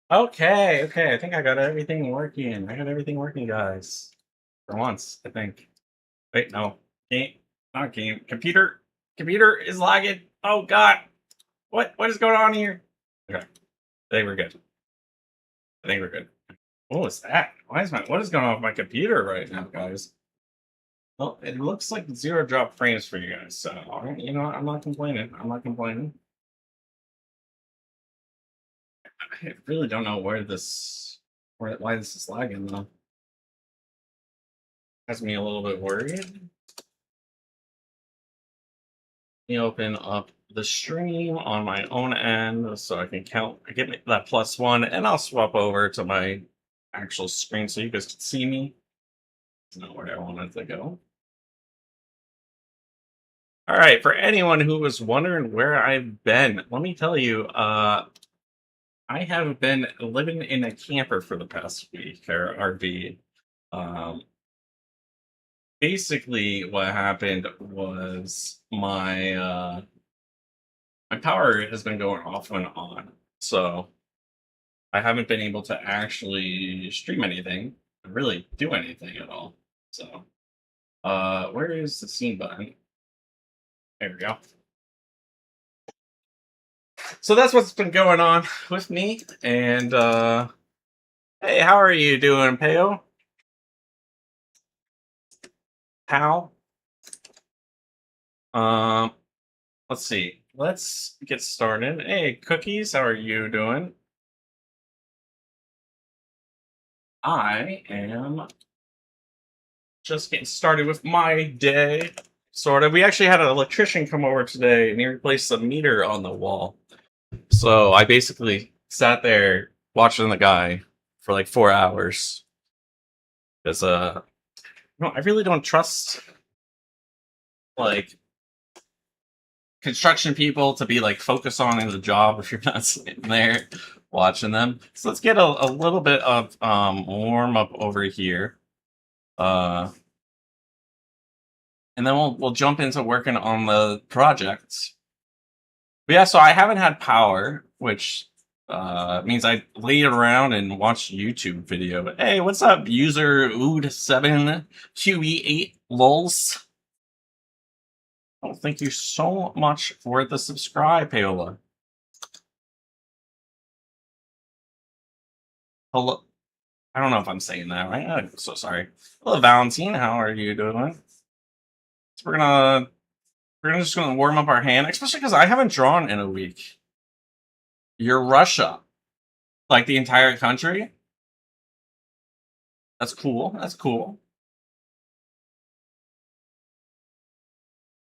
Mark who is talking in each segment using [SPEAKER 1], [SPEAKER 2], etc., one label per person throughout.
[SPEAKER 1] Okay. I think I got everything working. I got everything working, guys. For once, I think. Wait, no. Game. Not game. Computer. Computer is lagging. Oh God. What is going on here? Okay. I think we're good. I think we're good. What was that? What is going on with my computer right now, guys? Well, it looks like zero drop frames for you guys. So you know what? I'm not complaining. I'm not complaining. I really don't know why this is lagging though. Has me a little bit worried. Let me open up the stream on my own end so I can get that +1, and I'll swap over to my actual screen so you guys can see me. That's not where I wanted to go. All right, for anyone who was wondering where I've been, let me tell you, I have been living in a camper for the past week, or RV. Um, Basically, what happened was my power has been going off and on, so I haven't been able to actually stream anything, really do anything at all. So, where is the scene button? There we go. So that's what's been going on with me. And hey, how are you doing, Peo? Pal? Um, let's see. Let's get started. Hey, Cookies, how are you doing? I am just getting started with my day. Sort of. We actually had an electrician come over today and he replaced the meter on the wall. So I basically sat there watching the guy for like 4 hours. Because no, I really don't trust like construction people to be like focused on in the job if you're not sitting there watching them. So let's get a little bit of warm up over here. Uh and then we'll jump into working on the projects. But yeah, so I haven't had power, which means I laid around and watched YouTube video. Hey, what's up, user Ood7QE8 lols? Oh, thank you so much for the subscribe, Paola. Hello. I don't know if I'm saying that right. I'm so sorry. Hello, Valentine. How are you doing? So we're just gonna warm up our hand, especially because I haven't drawn in a week. You're Russia, like the entire country. That's cool. That's cool.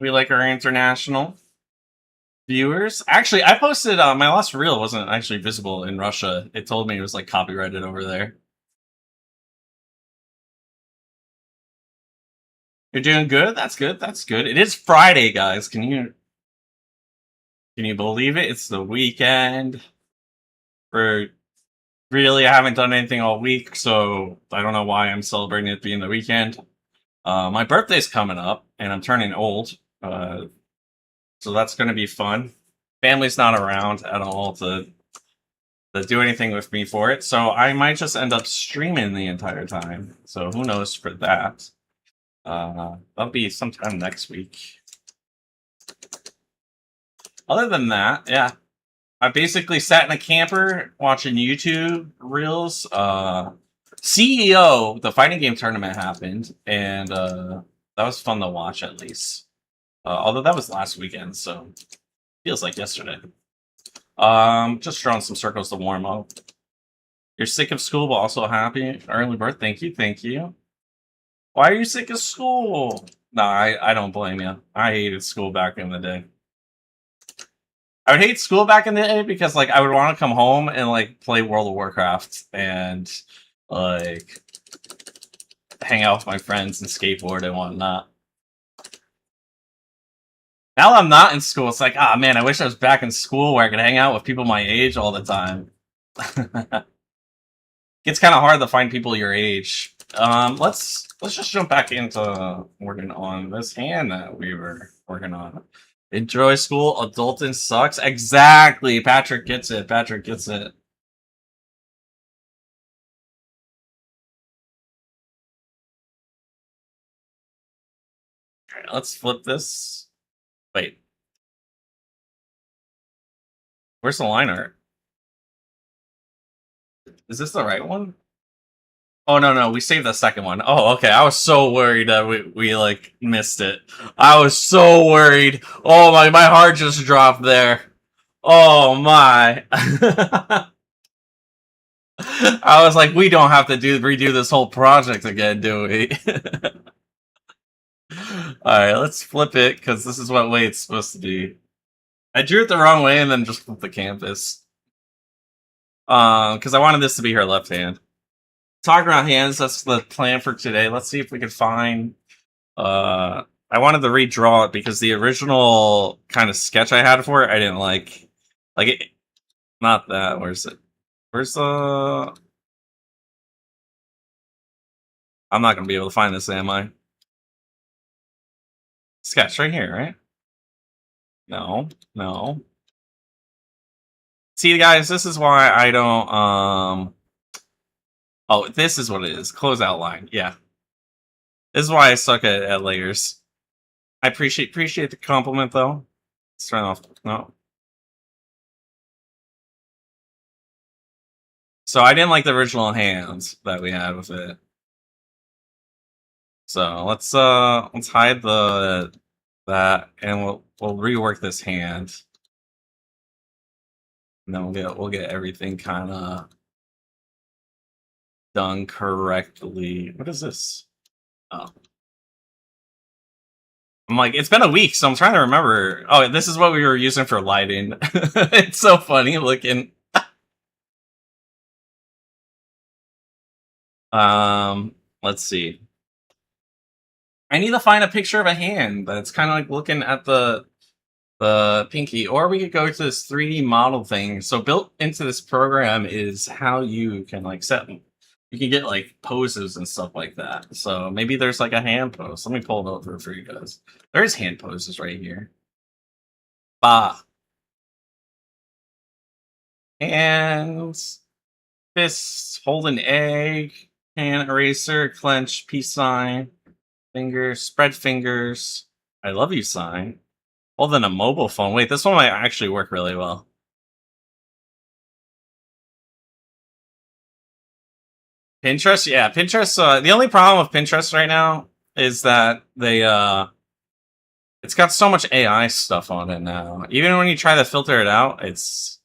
[SPEAKER 1] We like our international viewers. Actually, I posted my last reel wasn't actually visible in Russia. It told me it was like copyrighted over there. You're doing good. That's good. That's good. It is Friday, guys. Can you believe it? It's the weekend. For really, I haven't done anything all week, so I don't know why I'm celebrating it being the weekend. My birthday's coming up, and I'm turning old, so that's going to be fun. Family's not around at all to do anything with me for it, so I might just end up streaming the entire time. So who knows for that? That'll be sometime next week. Other than that, yeah, I basically sat in a camper watching YouTube reels. CEO, the fighting game tournament happened, and that was fun to watch at least. Although that was last weekend, so feels like yesterday. Just drawing some circles to warm up. You're sick of school, but also happy. Early birth, thank you, thank you. Why are you sick of school? No, I don't blame you. I hated school back in the day. I would hate school back in the day because like I would want to come home and like play World of Warcraft and like hang out with my friends and skateboard and whatnot. Now I'm not in school, it's like, ah man, I wish I was back in school where I could hang out with people my age all the time. It's kind of hard to find people your age. Let's just jump back into working on this hand that we were working on. Enjoy school, adulting sucks. Exactly. Patrick gets it. Patrick gets it. right, let's flip this. Wait, where's the line art? Is this the right one? Oh no, we saved the second one. Oh, okay. I was so worried that we like missed it. I was so worried. Oh my heart just dropped there. Oh my. I was like, we don't have to redo this whole project again, do we? Alright, let's flip it, because this is what way it's supposed to be. I drew it the wrong way and then just flipped the canvas. Because I wanted this to be her left hand. Talking about hands, that's the plan for today. Let's see if we can find... I wanted to redraw it because the original kind of sketch I had for it, I didn't like. Like, it... Not that. Where's it? Where's the... I'm not going to be able to find this, am I? Sketch right here, right? No. See, guys, this is why I don't, Oh, this is what it is. Close outline. Yeah. This is why I suck at layers. I appreciate the compliment, though. Let's turn off. No. So I didn't like the original hands that we had with it. So let's hide that, and we'll rework this hand. And then we'll get everything kind of done correctly. What is this? Oh. I'm like, it's been a week, so I'm trying to remember. Oh, this is what we were using for lighting. It's so funny looking. Let's see. I need to find a picture of a hand that's kind of like looking at the pinky, or we could go to this 3D model thing. So built into this program is how you can like set them. You can get like poses and stuff like that. So maybe there's like a hand pose. Let me pull it over for you guys. There's hand poses right here. Bah. And fist, hold an egg, hand eraser, clench, peace sign, fingers, spread fingers, I love you sign. Hold in a mobile phone. Wait, this one might actually work really well. Pinterest, yeah, Pinterest. The only problem with Pinterest right now is that it's got so much AI stuff on it now. Even when you try to filter it out, it's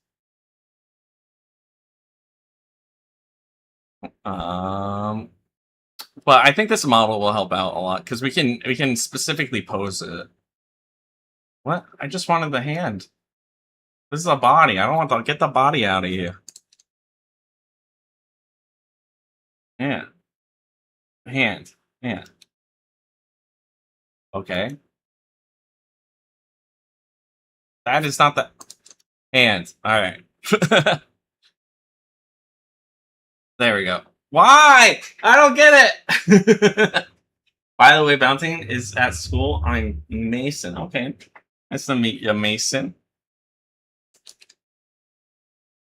[SPEAKER 1] but I think this model will help out a lot because we can specifically pose it. What? I just wanted the hand. This is a body. I don't want to get the body out of here. Yeah. Hand. Yeah. Okay. That is not the hand. All right. There we go. Why? I don't get it. By the way, Bouncing is at school. I'm Mason. Okay. Nice to meet you, Mason.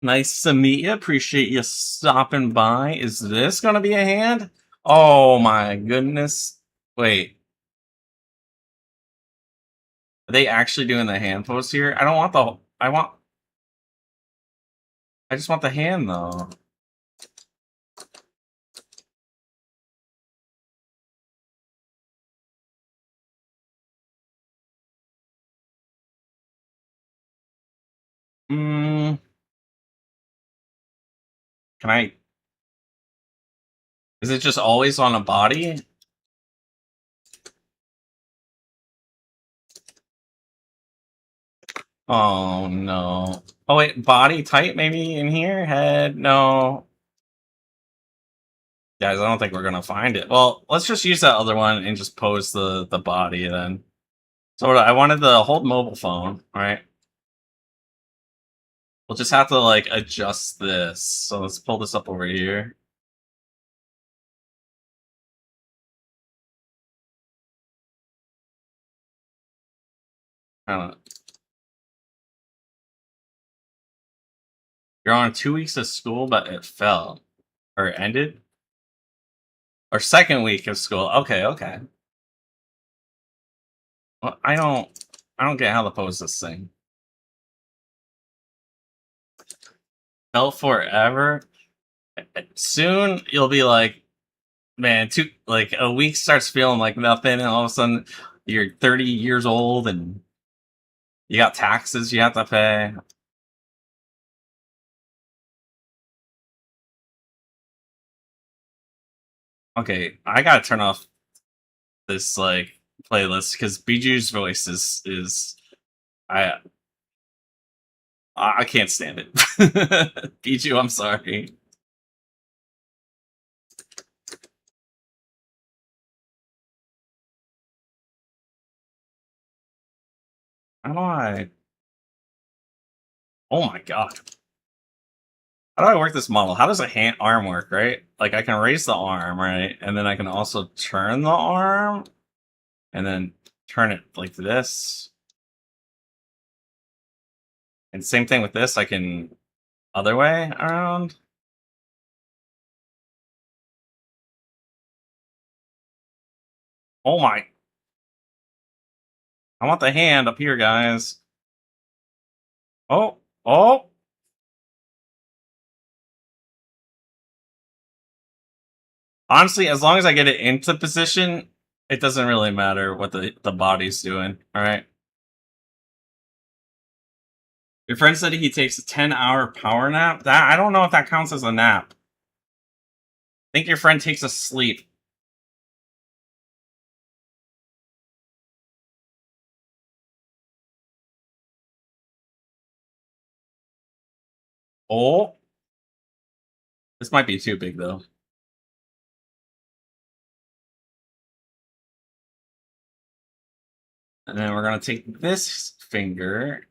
[SPEAKER 1] Nice to meet you. Appreciate you stopping by. Is this going to be a hand? Oh my goodness. Wait. Are they actually doing the hand pose here? I don't want the... I just want the hand, though. Can I... Is it just always on a body? Oh, no. Oh, wait, body type maybe in here? Head? No. Guys, I don't think we're going to find it. Well, let's just use that other one and just pose the body then. So I wanted the hold mobile phone, right? We'll just have to, like, adjust this. So let's pull this up over here. You're on 2 weeks of school, but it fell. Or it ended? Or second week of school. Okay. Well, I don't get how to pose this thing. Felt forever. Soon you'll be like, man, like a week starts feeling like nothing, and all of a sudden you're 30 years old and you got taxes you have to pay. Okay, I gotta turn off this like playlist because Biju's voice is I I can't stand it. Biju, I'm sorry. How do I? Oh my god. How do I work this model? How does a hand arm work, right? Like I can raise the arm, right? And then I can also turn the arm and then turn it like this. And same thing with this, I can other way around. Oh my. I want the hand up here, guys. Oh, oh. Honestly, as long as I get it into position, it doesn't really matter what the body's doing. All right. Your friend said he takes a 10-hour power nap. That I don't know if that counts as a nap. I think your friend takes a sleep. Oh, this might be too big though. And then we're gonna take this finger.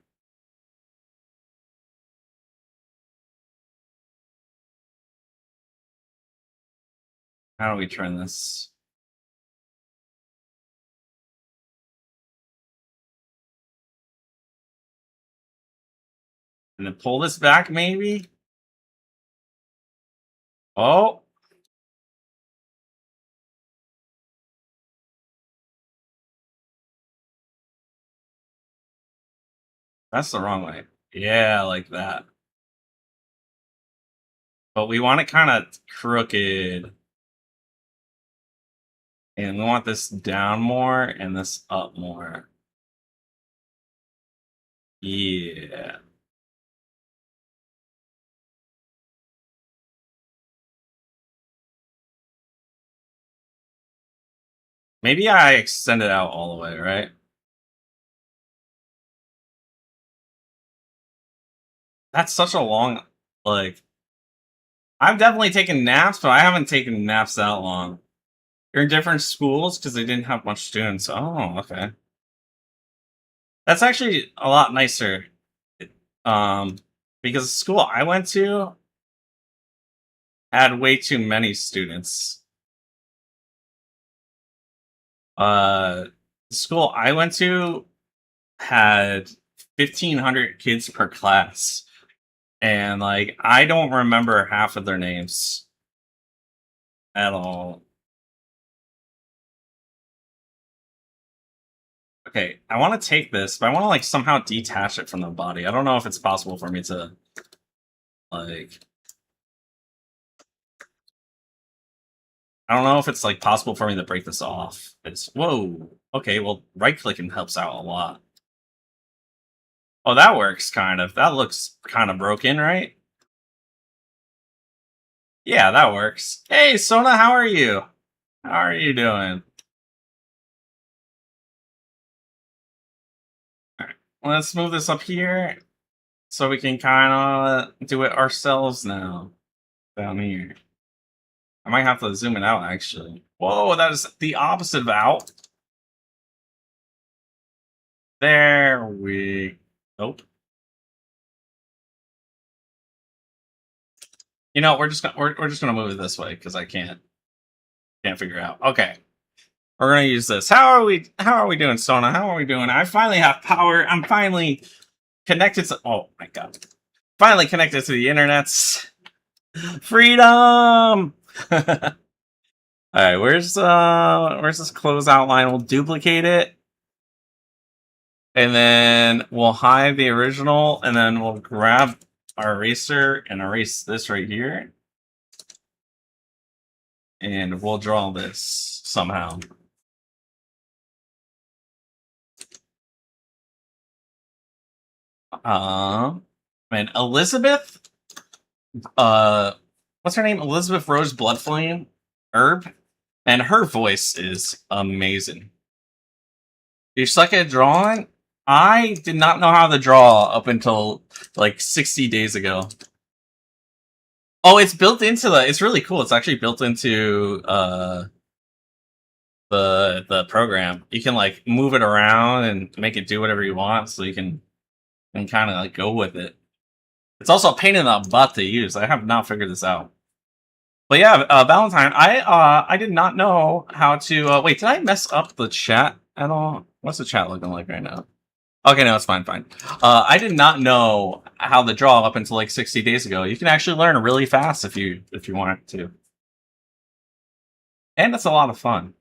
[SPEAKER 1] How do we turn this? And then pull this back, maybe? Oh, that's the wrong way. Yeah, like that. But we want it kind of crooked. And we want this down more and this up more. Yeah. Maybe I extend it out all the way, right? That's such a long, like, I've definitely taken naps, but I haven't taken naps that long. You're in different schools because they didn't have much students. Oh, okay. That's actually a lot nicer. Um, because the school I went to had way too many students. The school I went to had 1,500 kids per class, and like I don't remember half of their names at all. Okay, I want to take this, but I want to like somehow detach it from the body. I don't know if it's possible for me to like. I don't know if it's like possible for me to break this off. It's whoa. Okay, well, right clicking helps out a lot. Oh, that works kind of. That looks kind of broken, right? Yeah, that works. Hey, Sona, how are you? How are you doing? All right, let's move this up here so we can kind of do it ourselves now. Down here. I might have to zoom it out actually. Whoa, that is the opposite of out. There we. Nope. You know, we're just gonna move it this way because I can't figure out. Okay, we're gonna use this. How are we doing, Sona? How are we doing? I finally have power. I'm finally connected to. Oh my god! Finally connected to the internets. Freedom. All right, where's this close outline? We'll duplicate it. And then we'll hide the original, and then we'll grab our eraser and erase this right here. And we'll draw this somehow. And Elizabeth, what's her name? Elizabeth Rose Bloodflame Herb, and her voice is amazing. You suck at drawing? I did not know how to draw up until like 60 days ago. Oh, it's built into it's really cool. It's actually built into the program. You can like move it around and make it do whatever you want, so you can kind of like go with it. It's also a pain in the butt to use. I have not figured this out. But yeah, Valentine, I did not know how to wait, did I mess up the chat at all? What's the chat looking like right now? Okay, no, it's fine. I did not know how to draw up until like 60 days ago. You can actually learn really fast if you want to. And it's a lot of fun.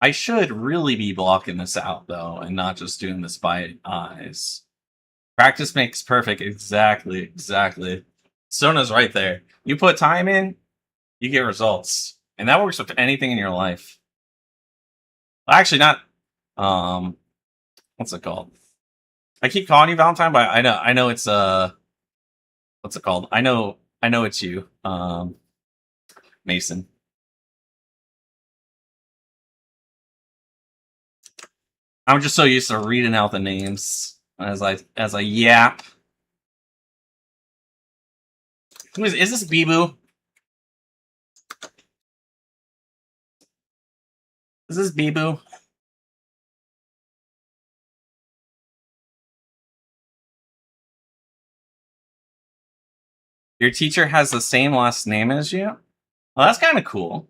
[SPEAKER 1] I should really be blocking this out though, and not just doing this by eyes. Practice makes perfect. Exactly. Sona's right there. You put time in, you get results. And that works with anything in your life. Well, actually, not. What's it called? I keep calling you Valentine, but I know it's what's it called? I know it's you, Mason. I'm just so used to reading out the names as I yap. Is this Bibu? Is this Bibu? Your teacher has the same last name as you? Well, that's kind of cool.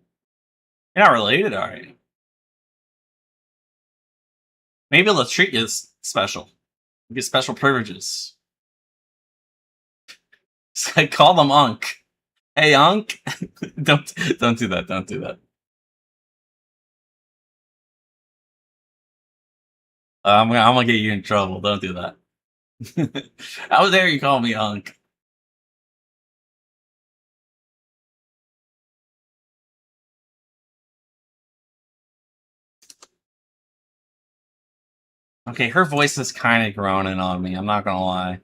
[SPEAKER 1] You're not related, are you? Maybe they'll treat you special. You get special privileges. I call them Unk. Hey, Unk. don't do that. Don't do that. I'm gonna get you in trouble. Don't do that. How dare you call me Unk? Okay, her voice is kind of groaning on me. I'm not gonna lie.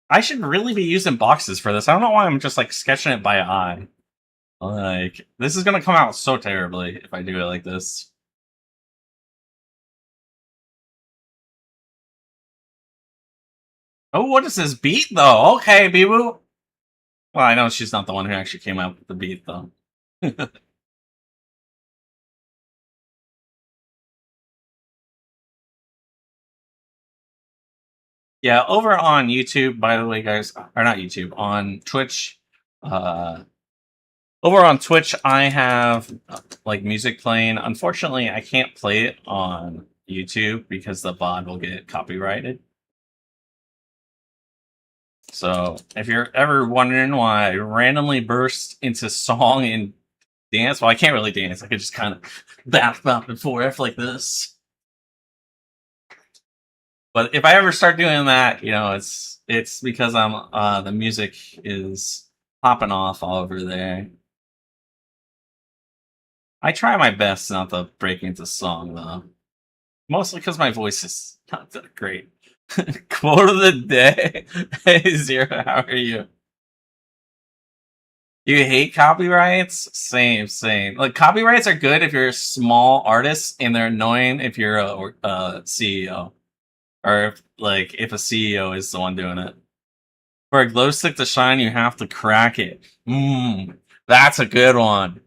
[SPEAKER 1] I should really be using boxes for this. I don't know why I'm just like sketching it by eye. Like, this is gonna come out so terribly if I do it like this. Oh, what is this beat though? Okay, Bibu. Well, I know she's not the one who actually came up with the beat though. Yeah, over on YouTube, by the way, guys, or not YouTube, on Twitch, over on Twitch, I have like music playing. Unfortunately, I can't play it on YouTube because the VOD will get copyrighted. So if you're ever wondering why I randomly burst into song and dance, well, I can't really dance. I could just kind of back and forth like this. But if I ever start doing that, you know, it's because I'm the music is popping off all over there. I try my best not to break into song though. Mostly because my voice is not that great. Quote of the day. Hey Zero, how are you? You hate copyrights? Same. Like copyrights are good if you're a small artist, and they're annoying if you're a CEO. Or if a CEO is the one doing it. For a glow stick to shine, you have to crack it. That's a good one.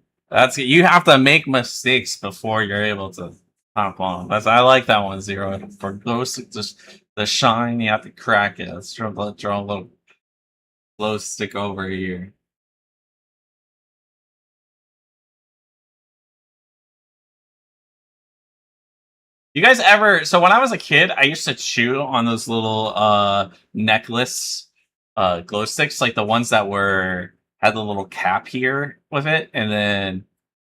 [SPEAKER 1] You have to make mistakes before you're able to Top on. I like that one, Zero. For glow stick, just the shine, you have to crack it. Let's draw a little glow stick over here. You guys ever? So when I was a kid, I used to chew on those little necklace glow sticks, like the ones that were had the little cap here with it, and then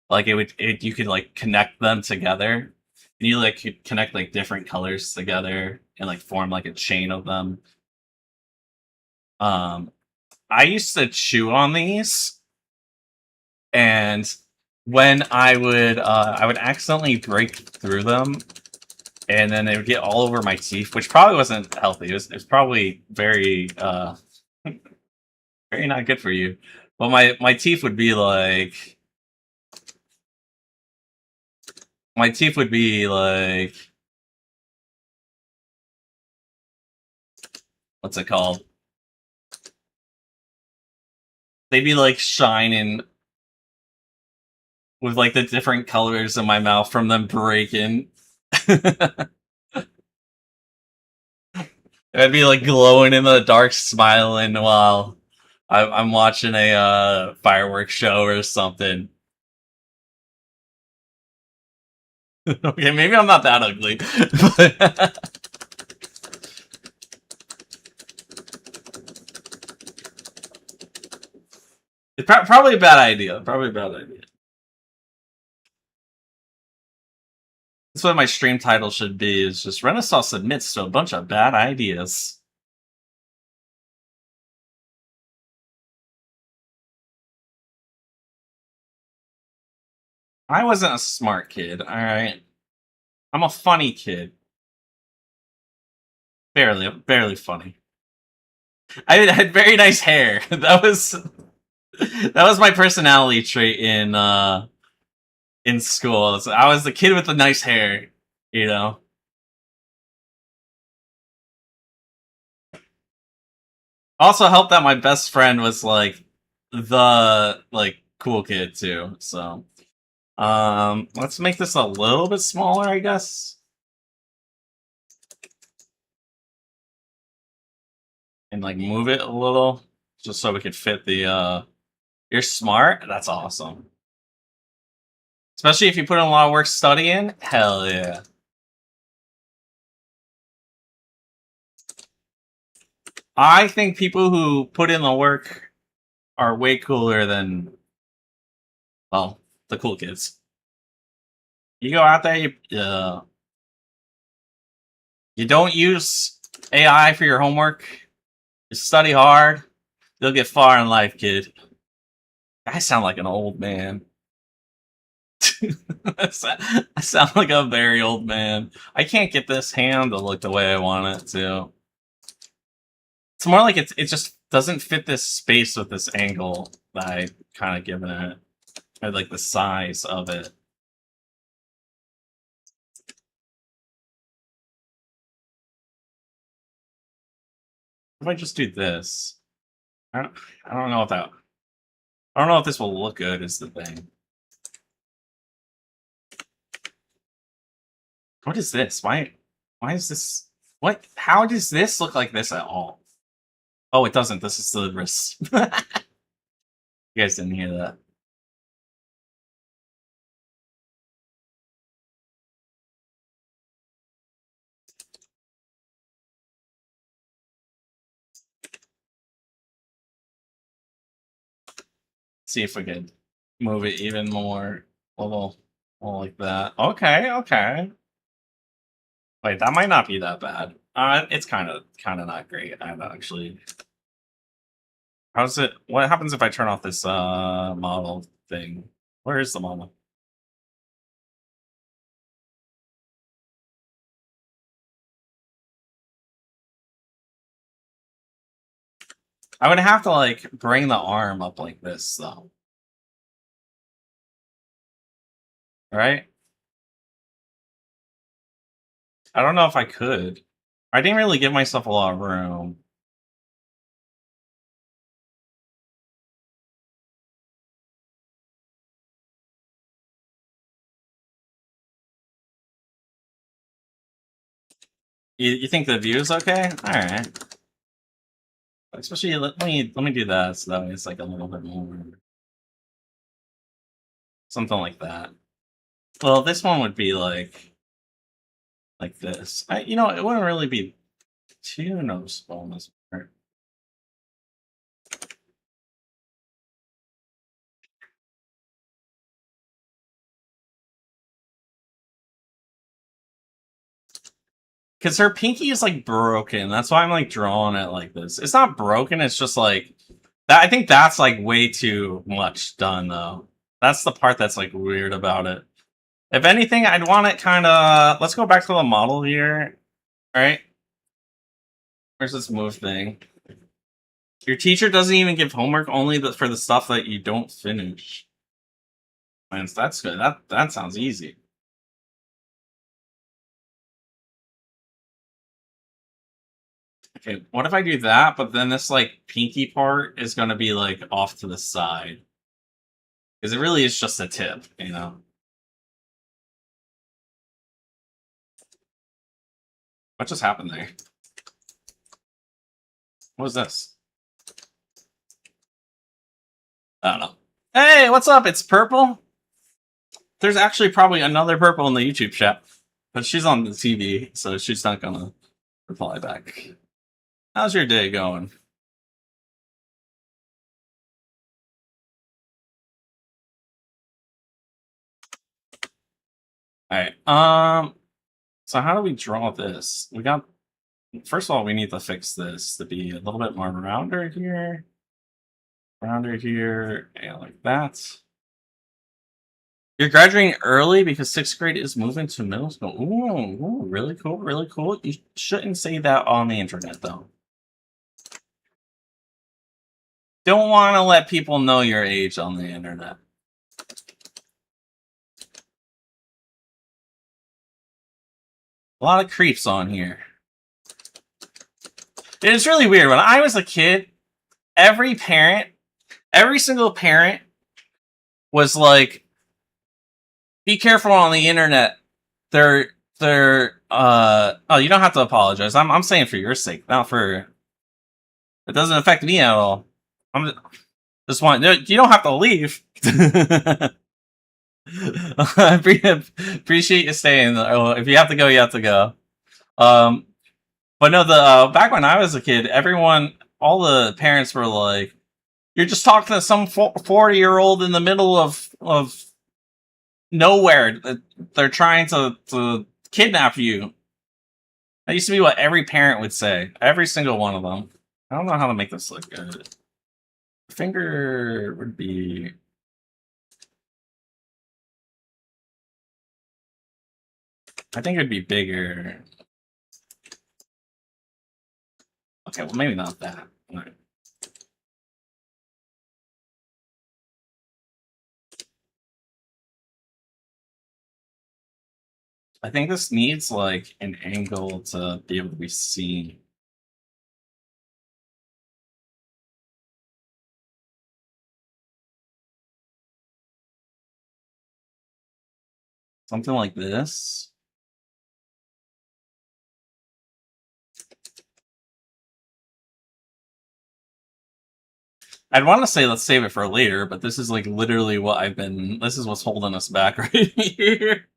[SPEAKER 1] like you could like connect them together, and you like could connect like different colors together and like form like a chain of them. Um, I used to chew on these, and when I would accidentally break through them, and then they would get all over my teeth, which probably wasn't healthy. It was probably very very not good for you. But my teeth would be like my teeth would be like what's it called? They'd be like shining with like the different colors in my mouth from them breaking. I'd be like glowing in the dark, smiling while I'm watching a fireworks show or something. Okay, maybe I'm not that ugly. But it's probably a bad idea. Probably a bad idea. That's what my stream title should be, is just Renaissance admits to a bunch of bad ideas. I wasn't a smart kid, alright? I'm a funny kid. Barely funny. I had very nice hair. That was my personality trait in school. So I was the kid with the nice hair, you know. Also helped that my best friend was like the like cool kid too. So let's make this a little bit smaller, I guess. And like move it a little just so we could fit the you're smart. That's awesome. Especially if you put in a lot of work studying. Hell yeah. I think people who put in the work are way cooler than, well, the cool kids. You go out there, you don't use AI for your homework. You study hard. You'll get far in life, kid. I sound like an old man. I sound like a very old man. I can't get this hand to look the way I want it to. It's more like it just doesn't fit this space with this angle that I kind of given it. Or like the size of it. If I just do this, I don't know if that. I don't know if this will look good. Is the thing. What is this? Why is this? What? How does this look like this at all? Oh, it doesn't. This is the wrist. You guys didn't hear that. See if we can move it even more, a little like that. Okay, okay. Wait, that might not be that bad. It's kind of not great. Actually. How's it? What happens if I turn off this model thing? Where is the model? I would have to like bring the arm up like this though, right? I don't know if I could. I didn't really give myself a lot of room. You think the view is okay? All right. Especially let me do that so that way it's like a little bit more something like that. Well, this one would be like this. You know, it wouldn't really be too noticeable in this part. Because her pinky is like broken. That's why I'm like drawing it like this. It's not broken. It's just like that. I think that's like way too much done though. That's the part that's like weird about it. If anything, I'd want it kind of. Let's go back to the model here. All right. Where's this move thing? Your teacher doesn't even give homework, only for the stuff that you don't finish. Man, that's good. That sounds easy. Okay, what if I do that, but then this like pinky part is going to be like off to the side? Because it really is just a tip, you know? What just happened there? What was this? I don't know. Hey, what's up? It's Purple. There's actually probably another Purple in the YouTube chat, but she's on the TV, so she's not going to reply back. How's your day going? All right. So how do we draw this? We got. First of all, we need to fix this to be a little bit more rounder here, and like that. You're graduating early because 6th grade is moving to middle school. Ooh, really cool, really cool. You shouldn't say that on the internet, though. Don't want to let people know your age on the internet. A lot of creeps on here. It's really weird. When I was a kid, every single parent was like, be careful on the internet. They're oh, you don't have to apologize. I'm saying for your sake, not for it doesn't affect me at all. I'm just want you don't have to leave. I appreciate you staying. If you have to go, you have to go. But no, the back when I was a kid, all the parents were like, "You're just talking to some 40-year-old in the middle of nowhere. They're trying to kidnap you." That used to be what every parent would say. Every single one of them. I don't know how to make this look good. Finger would be. I think it'd be bigger. Okay, well, maybe not that. All right. I think this needs like an angle to be able to be seen. Something like this. I'd want to say let's save it for later, but this is like literally this is what's holding us back right here.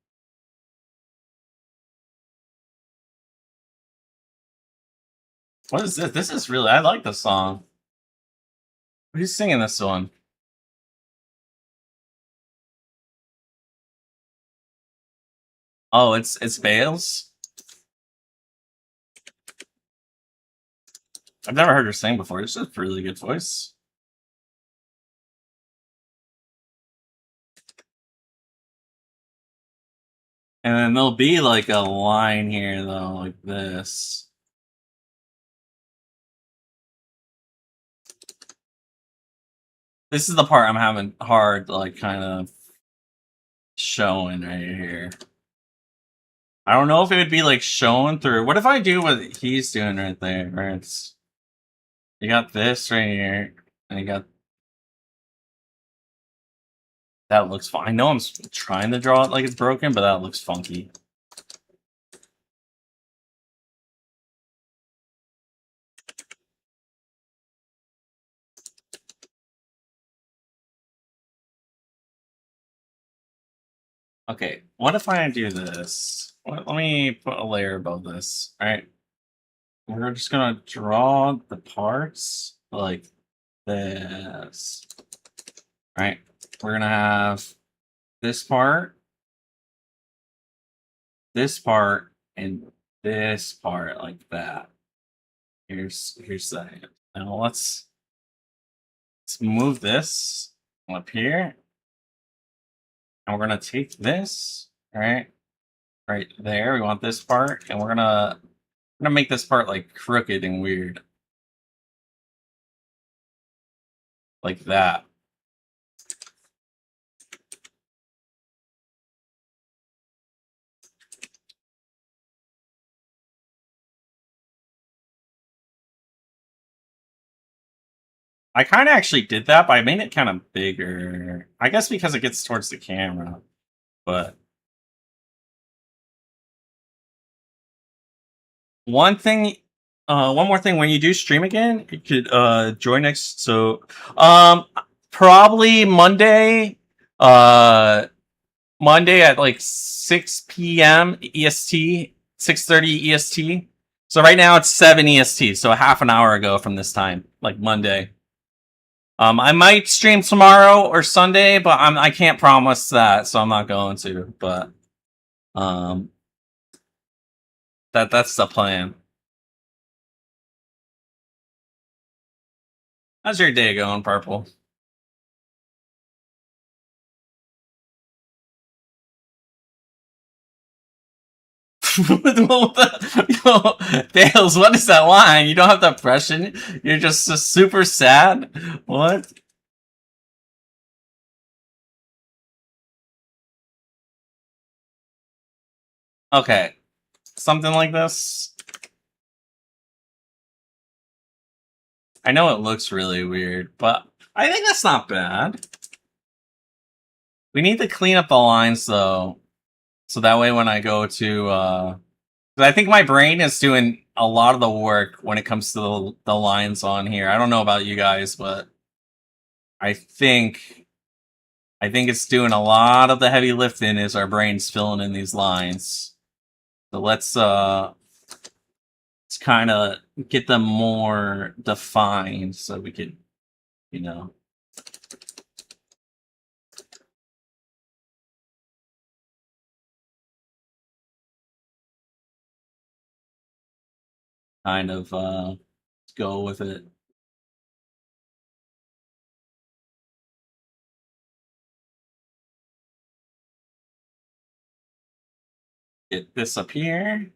[SPEAKER 1] What is this? This is really, I like this song. Who's singing this one? Oh, it's Bales. I've never heard her sing before. This is a really good voice. And then there'll be like a line here though, like this. This is the part I'm having hard, like kind of showing right here. I don't know if it would be like shown through. What if I do what he's doing right there, where it's you got this right here, and you got that looks fine. I know I'm trying to draw it like it's broken, but that looks funky. Okay, what if I do this? Let me put a layer above this. All right, we're just gonna draw the parts like this. All right, we're gonna have this part, and this part like that. Here's that. Now let's move this up here, and we're gonna take this right there. We want this part, and we're gonna make this part like crooked and weird, like that. I kind of actually did that, but I made it kind of bigger. I guess because it gets towards the camera, but one thing, one more thing. When you do stream again, you could join next. So, probably Monday, Monday at like 6 p.m. EST, 6:30 EST. So right now it's 7 EST, so a half an hour ago from this time, like Monday. I might stream tomorrow or Sunday, but I can't promise that, so I'm not going to. But um, that's the plan. How's your day going, Purple? Dales, what is that line? You don't have depression. You're just super sad. What? Okay, something like this. I know it looks really weird, but I think that's not bad. We need to clean up the lines though, so that way when I go to, I think my brain is doing a lot of the work when it comes to the lines on here. I don't know about you guys, but I think it's doing a lot of the heavy lifting as our brains filling in these lines. So let's kind of get them more defined so we could, you know. Kind of go with it. Get this up here.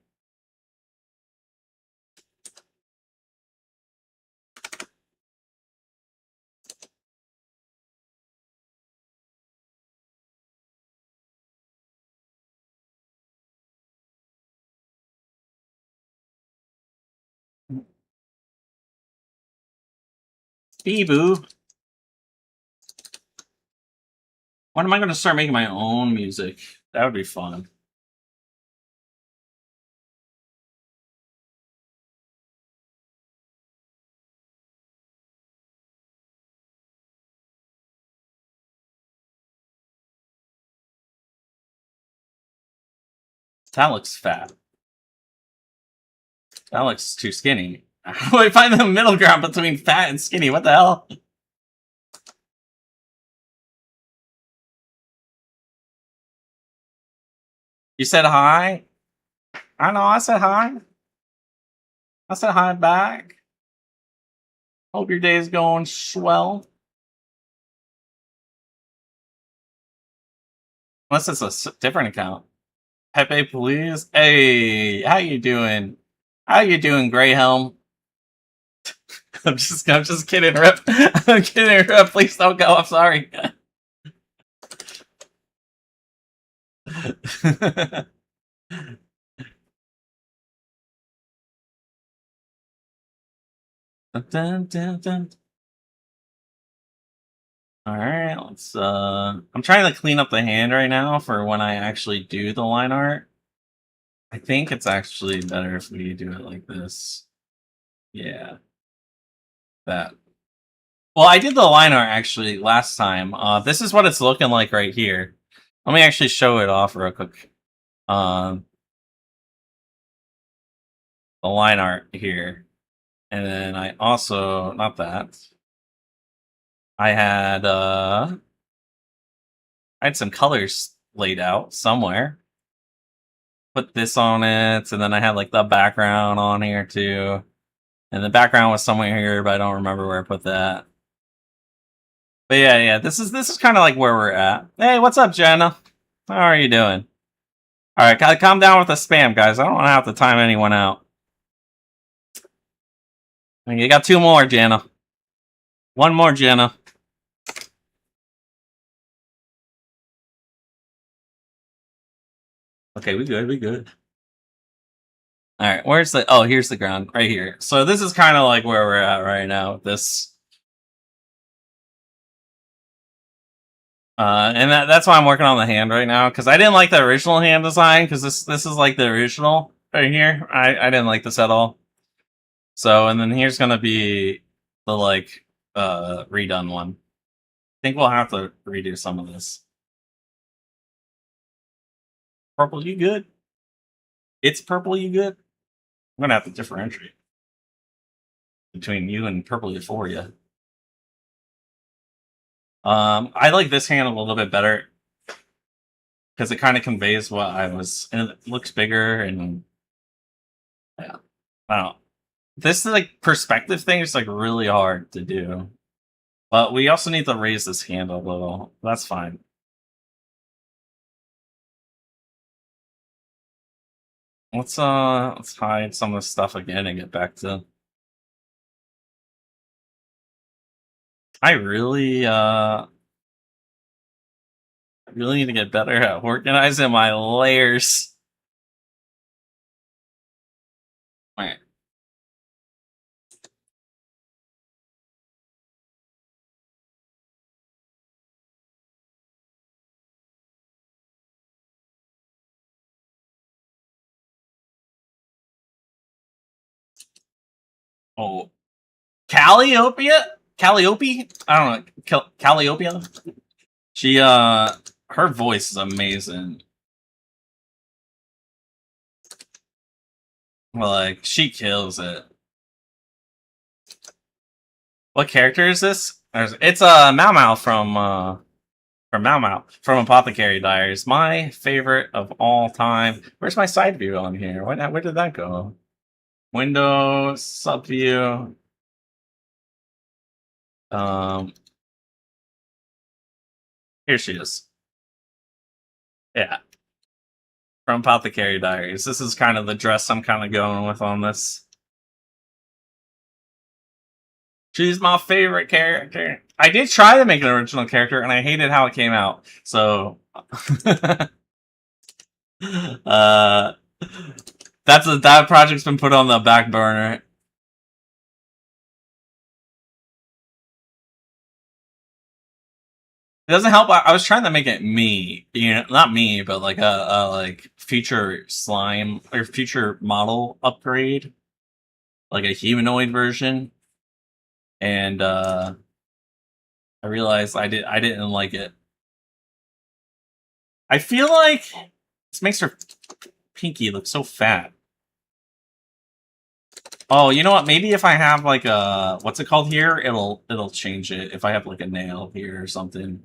[SPEAKER 1] Boo. When am I going to start making my own music? That would be fun. That looks fat. That looks too skinny. How do I find the middle ground between fat and skinny? What the hell? You said hi? I know, I said hi. I said hi back. Hope your day is going swell. Unless it's a different account. Pepe, please. Hey, how you doing? How you doing, Greyhelm? I'm just kidding, Rip. I'm kidding, Rip. Please don't go. I'm sorry. dun, dun, dun. All right, let's. I'm trying to clean up the hand right now for when I actually do the line art. I think it's actually better if we do it like this. Yeah, that. Well, I did the line art actually last time. This is what it's looking like right here. Let me actually show it off real quick. The line art here. And then I also, not that. I had some colors laid out somewhere. Put this on it, and then I had like the background on here too. And the background was somewhere here, but I don't remember where I put that. But yeah, this is kind of like where we're at. Hey, what's up, Jenna? How are you doing? All right, gotta calm down with the spam, guys. I don't want to have to time anyone out. You got 2 more, Jenna. 1 more, Jenna. Okay, we good. We good. All right, where's the? Oh, here's the ground right here. So this is kind of like where we're at right now. This, and that's why I'm working on the hand right now because I didn't like the original hand design because this is like the original right here. I didn't like this at all. So and then here's gonna be the like redone one. I think we'll have to redo some of this. Purple, you good? It's purple, you good? I'm gonna have to differentiate between you and purple euphoria. I like this hand a little bit better because it kind of conveys what I was, and it looks bigger and yeah. I don't know. This is like perspective thing is like really hard to do, but we also need to raise this hand a little. That's fine. Let's hide some of this stuff again and get back to. I really need to get better at organizing my layers. All right. Oh, Calliope? I don't know. Calliope? She her voice is amazing. Like she kills it. What character is this? It's Mau Mau from Mau Mau from Apothecary Diaries. My favorite of all time. Where's my side view on here? Where did that go? Window, sub view. Here she is. Yeah, from Apothecary Diaries. This is kind of the dress I'm kind of going with on this. She's my favorite character. I did try to make an original character, and I hated how it came out. So, that project's been put on the back burner. It doesn't help. I was trying to make it me, not me, but like a like future slime or future model upgrade, like a humanoid version, and I realized I didn't like it. I feel like this makes her pinky look so fat. Oh, you know what? Maybe if I have like a what's it called here, it'll change it. If I have like a nail here or something,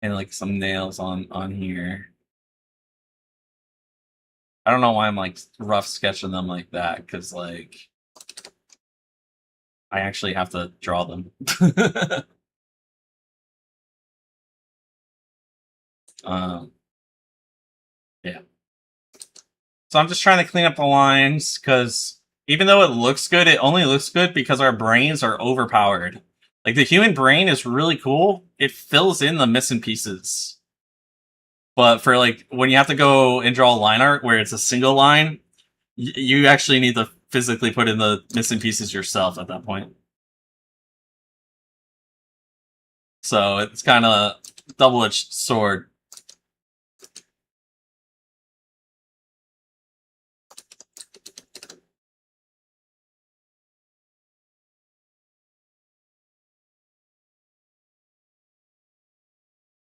[SPEAKER 1] and like some nails on here. I don't know why I'm like rough sketching them like that because like I actually have to draw them. um, yeah. So I'm just trying to clean up the lines because even though it looks good, it only looks good because our brains are overpowered. Like the human brain is really cool. It fills in the missing pieces. But for like when you have to go and draw line art where it's a single line, you actually need to physically put in the missing pieces yourself at that point. So it's kind of double-edged sword.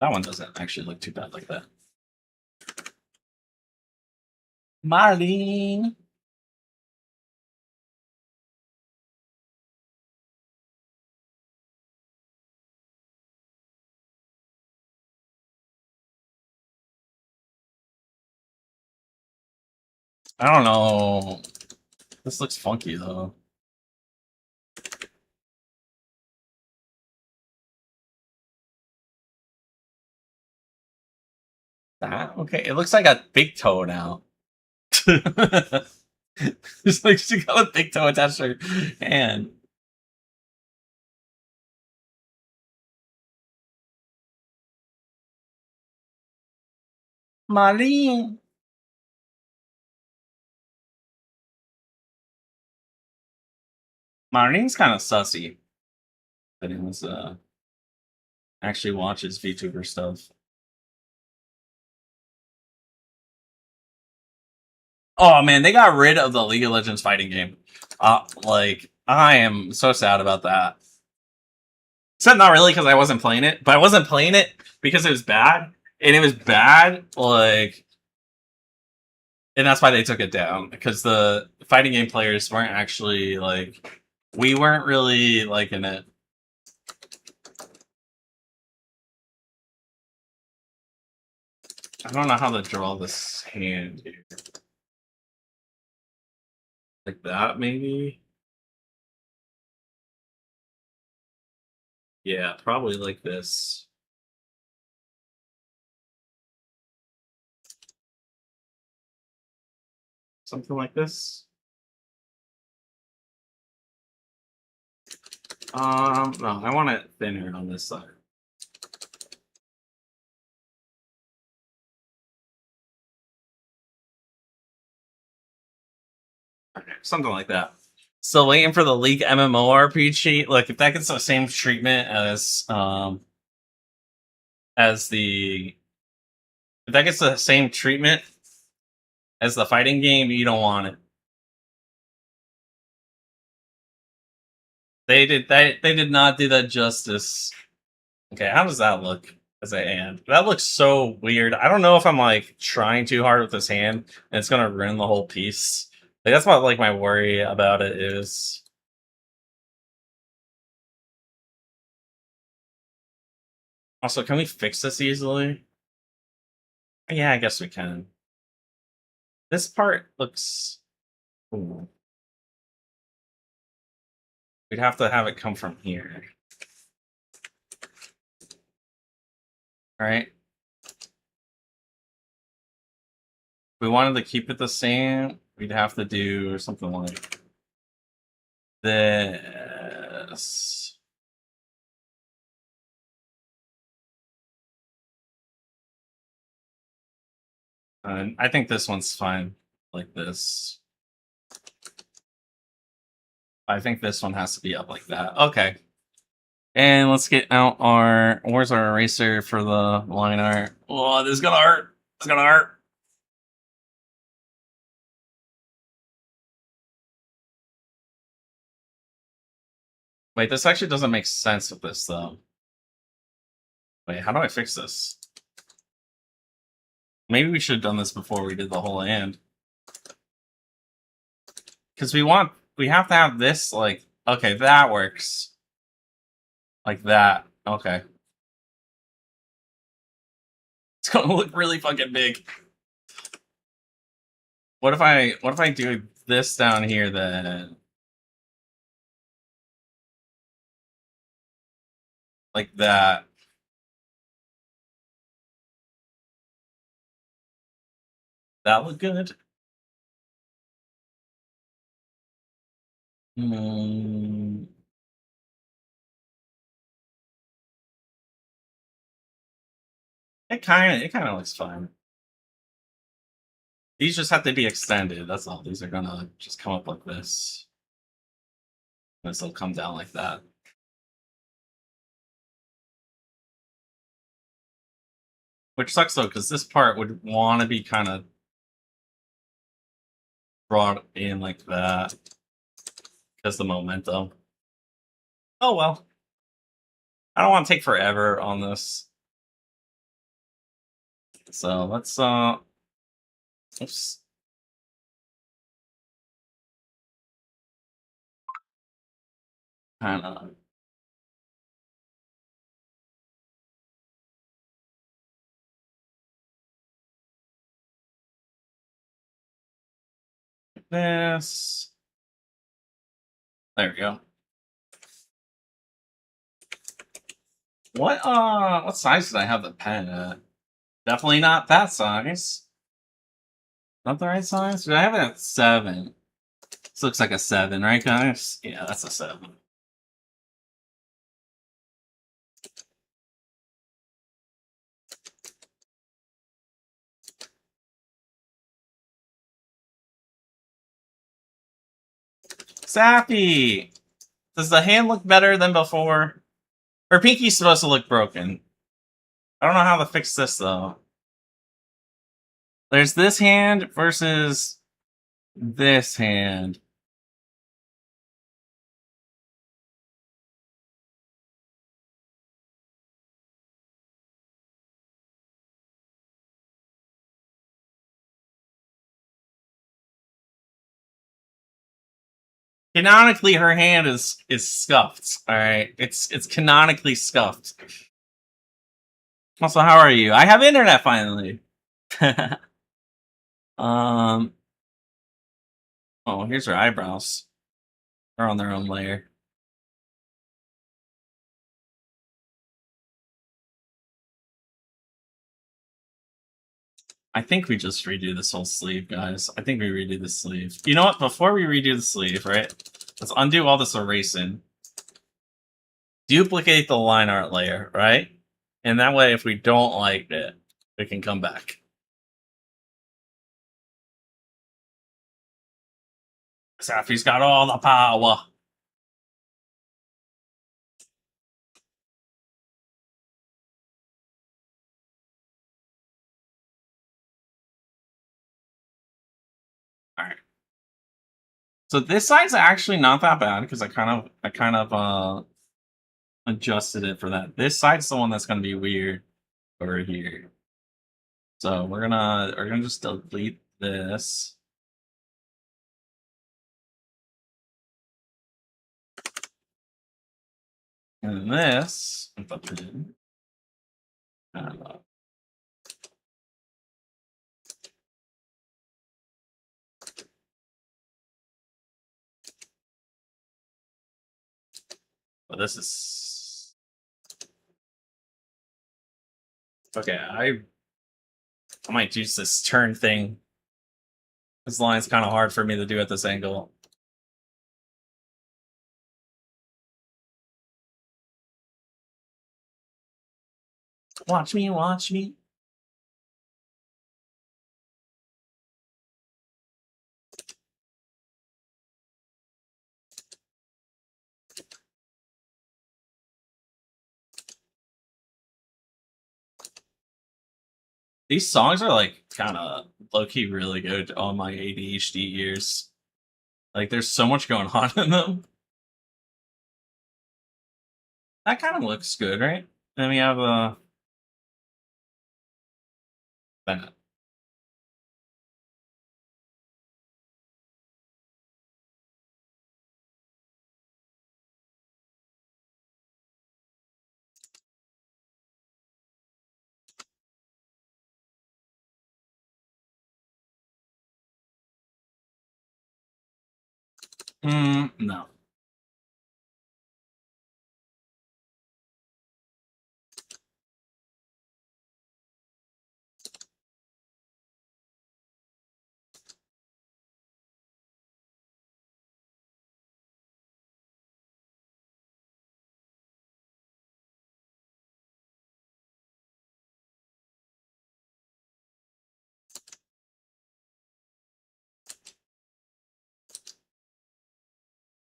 [SPEAKER 1] That one doesn't actually look too bad like that. Marlene. I don't know. This looks funky though. That okay? It looks like a big toe now. It's like she got a big toe attached to her hand. Marlene. Marlene's kind of sussy. But it was actually watches VTuber stuff. Oh man, they got rid of the League of Legends fighting game. Like I am so sad about that. Except not really because I wasn't playing it, but I wasn't playing it because it was bad, and it was bad like, and that's why they took it down because the fighting game players weren't actually like, we weren't really liking it. I don't know how to draw this hand here. Like that, maybe? Yeah, probably like this. Something like this. No, I want it thinner on this side. Something like that. Still waiting for the League MMORPG. Look, if that gets the same treatment as the, if that gets the same treatment as the fighting game, you don't want it. They did not do that justice. Okay, how does that look as a hand? That looks so weird. I don't know if I'm like trying too hard with this hand and it's gonna ruin the whole piece. Like that's what like my worry about it is. Also, can we fix this easily? Yeah, I guess we can. This part looks. Ooh. We'd have to have it come from here. All right. If we wanted to keep it the same, we'd have to do something like this. And I think this one's fine, like this. I think this one has to be up like that. Okay. And let's get out our, where's our eraser for the line art? Oh, this is gonna hurt. It's gonna hurt. Wait, this actually doesn't make sense with this though. Wait, how do I fix this? Maybe we should have done this before we did the whole hand. Because we have to have this, like, okay, that works. Like that. Okay. It's gonna look really fucking big. What if I do this down here then? Like that. That look good? Hmm. It kinda looks fine. These just have to be extended, that's all. These are gonna just come up like this. This will come down like that. Which sucks though, because this part would want to be kind of brought in like that. Because the momentum. Oh well. I don't want to take forever on this. So let's oops. Kind of this. There we go. What size did I have the pen at? Definitely not that size. Not the right size? Did I have it at 7? This looks like a 7, right, guys? Yeah, that's a 7. Sappy! Does the hand look better than before? Her pinky's supposed to look broken. I don't know how to fix this, though. There's this hand versus this hand. Canonically, her hand is scuffed. All right, it's canonically scuffed. Also, how are you? I have internet finally. um. Oh, here's her eyebrows. They're on their own layer. I think we just redo this whole sleeve, guys. I think we redo the sleeve. You know what? Before we redo the sleeve, right? Let's undo all this erasing. Duplicate the line art layer, right? And that way, if we don't like it, we can come back. Safi's got all the power. All right. So this side's actually not that bad because I kind of adjusted it for that. This side's the one that's gonna be weird over here. So we're gonna just delete this. And this with the pin. But this is okay. I might use this turn thing. This line's kind of hard for me to do at this angle. Watch me, watch me. These songs are like kind of low-key really good on my ADHD ears. Like there's so much going on in them. That kind of looks good, right? Then we have that. No.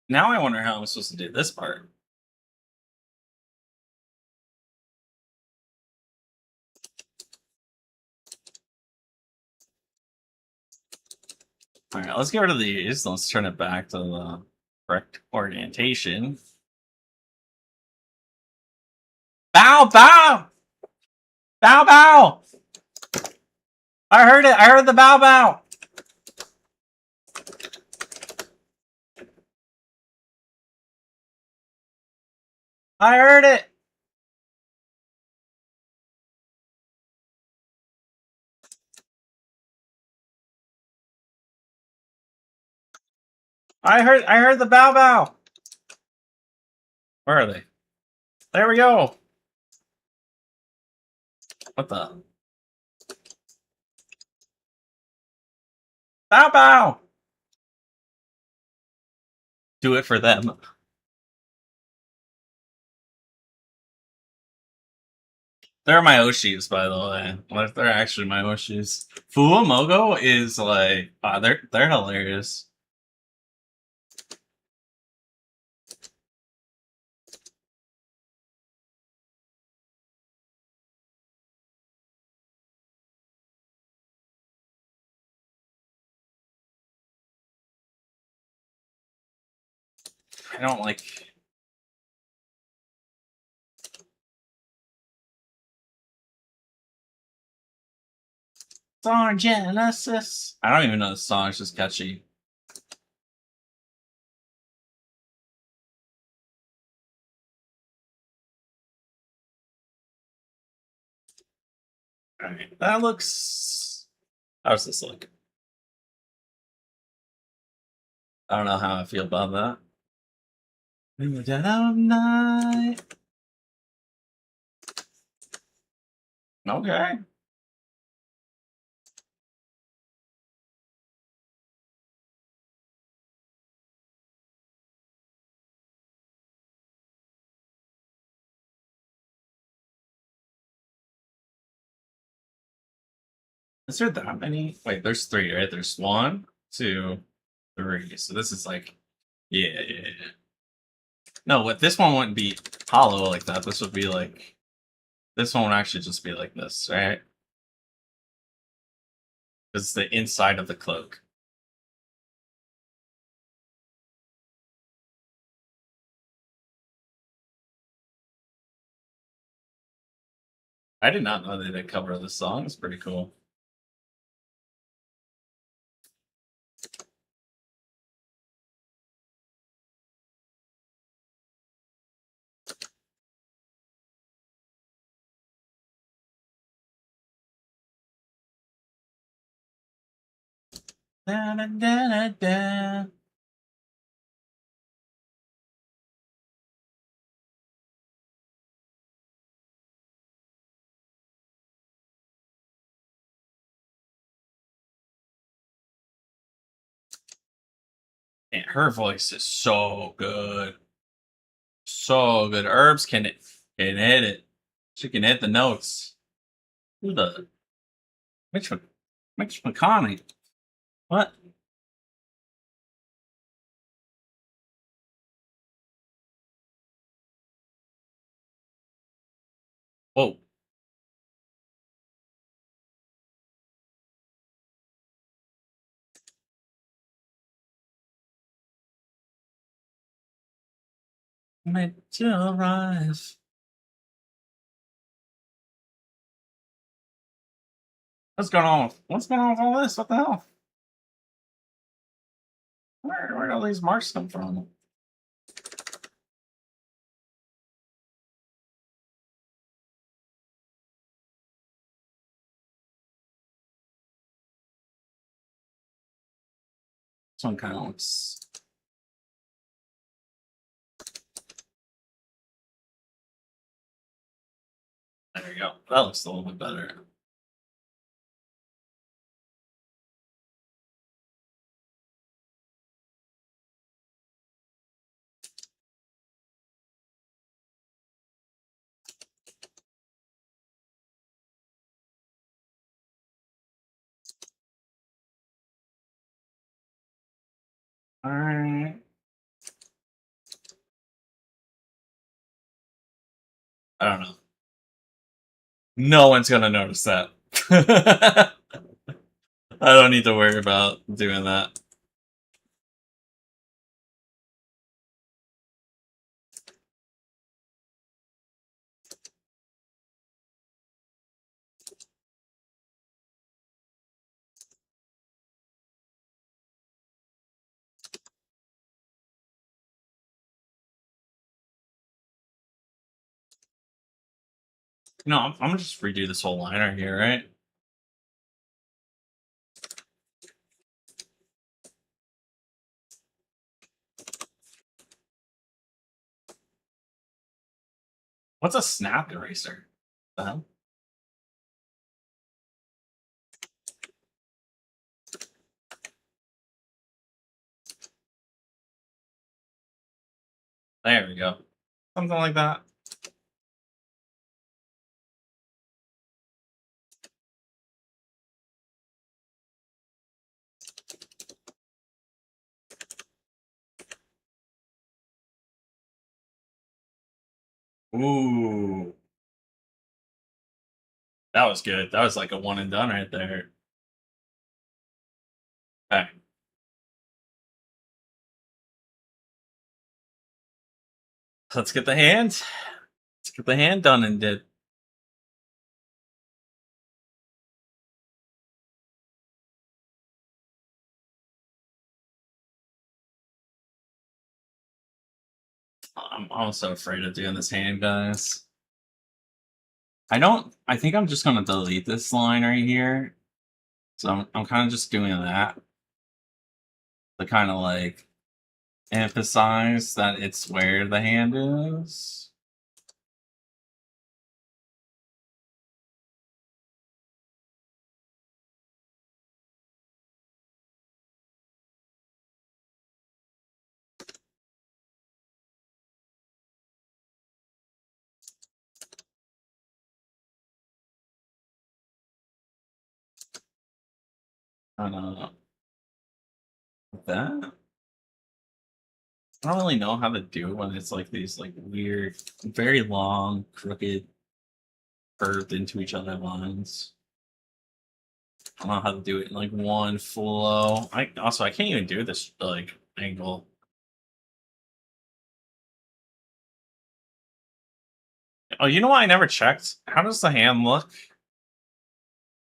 [SPEAKER 1] Now I wonder how I'm supposed to do this part. All right, let's get rid of these. Let's turn it back to the correct orientation. Bow, bow! Bow, bow! I heard it. I heard the bow bow. I heard it. I heard the bow bow. Where are they? There we go. What the? Bow bow. Do it for them. They're my Oshis, by the way. Like, they're actually my Oshis. Fuwamogo is like, they're hilarious. I don't like. Song Genesis. I don't even know the song. It's just catchy. All right, that looks. How's this look? I don't know how I feel about that. In the dead of night. Okay. Is there that many? Wait, there's three, right? There's one, two, three. So this is like, yeah. No, what this one wouldn't be hollow like that. This would be like, this one would actually just be like this, right? This is the inside of the cloak. I did not know they did cover this song. It's pretty cool. Da, da, da, da. And her voice is so good. So good. Herbs can hit it. She can hit the notes. Who the Mitch McConnell? What? Whoa. Meteorize. What's going on? What's going on with all this? What the hell? Where all these marks come from? This one kind of looks. There you go. That looks a little bit better. All right. I don't know. No one's gonna notice that. I don't need to worry about doing that. No, I'm gonna just redo this whole line right here, right? What's a snap eraser? The hell? There we go. Something like that. Ooh. That was good. That was like a one and done right there. Okay. Let's get the hand. Let's get the hand done and did. I'm also afraid of doing this hand, guys. I think I'm just gonna delete this line right here. So I'm kind of just doing that to kind of like emphasize that it's where the hand is. I don't know. That I don't really know how to do it when it's like these like weird, very long, crooked, curved into each other lines. I don't know how to do it in like one flow. I can't even do this like angle. Oh, you know what? I never checked. How does the hand look if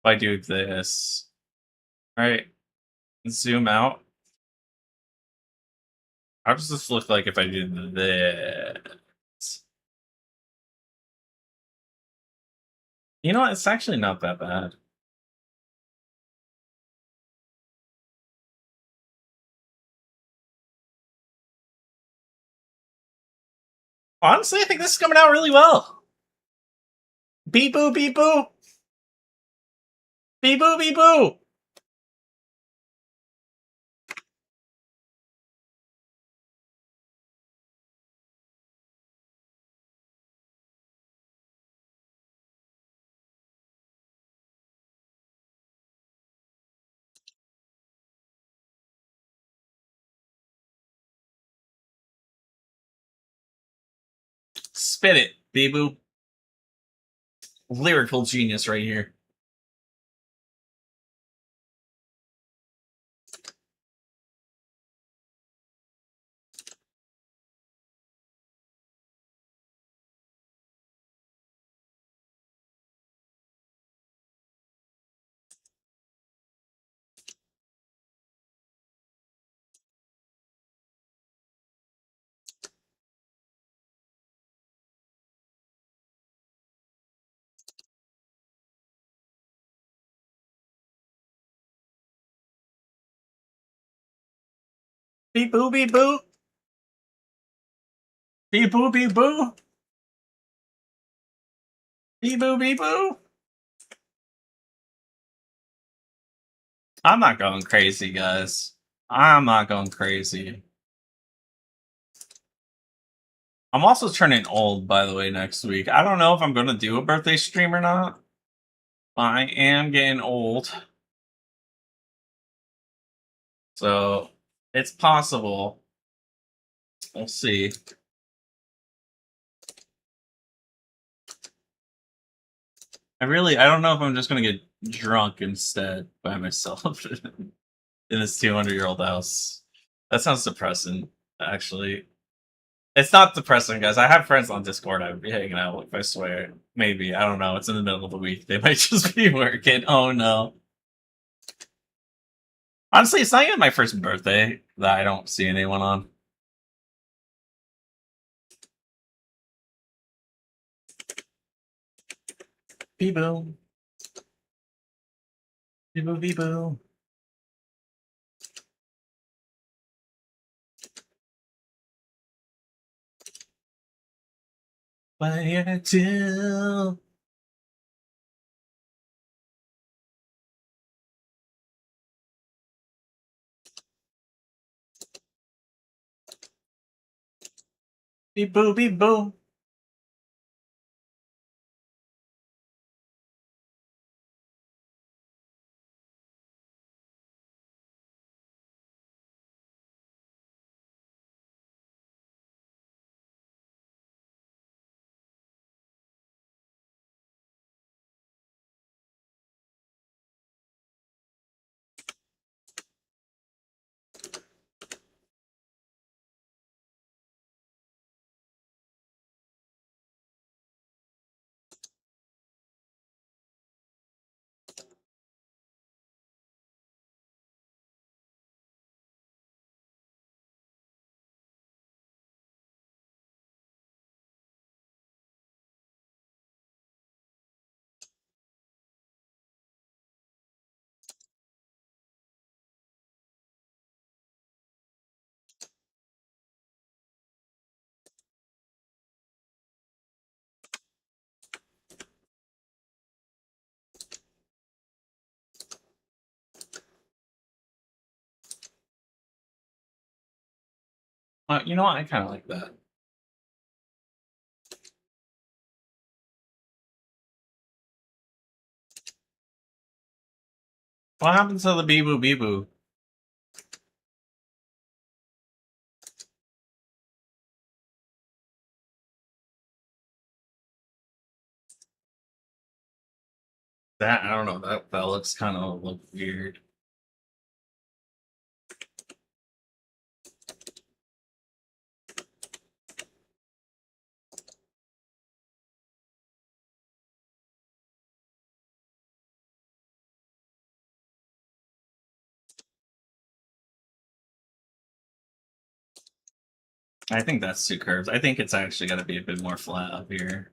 [SPEAKER 1] I do this? Right, zoom out. How does this look like if I do this? You know what? It's actually not that bad. Honestly, I think this is coming out really well. Beep boo, beep boo. Beep boo, beep boo. Spit it, beep boo. Lyrical genius right here. Beep boo, beep boo. Beep boo, beep boo. Beep boo, beep boo. I'm not going crazy, guys. I'm not going crazy. I'm also turning old, by the way, next week. I don't know if I'm going to do a birthday stream or not. I am getting old. So, it's possible. We'll see. I don't know if I'm just going to get drunk instead by myself in this 200-year-old house. That sounds depressing, actually. It's not depressing, guys. I have friends on Discord I would be hanging out with, I swear. Maybe. I don't know. It's in the middle of the week. They might just be working. Oh, no. Honestly, it's not even my first birthday that I don't see anyone on. Bebo. Bebo, Bebo. Fire till. Bebo, Bebo. You know what? I kind of like that. What happened to the Bebo, Bebo? That I don't know. That looks kind of look weird. I think that's two curves. I think it's actually got to be a bit more flat up here.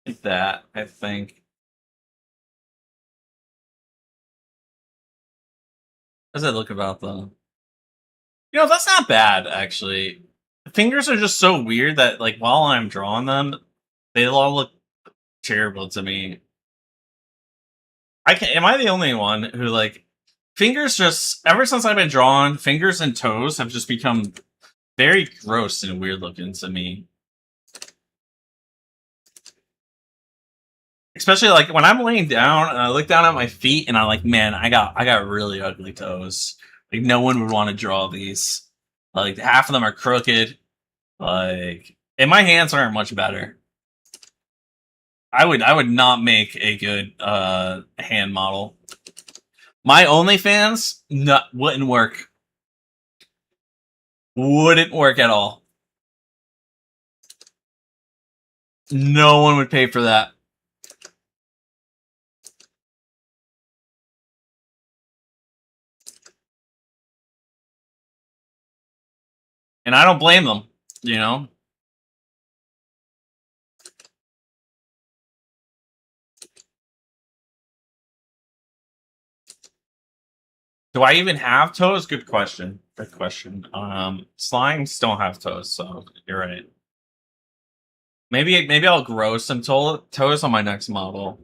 [SPEAKER 1] Like that, I think. How does that look about though? You know, that's not bad actually. The fingers are just so weird that like while I'm drawing them, they all look terrible to me. Am I the only one who like fingers just ever since I've been drawing, fingers and toes have just become very gross and weird looking to me. Especially like when I'm laying down and I look down at my feet and I'm like, man, I got really ugly toes. Like no one would want to draw these. Like half of them are crooked. Like and my hands aren't much better. I would not make a good hand model. My OnlyFans wouldn't work. Wouldn't work at all. No one would pay for that. And I don't blame them, you know? Do I even have toes? Good question. Good question. Slimes don't have toes, so you're right. Maybe I'll grow some toes on my next model.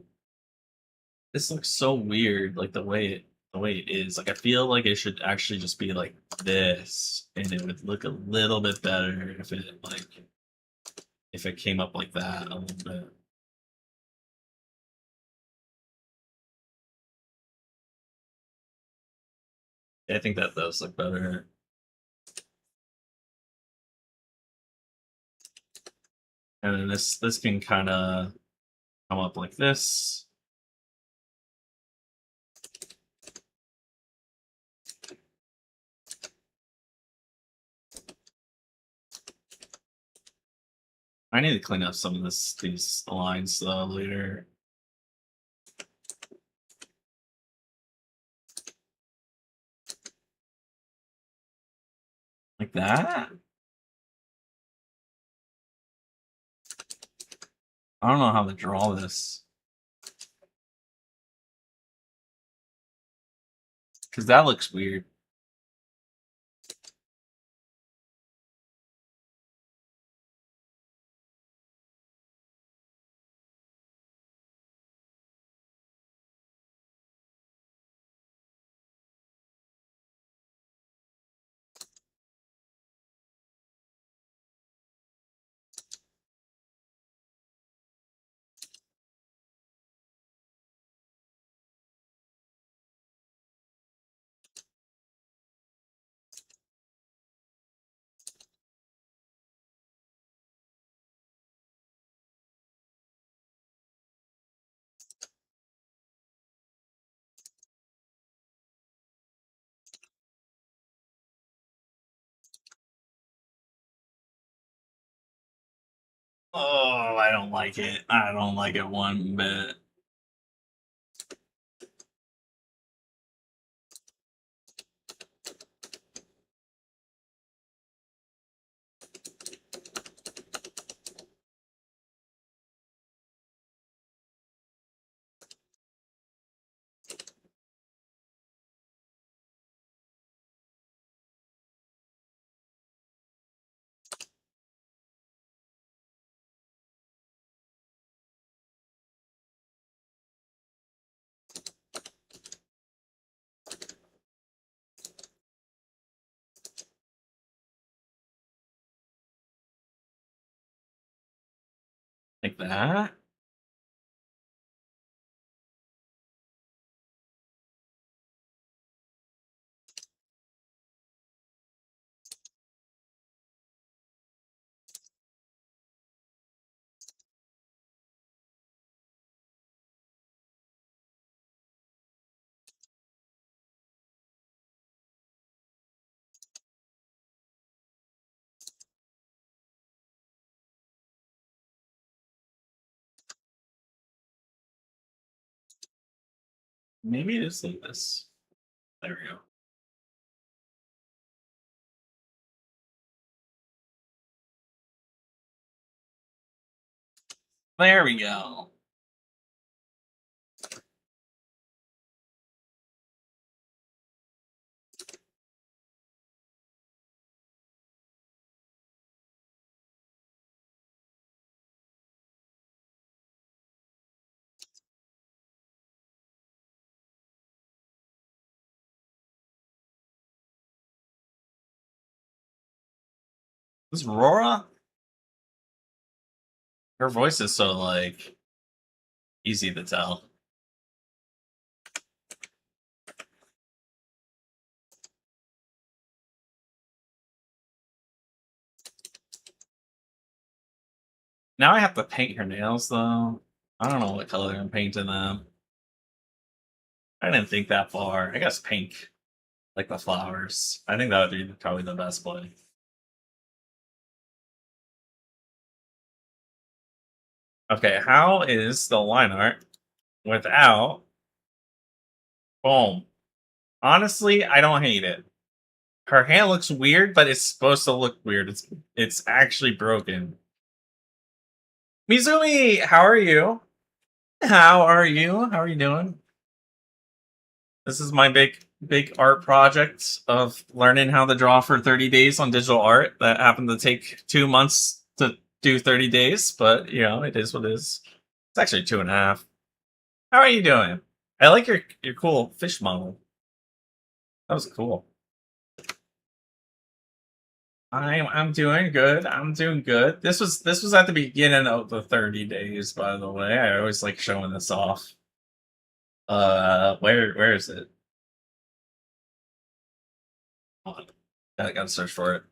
[SPEAKER 1] This looks so weird, like the way it is. Like I feel like it should actually just be like this, and it would look a little bit better if it came up like that a little bit. I think that does look better. And then this can kind of come up like this. I need to clean up some of these lines later. Like that? I don't know how to draw this. Because that looks weird. Oh, I don't like it. I don't like it one bit. Like that? Maybe just like this. There we go. There we go. This is Rora? Her voice is so like easy to tell. Now I have to paint her nails though. I don't know what color I'm painting them. I didn't think that far. I guess pink, like the flowers. I think that would be probably the best play. Okay, how is the line art without boom? Honestly, I don't hate it. Her hand looks weird, but it's supposed to look weird. It's actually broken. Mizumi, how are you? How are you? How are you doing? This is my big art project of learning how to draw for 30 days on digital art that happened to take 2 months to do 30 days, but you know, it is what it is. It's actually 2.5. How are you doing? I like your cool fish model. That was cool. I'm doing good. I'm doing good. This was at the beginning of the 30 days, by the way. I always like showing this off. Where is it? Hold on. Gotta search for it.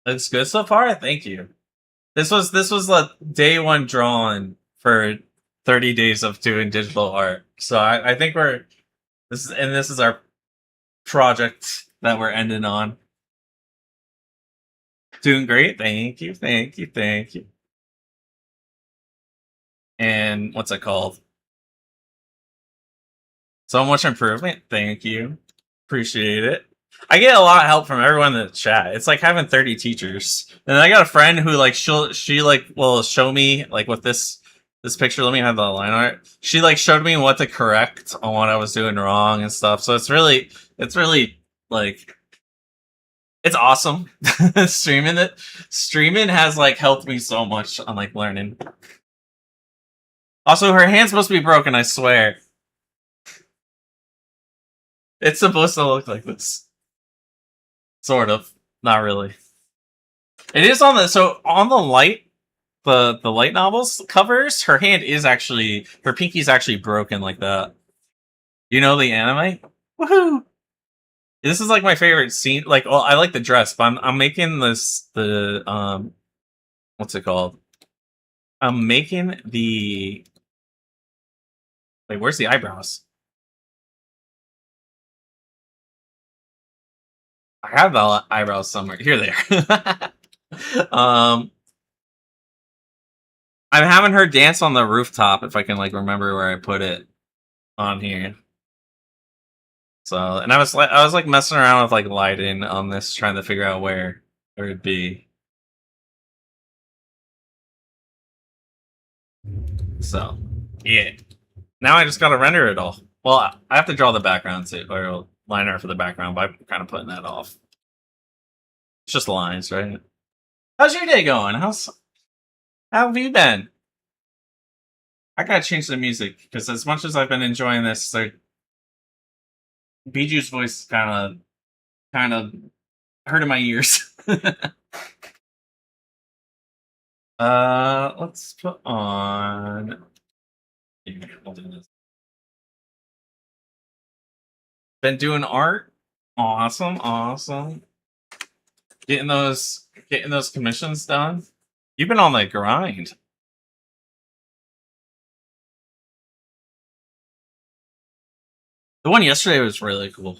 [SPEAKER 1] Looks good so far. Thank you. This was the day one drawing for 30 days of doing digital art. So I think this is our project that we're ending on. Doing great. Thank you. Thank you. Thank you. And what's it called? So much improvement. Thank you. Appreciate it. I get a lot of help from everyone in the chat. It's like having 30 teachers. And I got a friend who like she like will show me like with this picture. Let me have the line art. She like showed me what to correct on what I was doing wrong and stuff. So it's really like it's awesome. Streaming has like helped me so much on like learning. Also, her hand's supposed to be broken, I swear. It's supposed to look like this. Sort of. Not really. It is on the on the light the light novels covers, her hand is actually her pinky's actually broken like that. You know the anime? Woohoo! This is like my favorite scene. Like, well, I like the dress, but I'm making the what's it called? I'm making the wait, where's the eyebrows? I have the eyebrows somewhere. Here they are. I'm having her dance on the rooftop if I can like remember where I put it on here. So, and I was like messing around with like lighting on this, trying to figure out where it'd be. So, yeah. Now I just gotta render it all. Well, I have to draw the background too, or line art for the background, but I'm kind of putting that off. It's just lines, right? How's your day going? How have you been? I gotta change the music because as much as I've been enjoying this, like Biju's voice kind of hurting my ears. Let's put on. I'll do this. Been doing art. Awesome, awesome. Getting those commissions done. You've been on the grind. The one yesterday was really cool.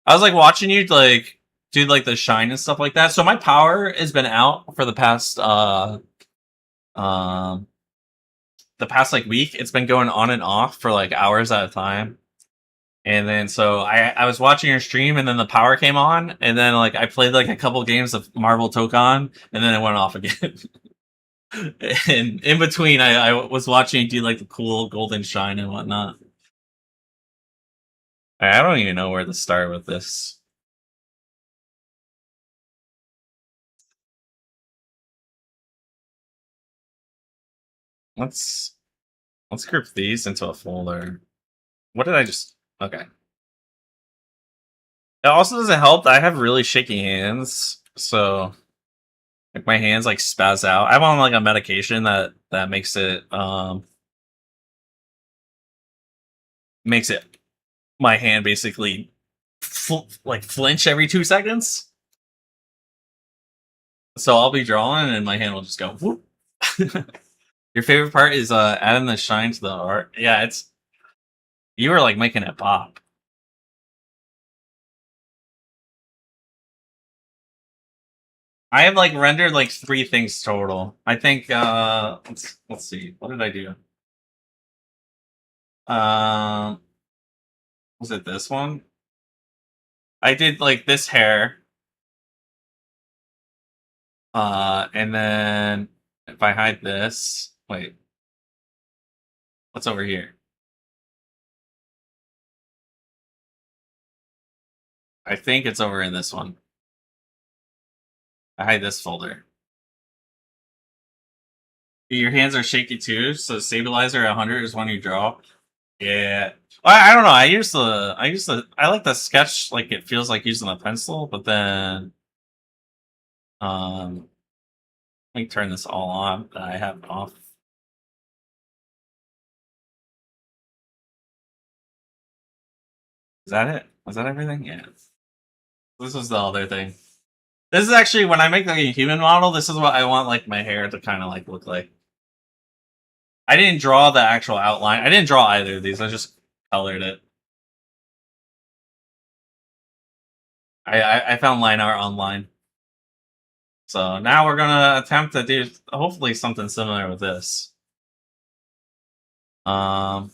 [SPEAKER 1] I was like watching you like do like the shine and stuff like that. So my power has been out for um the past like week. It's been going on and off for like hours at a time. And then so I was watching your stream and then the power came on and then like I played like a couple games of Marvel Tokon and then it went off again. And in between I was watching you do like the cool golden shine and whatnot. I don't even know where to start with this. Let's group these into a folder. What did I just okay. It also doesn't help that I have really shaky hands, so like my hands like spaz out. I'm on like a medication that makes it my hand basically like flinch every 2 seconds. So I'll be drawing and my hand will just go whoop. Your favorite part is adding the shine to the art. Yeah, it's you were like making it pop. I have like rendered like 3 things total. I think let's see. What did I do? Um was it this one? I did like this hair. And then if I hide this, wait. What's over here? I think it's over in this one. I hide this folder. Your hands are shaky too, so stabilizer 100 is when you draw. Yeah. I don't know. I like the sketch like it feels like using a pencil, but then let me turn this all on that I have off. Is that it? Was that everything? Yeah. This is the other thing. This is actually when I make like a human model, this is what I want like my hair to kind of like look like. I didn't draw the actual outline. I didn't draw either of these. I just colored it. I found line art online. So now we're gonna attempt to do hopefully something similar with this. Um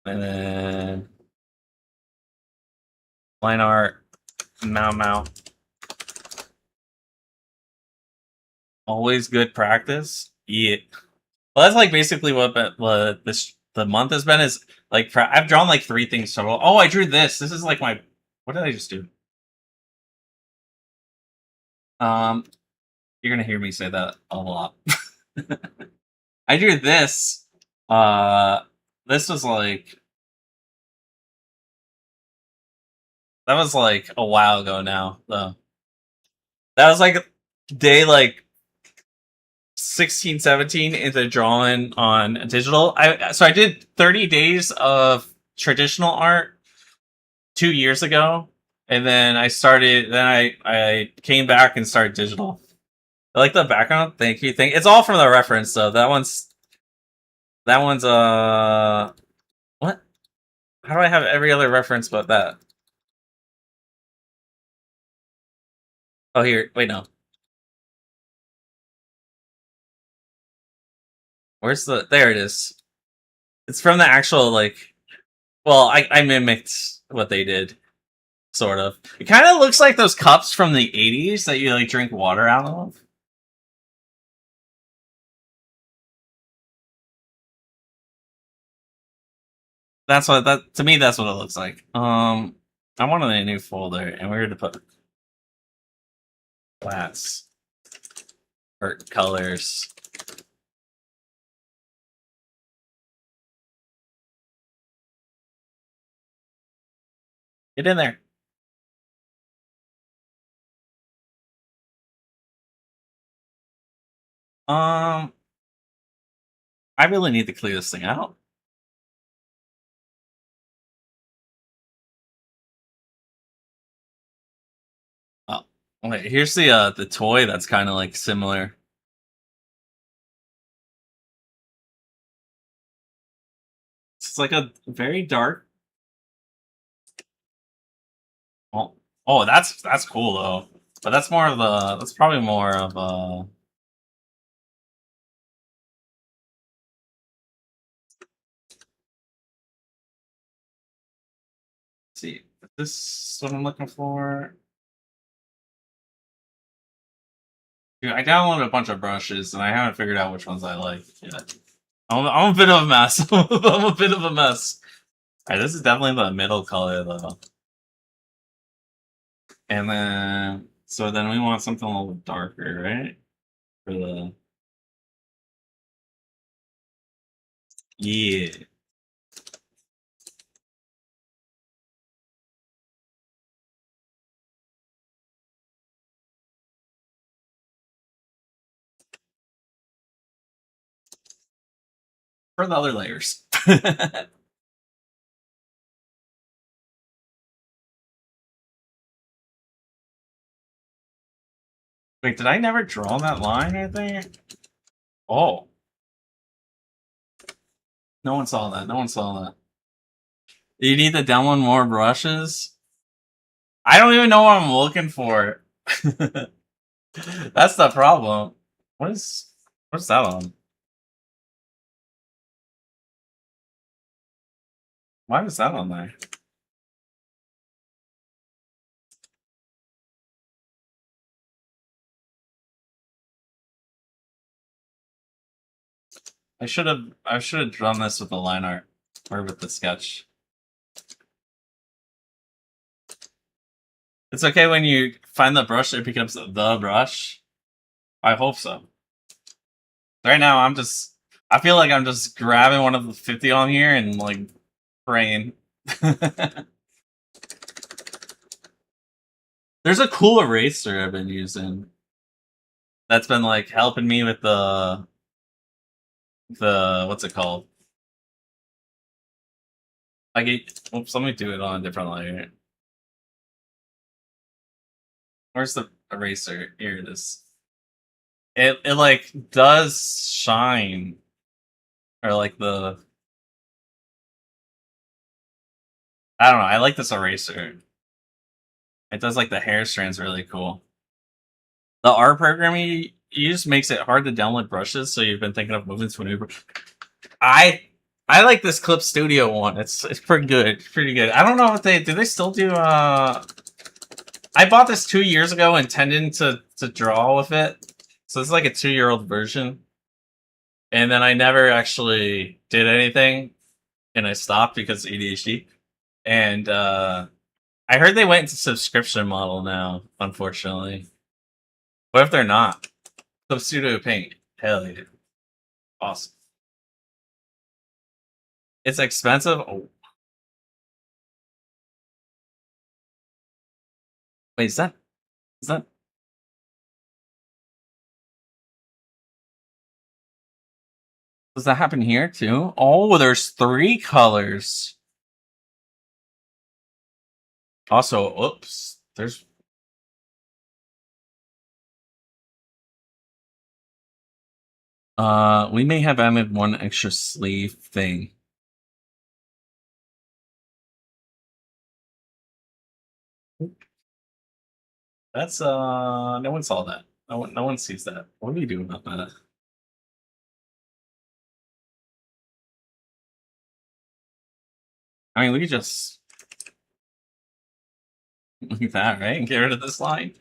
[SPEAKER 1] And then line art, Mau. Always good practice. Yeah. Well, that's like basically what the month has been. Is like I've drawn like 3 things total. Oh, I drew this. This is like my. What did I just do? Um, you're gonna hear me say that a lot. I drew this. Uh, this was like that was like a while ago now. Though that was like day like 16, 17 into drawing on digital. I did 30 days of traditional art 2 years ago, and then I started. Then I came back and started digital. I like the background. Thank you. It's all from the reference though. That one's what? How do I have every other reference but that? Oh here, wait no. Where's there it is. It's from the actual like well, I mimicked what they did. Sort of. It kind of looks like those cups from the 80s that you like drink water out of. That's what that to me that's what it looks like. I wanted a new folder and we're gonna put flats or colors. Get in there. Um I really need to clear this thing out. Oh, wait, here's the toy that's kind of like similar. It's like a very dark. Oh, oh, that's cool though. But that's more of the. That's probably more of a. Let's see, is this what I'm looking for? Dude, I downloaded a bunch of brushes and I haven't figured out which ones I like yet. I'm a bit of a mess. I'm a bit of a mess. Alright, this is definitely the middle color though. And then, so then we want something a little bit darker, right? For the, yeah. For the other layers. Wait, did I never draw that line, I think? Oh. No one saw that. No one saw that. You need to download more brushes? I don't even know what I'm looking for. That's the problem. What's that on? Why was that on there? I should have drawn this with the line art or with the sketch. It's okay when you find the brush, it becomes the brush. I hope so. Right now, I feel like I'm just grabbing one of the 50 on here and like praying. There's a cool eraser I've been using that's been like helping me with the what's it called? Oops, let me do it on a different layer. Where's the eraser? Here it is. It like does shine or like the I don't know. I like this eraser. It does like the hair strands really cool. The R program you use makes it hard to download brushes, so you've been thinking of moving to a new brush. I like this Clip Studio one. It's pretty good. It's pretty good. I don't know if do they still do I bought this 2 years ago intending to draw with it. So it's like a 2-year-old version. And then I never actually did anything and I stopped because of ADHD. And I heard they went into subscription model now, unfortunately. What if they're not? Clip Studio Paint. Hell yeah. Awesome. It's expensive. Oh. Wait, is that does that happen here too? Oh, there's 3 colors. Also, oops, there's we may have added one extra sleeve thing. That's no one saw that. No one sees that. What do we do about that? I mean, we could just leave that, right? And get rid of this line.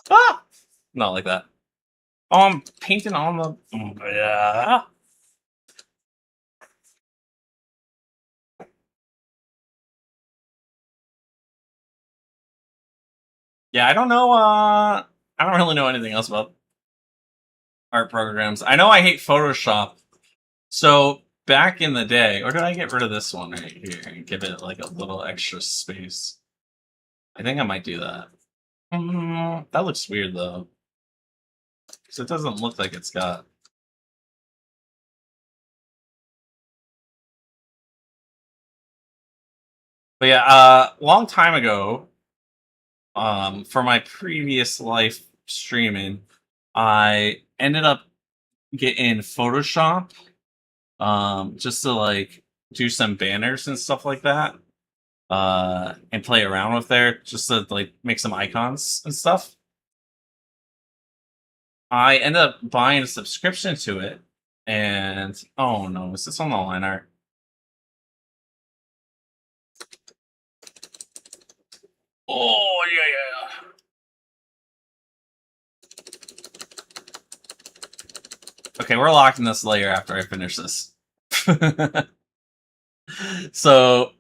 [SPEAKER 1] Ah! Not like that. Oh, I'm painting on the yeah. Yeah, I don't know I don't really know anything else about art programs. I know I hate Photoshop. So back in the day, or did I get rid of this one right here and give it like a little extra space? I think I might do that. That looks weird though, because it doesn't look like it's got. But yeah, long time ago, for my previous life streaming, I ended up getting Photoshop, just to like do some banners and stuff like that, and play around with there, just to like make some icons and stuff. I ended up buying a subscription to it, and oh no, is this on the line art? Oh yeah, yeah. Okay, we're locking this layer after I finish this. So,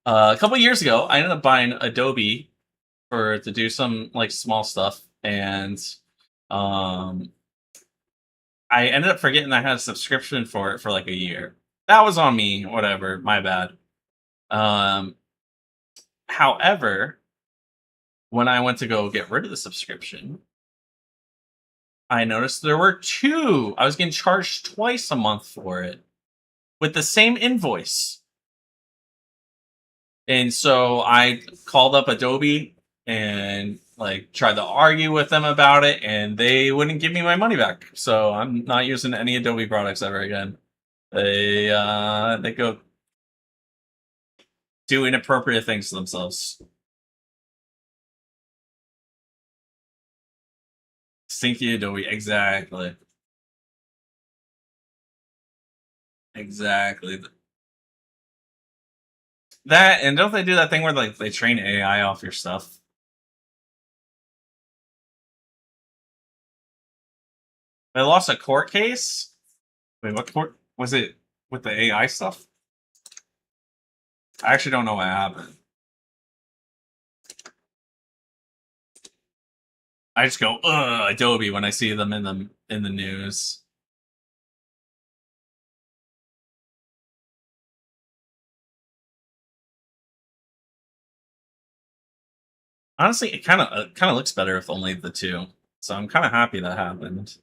[SPEAKER 1] a couple years ago, I ended up buying Adobe to do some like small stuff, and um, I ended up forgetting I had a subscription for it for like a year. That was on me. Whatever, my bad. Um, However, when I went to go get rid of the subscription, I noticed there were 2. I was getting charged twice a month for it with the same invoice. And so I called up Adobe and like tried to argue with them about it, and they wouldn't give me my money back. So I'm not using any Adobe products ever again. They go do inappropriate things to themselves. Stinky Adobe, exactly. Exactly. That, and don't they do that thing where like they train AI off your stuff? I lost a court case. Wait, what court was it with the AI stuff? I actually don't know what happened. I just go, ugh, Adobe when I see them in the news. Honestly, it kind of looks better with only the 2. So I'm kind of happy that happened.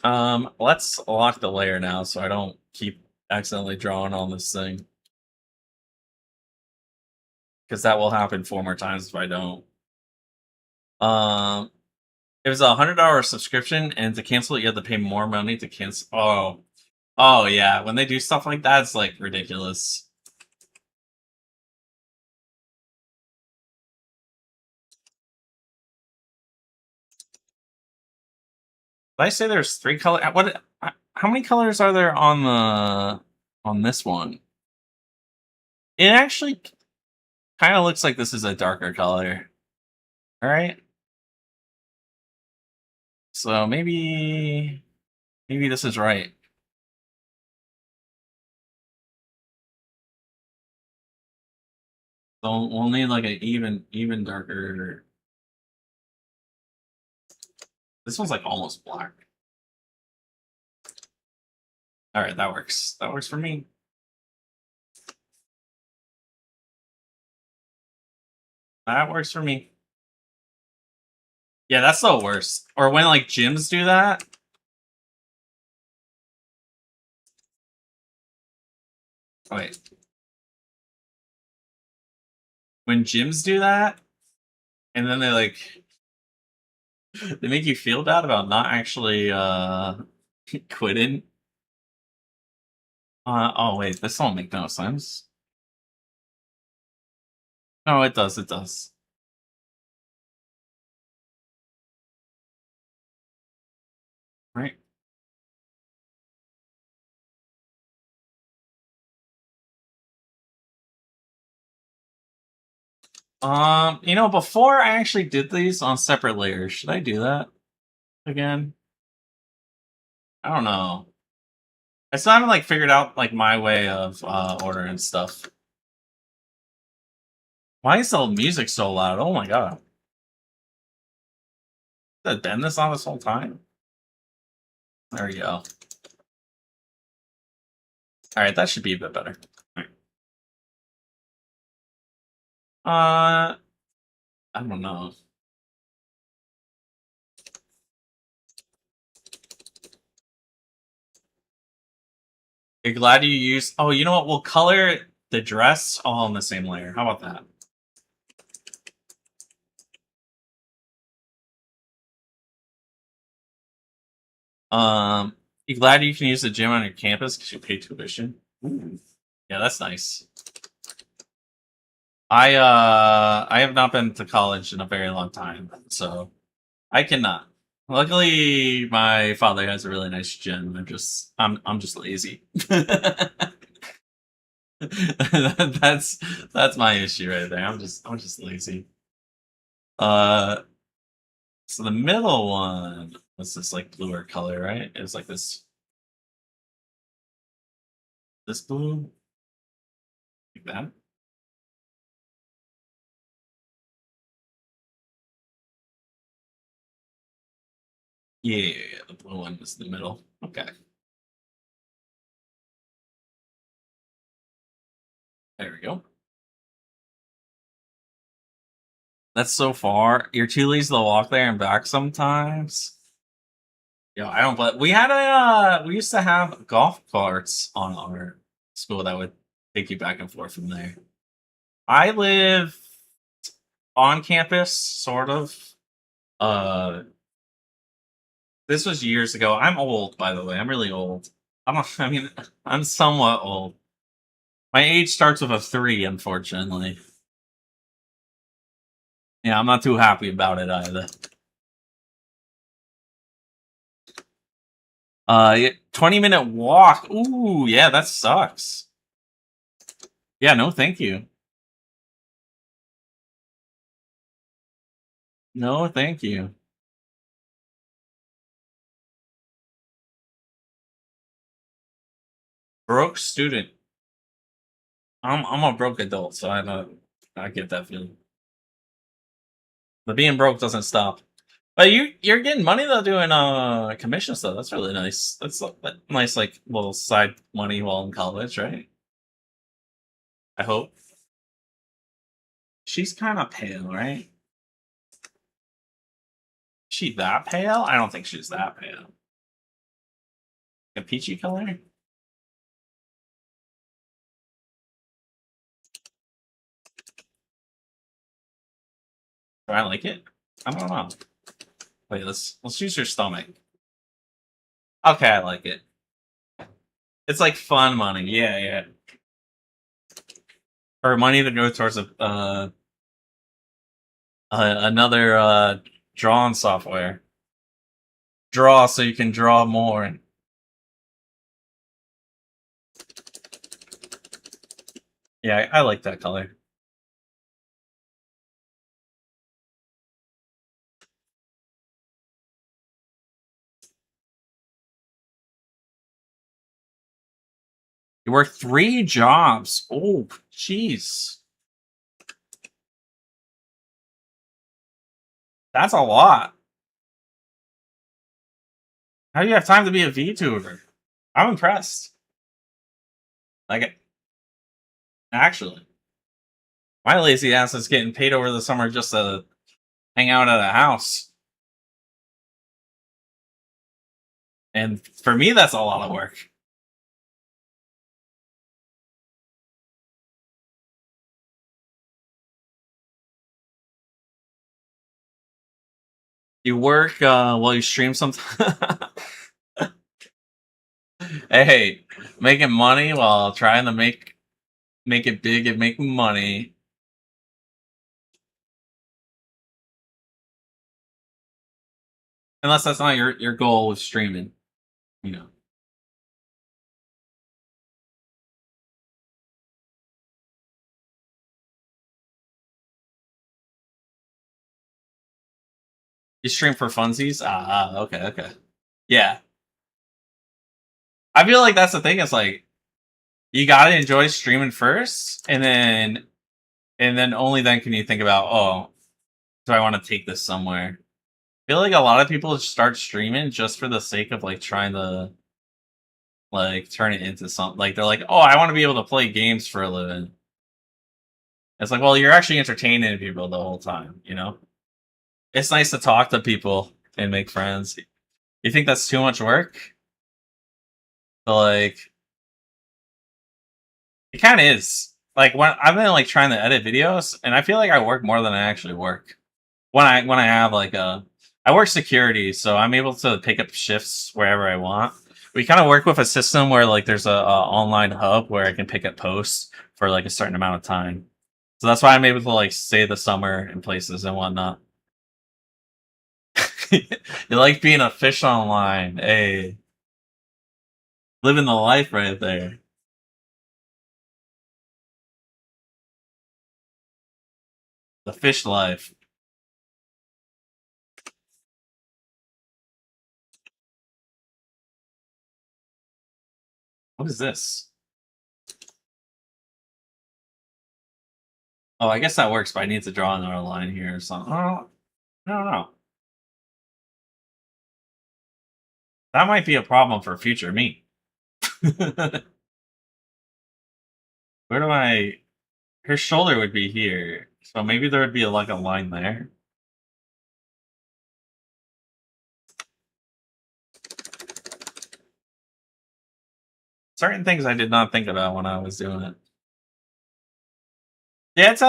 [SPEAKER 1] Let's lock the layer now so I don't keep accidentally drawing on this thing, because that will happen 4 more times if I don't. Um, it was $100 subscription, and to cancel it, you have to pay more money to cancel. Oh yeah, when they do stuff like that, it's like ridiculous. I say there's 3 color? What? How many colors are there on this one? It actually kind of looks like this is a darker color. All right. So maybe this is right. So we'll need like an even darker. This one's like almost black. All right, that works. That works for me. That works for me. Yeah, that's the worst. Or when like gyms do that. Oh, wait. When gyms do that, and then they like they make you feel bad about not actually quitting. Oh wait, this don't make no sense. No, it does. It does. Right. Before I actually did these on separate layers, should I do that again? I don't know. I still haven't like figured out like my way of ordering stuff. Why is the music so loud? Oh my god. Has it been this on this whole time? There we go. Alright, that should be a bit better. I don't know. You're glad you used. Oh, you know what? We'll color the dress all in the same layer. How about that? You glad you can use the gym on your campus because you pay tuition? Ooh. Yeah, that's nice. I have not been to college in a very long time, so I cannot. Luckily, my father has a really nice gym. I'm just lazy. That's my issue right there. I'm just lazy. Uh, so the middle one was this like bluer color, right? It was like this blue, like that. Yeah, the blue one was the middle. Okay, there we go. That's so far. You're too lazy to walk there and back sometimes. Yeah, I don't. But we used to have golf carts on our school that would take you back and forth from there. I live on campus, sort of. Uh, this was years ago. I'm old, by the way. I'm really old. I mean, I'm somewhat old. My age starts with a 3, unfortunately. Yeah, I'm not too happy about it either. 20-minute walk. Ooh, yeah, that sucks. Yeah, no, thank you. No, thank you. Broke student. I'm a broke adult, so I get that feeling. But being broke doesn't stop. But you're getting money though doing commission stuff. That's really nice. That's that nice like little side money while in college, right? I hope. She's kind of pale, right? She that pale? I don't think she's that pale. A peachy color? Do I like it? I don't know. Wait, let's use her stomach. Okay, I like it. It's like fun money. Yeah, yeah. Or money to go towards another drawing software. Draw so you can draw more. Yeah, I like that color. You work 3 jobs. Oh, jeez. That's a lot. How do you have time to be a VTuber? I'm impressed. Like, actually, my lazy ass is getting paid over the summer just to hang out at a house. And for me, that's a lot of work. You work while you stream sometimes. Hey, making money while trying to make it big and make money. Unless that's not your goal with streaming, you know. You stream for funsies? Okay, okay. Yeah. I feel like that's the thing, it's like you gotta enjoy streaming first, and then only then can you think about, oh, do I want to take this somewhere? I feel like a lot of people start streaming just for the sake of like trying to like turn it into something. Like they're like, oh, I want to be able to play games for a living. It's like, well, you're actually entertaining people the whole time, you know? It's nice to talk to people and make friends. You think that's too much work? But like, it kind of is. Like when I've been like trying to edit videos, and I feel like I work more than I actually work. When I have like I work security, so I'm able to pick up shifts wherever I want. We kind of work with a system where like there's a online hub where I can pick up posts for like a certain amount of time. So that's why I'm able to like stay the summer in places and whatnot. You like being a fish online, hey, living the life right there, the fish life. What is this? Oh, I guess that works, but I need to draw another line here or something. I don't know. That might be a problem for future me. Where do I? Her shoulder would be here, so maybe there would be like a line there. Certain things I did not think about when I was doing it. Yeah, it's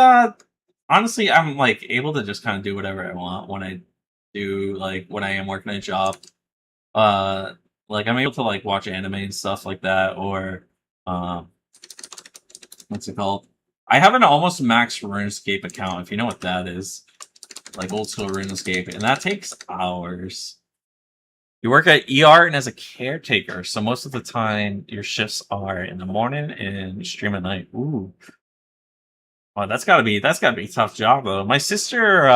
[SPEAKER 1] honestly, I'm like able to just kind of do whatever I want when I do like when I am working a job. Uh, like I'm able to like watch anime and stuff like that, or um, what's it called? I have an almost max RuneScape account, if you know what that is, like old school RuneScape, and that takes hours. You work at ER and as a caretaker, so most of the time your shifts are in the morning and you stream at night. Ooh, oh, that's gotta be a tough job though. My sister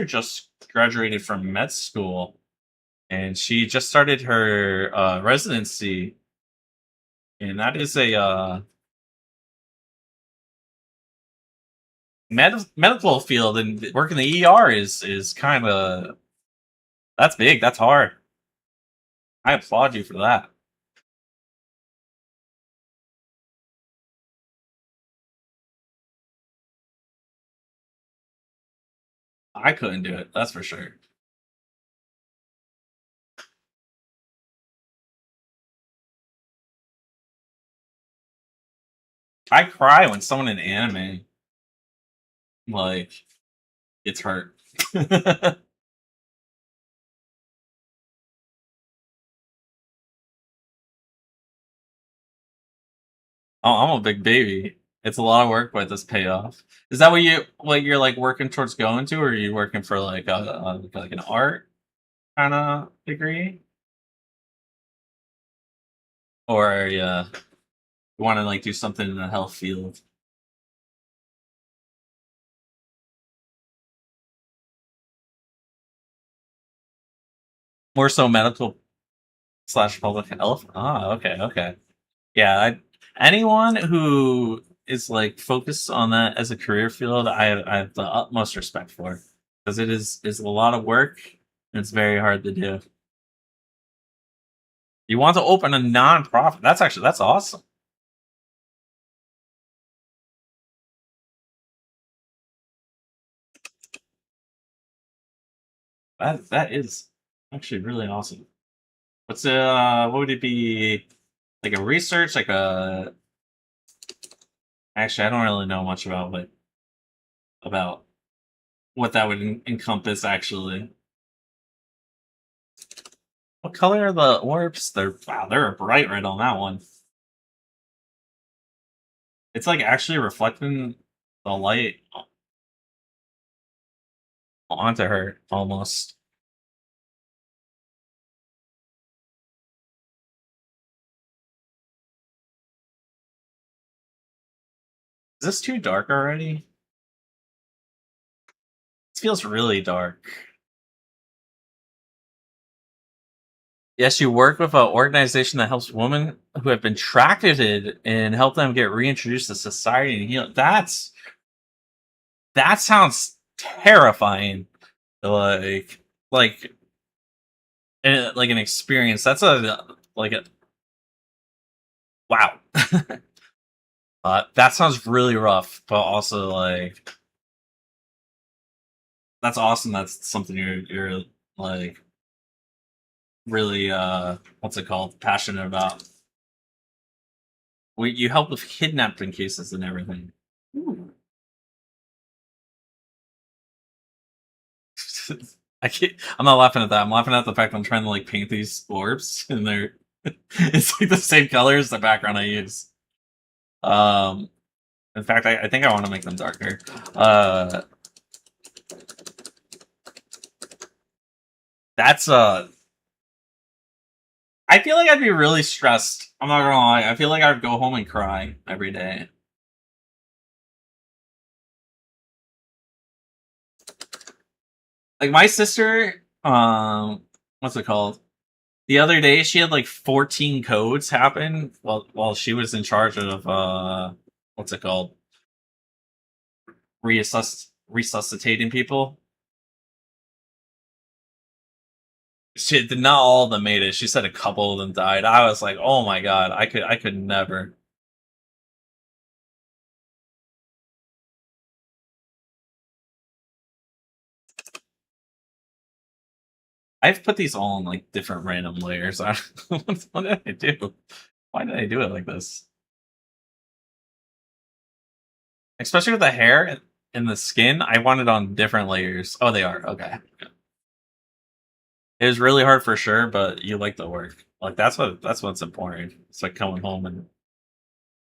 [SPEAKER 1] just graduated from med school, and she just started her residency, and that is a medical field, and working the ER is kind of that's big. That's hard. I applaud you for that. I couldn't do it. That's for sure. I cry when someone in anime like gets hurt. Oh, I'm a big baby. It's a lot of work, but this payoff. Is that what you're like working towards going to, or are you working for like like an art? kind of degree, or you want to like do something in the health field? More so medical slash public health. Ah, okay, okay. Yeah, anyone who is like focused on that as a career field, I have the utmost respect for, because it is a lot of work and it's very hard to do. You want to open a nonprofit? That's awesome. That is actually really awesome. What would it be, like a research, like a, actually I don't really know much about what that would encompass actually. What color are the orbs? They're bright red on that one. It's like actually reflecting the light onto her almost. Is this too dark already? It feels really dark. Yes, you work with an organization that helps women who have been trafficked and help them get reintroduced to society and heal. That sounds terrifying. Like like like an experience. That's a like a wow. That sounds really rough, but also like that's awesome. That's something you're like really what's it called, passionate about. You help with kidnapping cases and everything. Ooh. I'm not laughing at that. I'm laughing at the fact that I'm trying to like paint these orbs and they're it's like the same color as the background I use. Um, in fact, I think I want to make them darker. Uh, that's I feel like I'd be really stressed. I'm not gonna lie. I feel like I'd go home and cry every day. Like my sister, what's it called? The other day, she had like 14 codes happen while she was in charge of what's it called? Resuscitating people. She did not all of them made it. She said a couple of them died. I was like, oh my god, I could never. I've put these all in like different random layers. What did I do? Why did I do it like this? Especially with the hair and the skin, I want it on different layers. Oh, they are okay. It was really hard for sure, but you like the work. Like that's what's important. It's like coming home and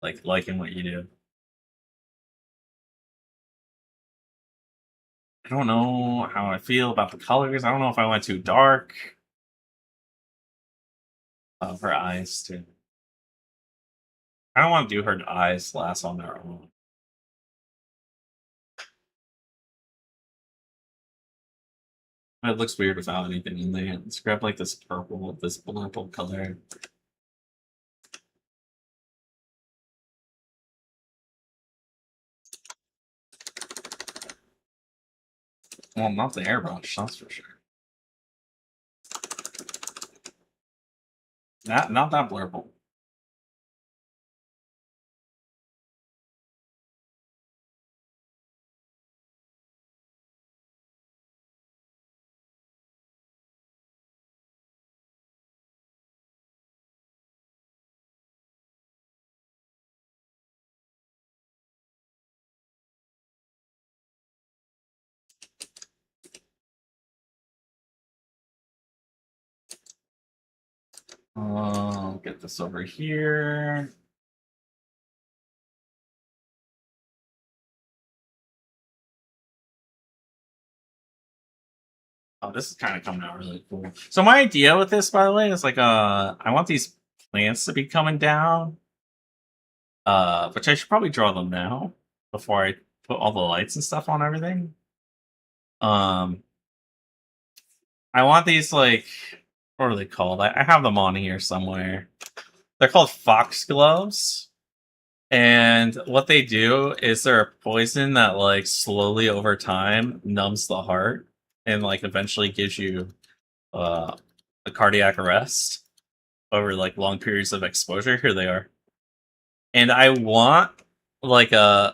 [SPEAKER 1] like liking what you do. I don't know how I feel about the colors. I don't know if I went too dark. Her eyes too. I don't want to do her eyes last on their own. It looks weird without anything in there. Let's grab like this purple, this purple color. Well, not the airbrush, that's for sure. Not that blurple. Get this over here. Oh, this is kind of coming out really cool. So my idea with this, by the way, is like I want these plants to be coming down. Which I should probably draw them now before I put all the lights and stuff on everything. Um, I want these like, what are they called? I have them on here somewhere. They're called foxgloves. And what they do is they're a poison that like slowly over time numbs the heart and like eventually gives you a cardiac arrest over like long periods of exposure. Here they are. And I want like a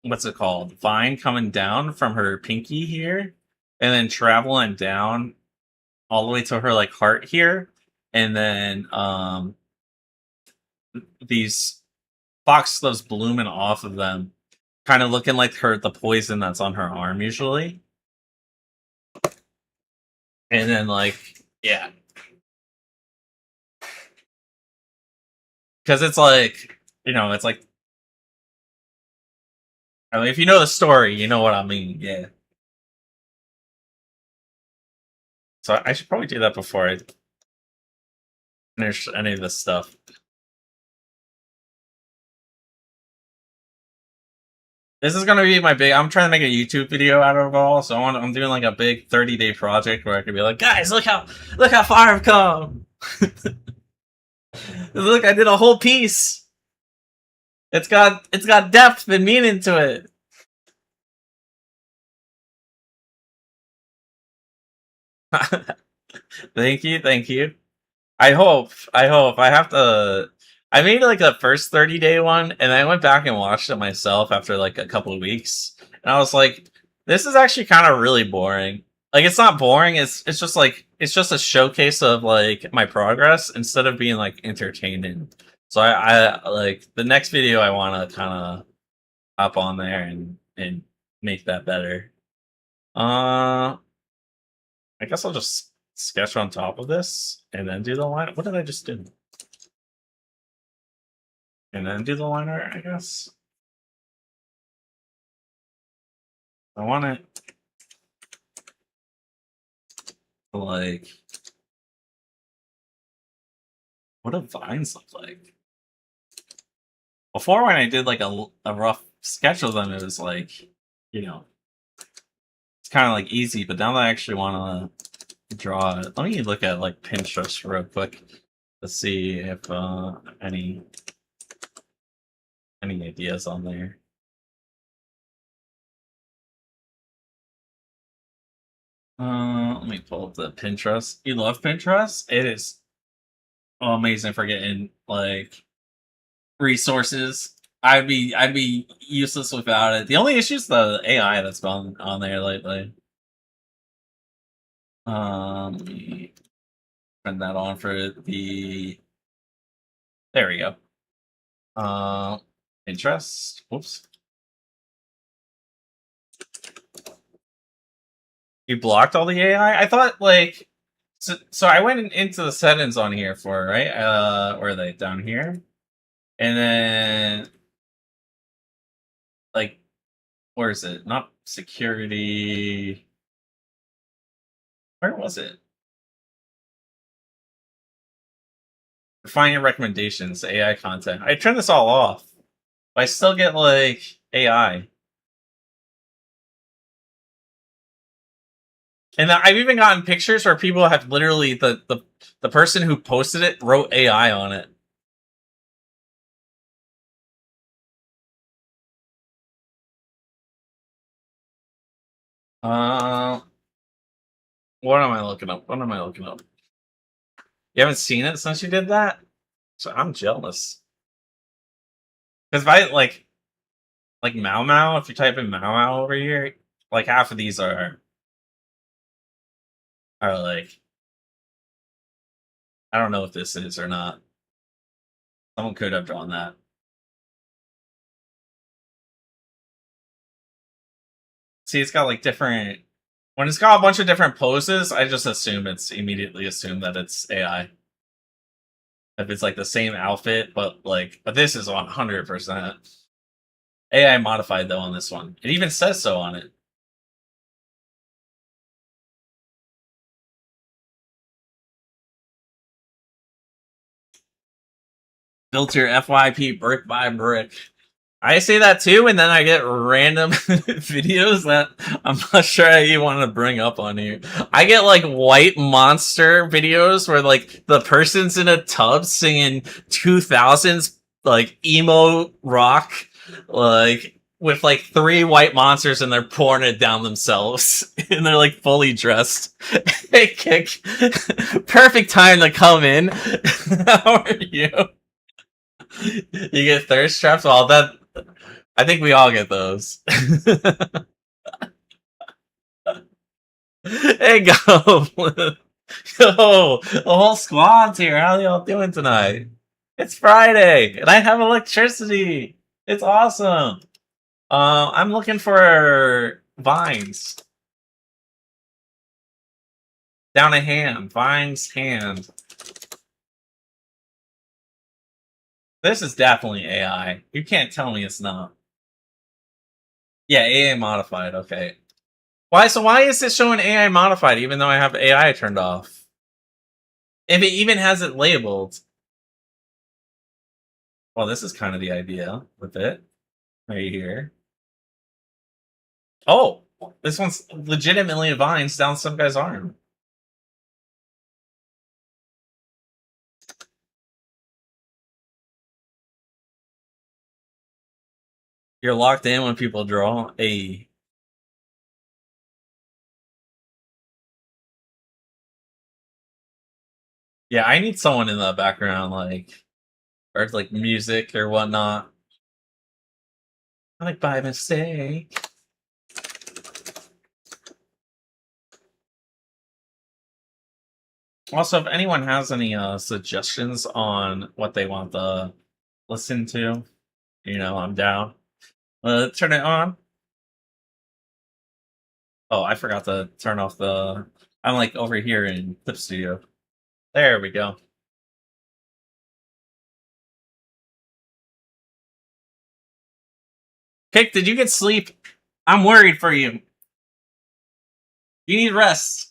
[SPEAKER 1] what's it called? Vine coming down from her pinky here and then traveling down all the way to her like heart here. And then these foxgloves blooming off of them, kind of looking like the poison that's on her arm usually. And then like, yeah. Because it's like, it's like, I mean, if you know the story, you know what I mean. Yeah. So I should probably do that before I finish any of this stuff. This is gonna be my big. I'm trying to make a YouTube video out of it all, so I'm doing like a big 30-day project where I could be like, guys, look how far I've come. Look, I did a whole piece. It's got depth and meaning to it. Thank you. I hope. I have to. I made like the first 30-day one, and I went back and watched it myself after like a couple of weeks, and I was like, "This is actually kind of really boring." Like, it's not boring. It's just like it's just a showcase of like my progress instead of being like entertaining. So I like the next video I want to kind of hop on there and make that better. I guess I'll just sketch on top of this and then do the line. What did I just do? And then do the line art, I guess. I want it like, what do vines look like? Before, when I did like a rough sketch of them, it was like, it's kind of like easy. But now that I actually want to draw it, let me look at like Pinterest real quick to see if any ideas on there. Let me pull up the Pinterest. You love Pinterest? It is amazing for getting like resources. I'd be useless without it. The only issue is the AI that's been on there lately. Let me turn that on for the. There we go. Pinterest. Whoops. You blocked all the AI? I thought like so I went into the settings on here for it, right? Where are they? Down here. And then like where is it? Not security. Where was it? Refine your recommendations, AI content. I turned this all off. But I still get like AI. And I've even gotten pictures where people have literally the person who posted it wrote AI on it. Uh, what am I looking up? What am I looking up? You haven't seen it since you did that? So I'm jealous. Because if I like Mau Mau, if you type in Mau Mau over here, like half of these are like, I don't know if this is or not. Someone could have drawn that. See, it's got like different. When it's got a bunch of different poses, I just immediately assume that it's AI. If it's like the same outfit, but this is 100% AI modified though on this one. It even says so on it. Built your FYP brick by brick. I say that too, and then I get random videos that I'm not sure you want to bring up on here. I get like white monster videos where like the person's in a tub singing 2000s like emo rock, like with like 3 white monsters and they're pouring it down themselves and they're like fully dressed. Hey, Kick, perfect time to come in. How are you? You get thirst traps? Well, that I think we all get those. Hey, go! Yo, the whole squad's here. How are y'all doing tonight? It's Friday, and I have electricity. It's awesome. I'm looking for vines. Down a hand. Vines hand. This is definitely AI. You can't tell me it's not. Yeah, AI modified. Okay. Why is it showing AI modified even though I have AI turned off? If it even has it labeled. Well, this is kind of the idea with it. Right here. Oh! This one's legitimately vines down some guy's arm. You're locked in when people draw. A. Yeah, I need someone in the background, like, or like music or whatnot. Like by mistake. Also, if anyone has any suggestions on what they want to listen to, I'm down. Turn it on. Oh, I forgot to turn off the. I'm like over here in Clip Studio. There we go. Kick, did you get sleep? I'm worried for you. You need rest.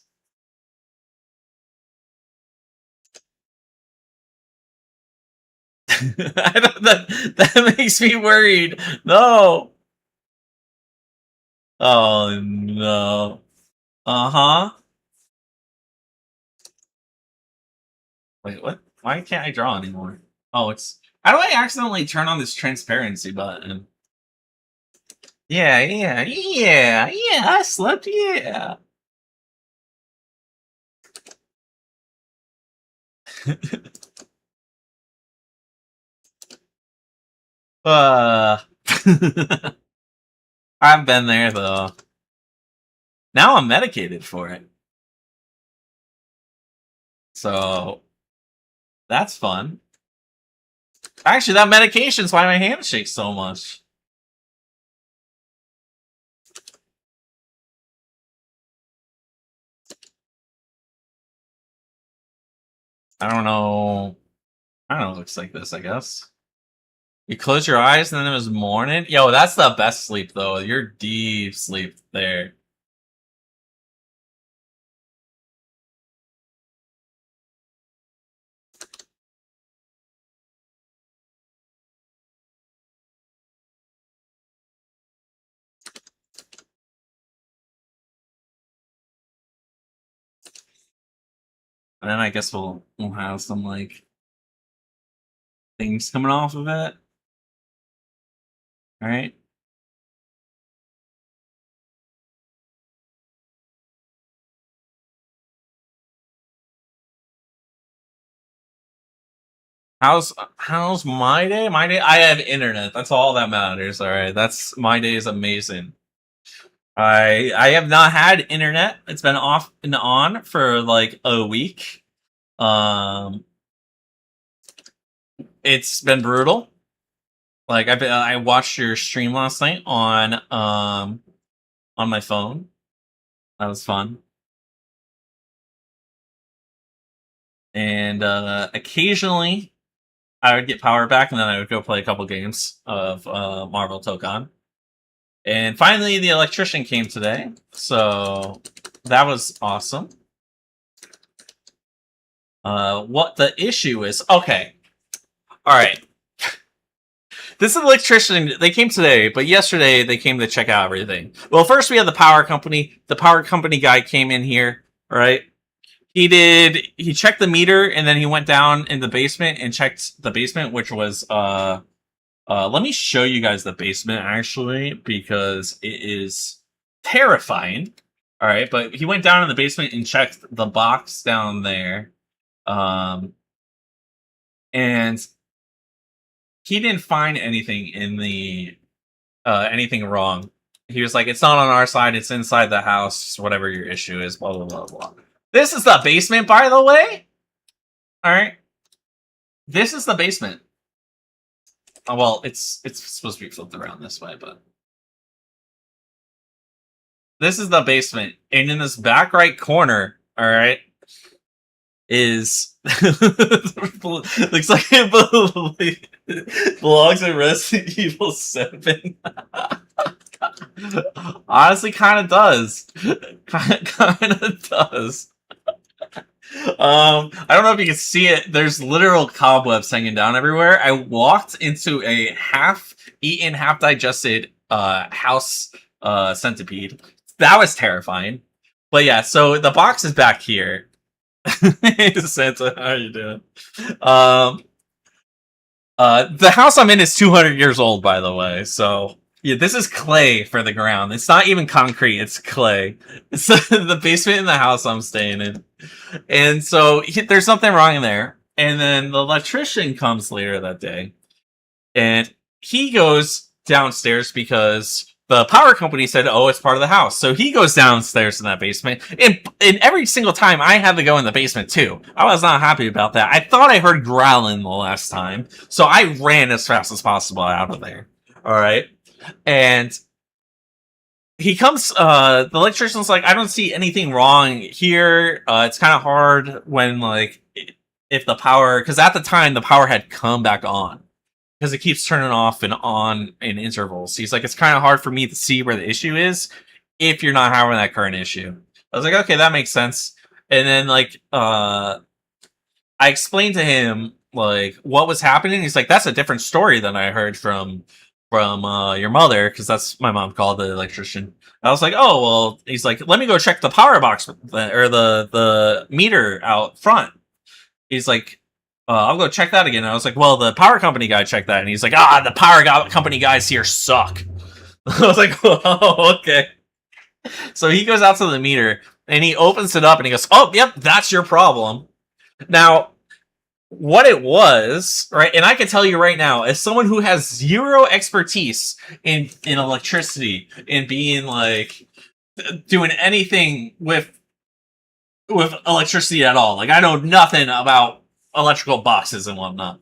[SPEAKER 1] That makes me worried. No. Oh no. Uh-huh. Wait, what? Why can't I draw anymore? Oh, it's... How do I accidentally turn on this transparency button? Yeah, I slept, yeah. uh... I've been there, though. Now I'm medicated for it. So... That's fun. Actually, that medication's why my hand shakes so much. I don't know. I don't know, it looks like this, I guess. You close your eyes and then it was morning? Yo, that's the best sleep, though. You're deep sleep there. And then I guess we'll have some, like, things coming off of it. Alright? How's my day? My day, I have internet. That's all that matters. All right, that's my day is amazing. I have not had internet. It's been off and on for like a week. It's been brutal. Like I watched your stream last night on my phone. That was fun. And occasionally I would get power back, and then I would go play a couple games of Marvel Tokon. And finally, the electrician came today, so that was awesome. What the issue is? Okay, all right. This is the electrician. They came today, but yesterday they came to check out everything. Well, first we had the power company. The power company guy came in here, right? He checked the meter, and then he went down in the basement and checked the basement, which was let me show you guys the basement actually, because it is terrifying. All right, but he went down in the basement and checked the box down there. And he didn't find anything in the anything wrong. He was like, it's not on our side, it's inside the house, whatever your issue is, blah blah blah blah. This is the basement, by the way. All right, this is the basement. Oh, well, it's supposed to be flipped around this way, but this is the basement, and in this back right corner, all right, is looks like it belongs in Resident Evil 7. Honestly, kind of does. Kind of does. I don't know if you can see it. There's literal cobwebs hanging down everywhere. I walked into a half-eaten, half-digested house centipede. That was terrifying. But yeah, so the box is back here. Hey, Santa, how are you doing? The house I'm in is 200 years old, by the way. So yeah, this is clay for the ground. It's not even concrete. It's clay. It's the basement in the house I'm staying in. And so there's something wrong in there. And then the electrician comes later that day. And he goes downstairs because the power company said, oh, it's part of the house. So he goes downstairs in that basement. And every single time I had to go in the basement too. I was not happy about that. I thought I heard growling the last time. So I ran as fast as possible out of there. All right. And he comes, the electrician's like, I don't see anything wrong here. It's kind of hard when, like, if the power, because at the time the power had come back on. Because it keeps turning off and on in intervals. He's like, it's kind of hard for me to see where the issue is if you're not having that current issue. I was like, okay, that makes sense. And then, like, I explained to him, like, what was happening. He's like, that's a different story than I heard from your mother, because that's my mom called the electrician. I was like, oh, well, he's like, let me go check the power box, or the meter out front. He's like, I'll go check that again. And I was like, well, the power company guy checked that. And he's like, the power company guys here suck. I was like, oh, okay. So he goes out to the meter, and he opens it up, and he goes, oh, yep, that's your problem. Now, what it was, right, and I can tell you right now, as someone who has zero expertise in electricity, in being, like, doing anything with electricity at all. Like, I know nothing about electrical boxes and whatnot.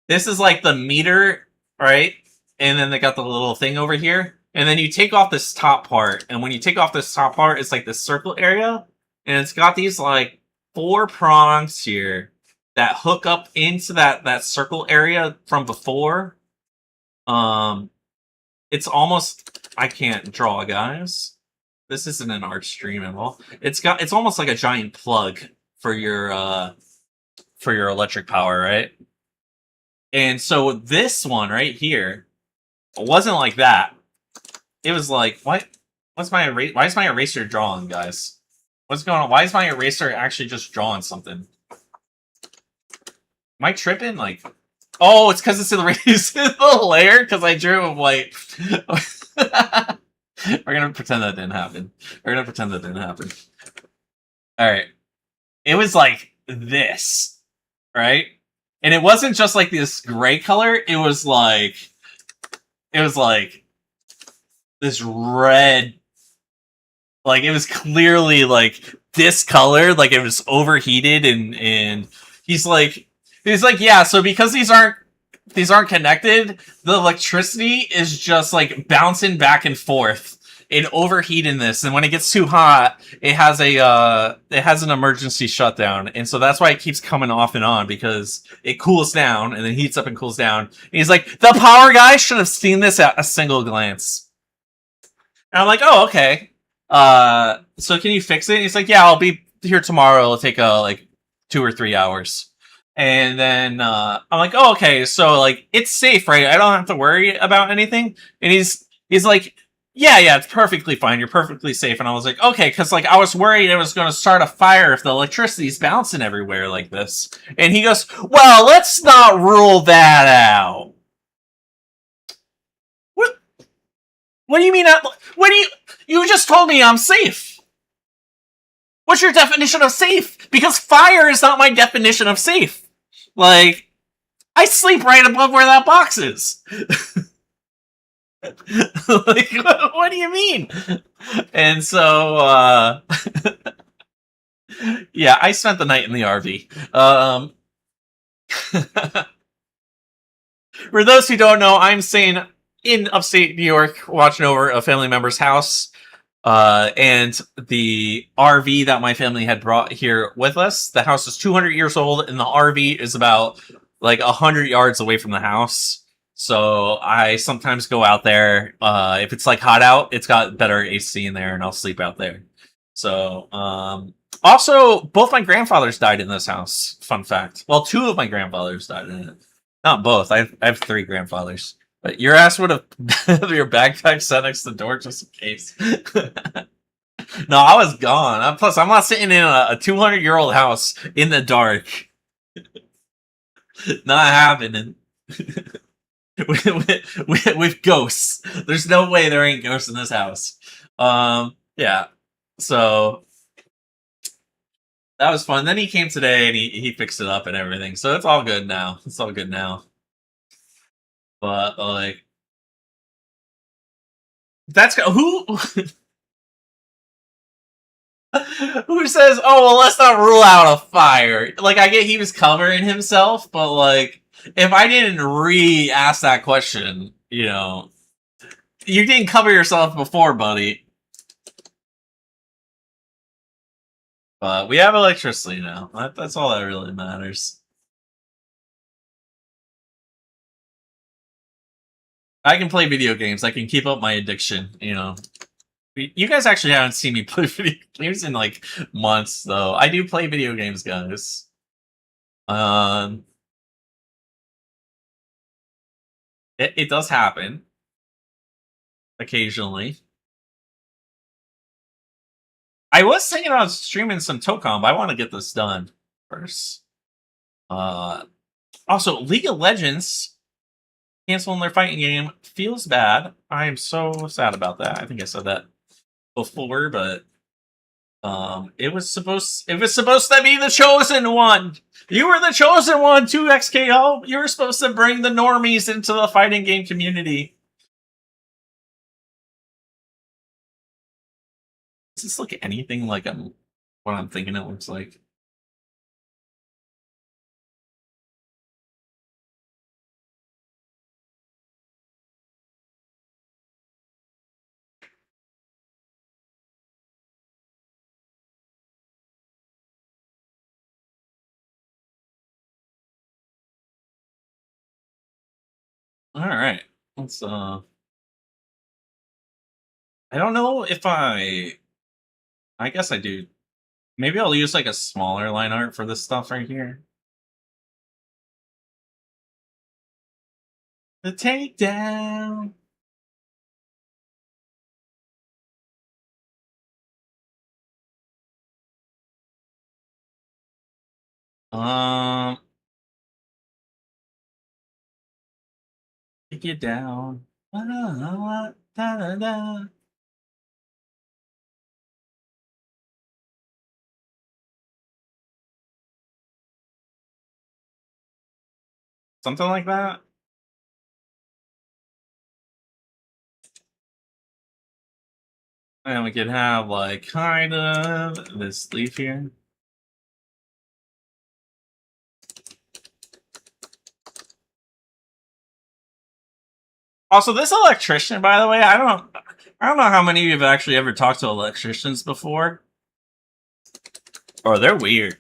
[SPEAKER 1] This is like the meter, right? And then they got the little thing over here. And then you take off this top part. And when you take off this top part, it's like this circle area. And it's got these like 4 prongs here that hook up into that circle area from before. It's almost, I can't draw, guys. This isn't an art stream at all. It's almost like a giant plug for your electric power, right? And so this one right here wasn't like that. It was like, why is my eraser drawing, guys? What's going on? Why is my eraser actually just drawing something? Am I tripping? Like, oh, it's because it's in the layer, because I drew him white. We're gonna pretend that didn't happen. Alright. It was like this. Right? And it wasn't just like this gray color, it was like this red, like it was clearly like this color, like it was overheated, and he's like, yeah, so because these aren't connected, the electricity is just like bouncing back and forth and overheating this, and when it gets too hot, it has an emergency shutdown, and so that's why it keeps coming off and on, because it cools down and then heats up and cools down. And he's like, the power guy should have seen this at a single glance. And I'm like, oh, okay. So can you fix it? And he's like, yeah, I'll be here tomorrow. It'll take like 2 or 3 hours. And then I'm like, oh, okay, so like it's safe, right? I don't have to worry about anything. And he's like, yeah, it's perfectly fine. You're perfectly safe. And I was like, okay, because like I was worried it was going to start a fire if the electricity's bouncing everywhere like this. And he goes, well, let's not rule that out. What? What do you mean? What do you? You just told me I'm safe. What's your definition of safe? Because fire is not my definition of safe. Like, I sleep right above where that box is. Like, what do you mean? And so, yeah, I spent the night in the RV. For those who don't know, I'm staying in upstate New York, watching over a family member's house. And the RV that my family had brought here with us, the house is 200 years old, and the RV is about like 100 yards away from the house. So I sometimes go out there. If it's like hot out, it's got better AC in there, and I'll sleep out there. So, also, both my grandfathers died in this house. Fun fact. Well, two of my grandfathers died in it. Not both. I have three grandfathers. But your ass would have your backpack set next to the door just in case. No, I was gone. Plus, I'm not sitting in a 200-year-old house in the dark. Not happening. with ghosts. There's no way there ain't ghosts in this house. Yeah. So that was fun. Then he came today and he fixed it up and everything. So it's all good now. It's all good now. But like, that's who who says, "Oh well, let's not rule out a fire." Like, I get he was covering himself, but like, if I didn't re-ask that question, you didn't cover yourself before, buddy. But we have electricity now. That's all that really matters. I can play video games. I can keep up my addiction. You guys actually haven't seen me play video games in like months, though. I do play video games, guys. Um, it does happen occasionally. I was thinking about streaming some Tocom, but I want to get this done first. Also, League of Legends canceling their fighting game feels bad. I am so sad about that. I think I said that before, but it was supposed to be the chosen one. You were the chosen one, 2XKO. You were supposed to bring the normies into the fighting game community. Does this look anything like what I'm thinking it looks like? All right, let's. I don't know if I guess I do. Maybe I'll use like a smaller line art for this stuff right here. The takedown. Um, take it down. Something like that. And we could have like kind of this leaf here. Also, this electrician, by the way, I don't know how many of you have actually ever talked to electricians before. Oh, they're weird.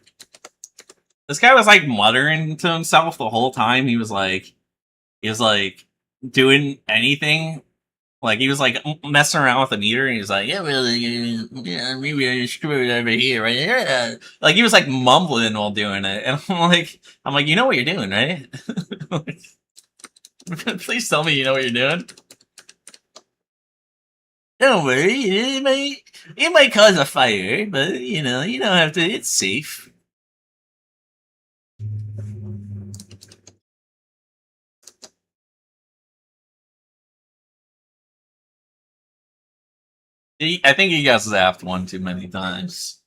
[SPEAKER 1] This guy was like muttering to himself the whole time. He was like doing anything Like he was like messing around with the meter, and he was like, "Yeah, well, yeah, maybe I screw it over here, right?" Yeah. Like he was like mumbling while doing it, and I'm like, you know what you're doing, right? Please tell me you know what you're doing. Don't worry, it might cause a fire, but you don't have to. It's safe. I think he got zapped one too many times.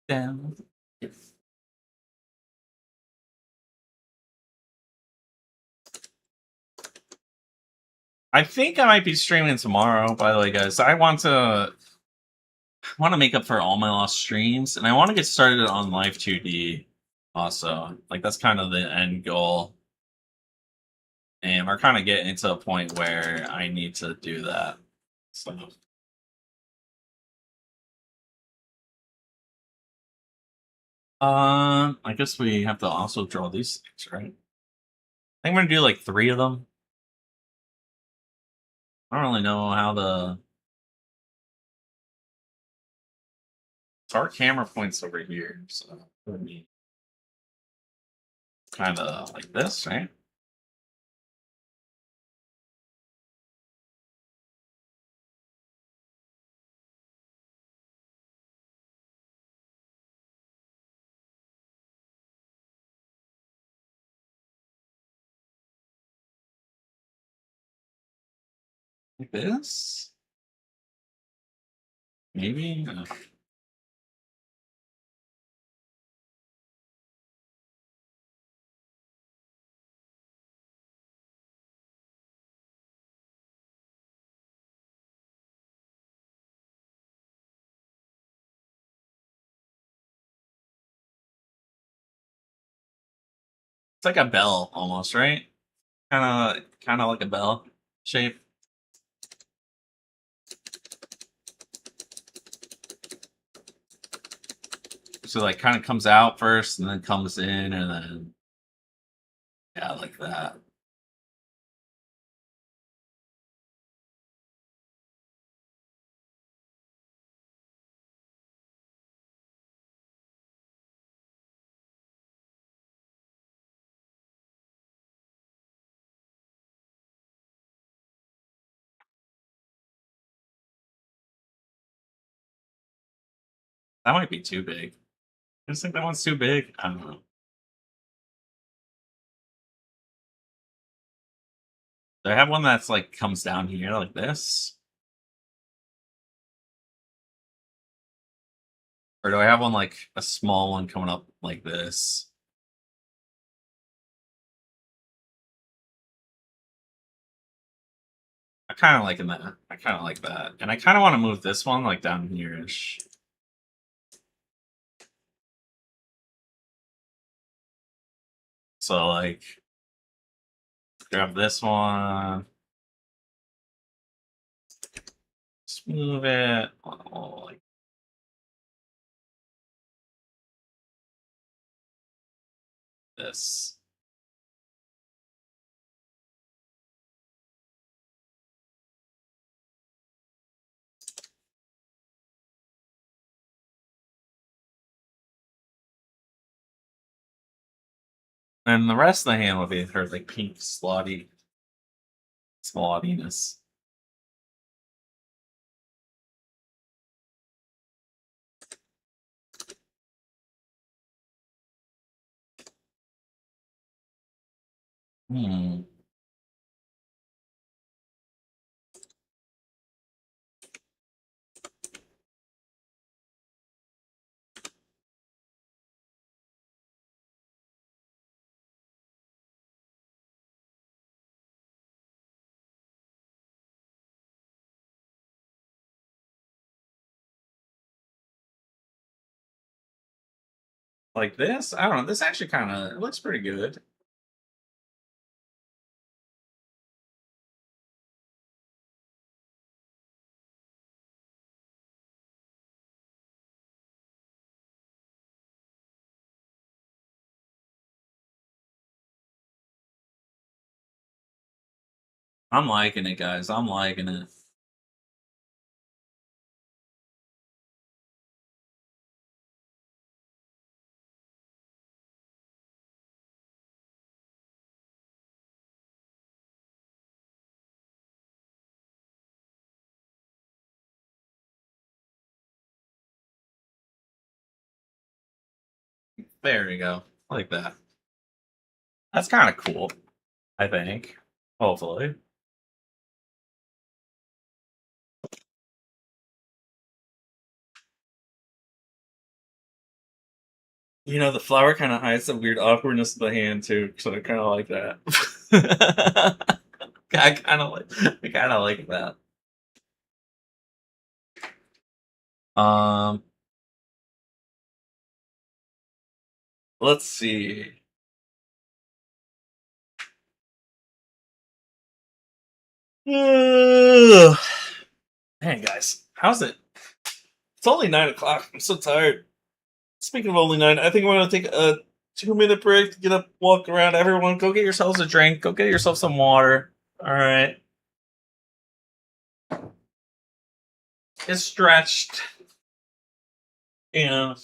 [SPEAKER 1] Down. I think I might be streaming tomorrow. By the way, guys, I want to make up for all my lost streams, and I want to get started on Live 2D. Also, like that's kind of the end goal, and we're kind of getting to a point where I need to do that. So, I guess we have to also draw these things, right? I think I'm gonna do like 3 of them. I don't really know how the so our camera points over here, so let me kind of like this, right? Like this, maybe. It's like a bell almost, right? Kind of like a bell shape. So like kind of comes out first and then comes in and then yeah, like that. That might be too big. I just think that one's too big. I don't know. Do I have one that's like comes down here like this? Or do I have one like a small one coming up like this? I kind of like that. I kind of like that. And I kind of want to move this one like down here-ish. So like grab this one, just move it like this. And the rest of the hand will be her like pink slottiness. Hmm. Like this? I don't know. This actually kind of it looks pretty good. I'm liking it, guys. I'm liking it. There you go. Like that. That's kind of cool, I think. Hopefully. You know, the flower kind of hides the weird awkwardness of the hand too, so I kind of like that. I kind of like that. Um, let's see. Man, guys, how's it? It's only 9 o'clock. I'm so tired. Speaking of only nine, I think we're gonna take a 2 minute break to get up, walk around. Everyone, go get yourselves a drink. Go get yourself some water. All right. It's stretched. You know.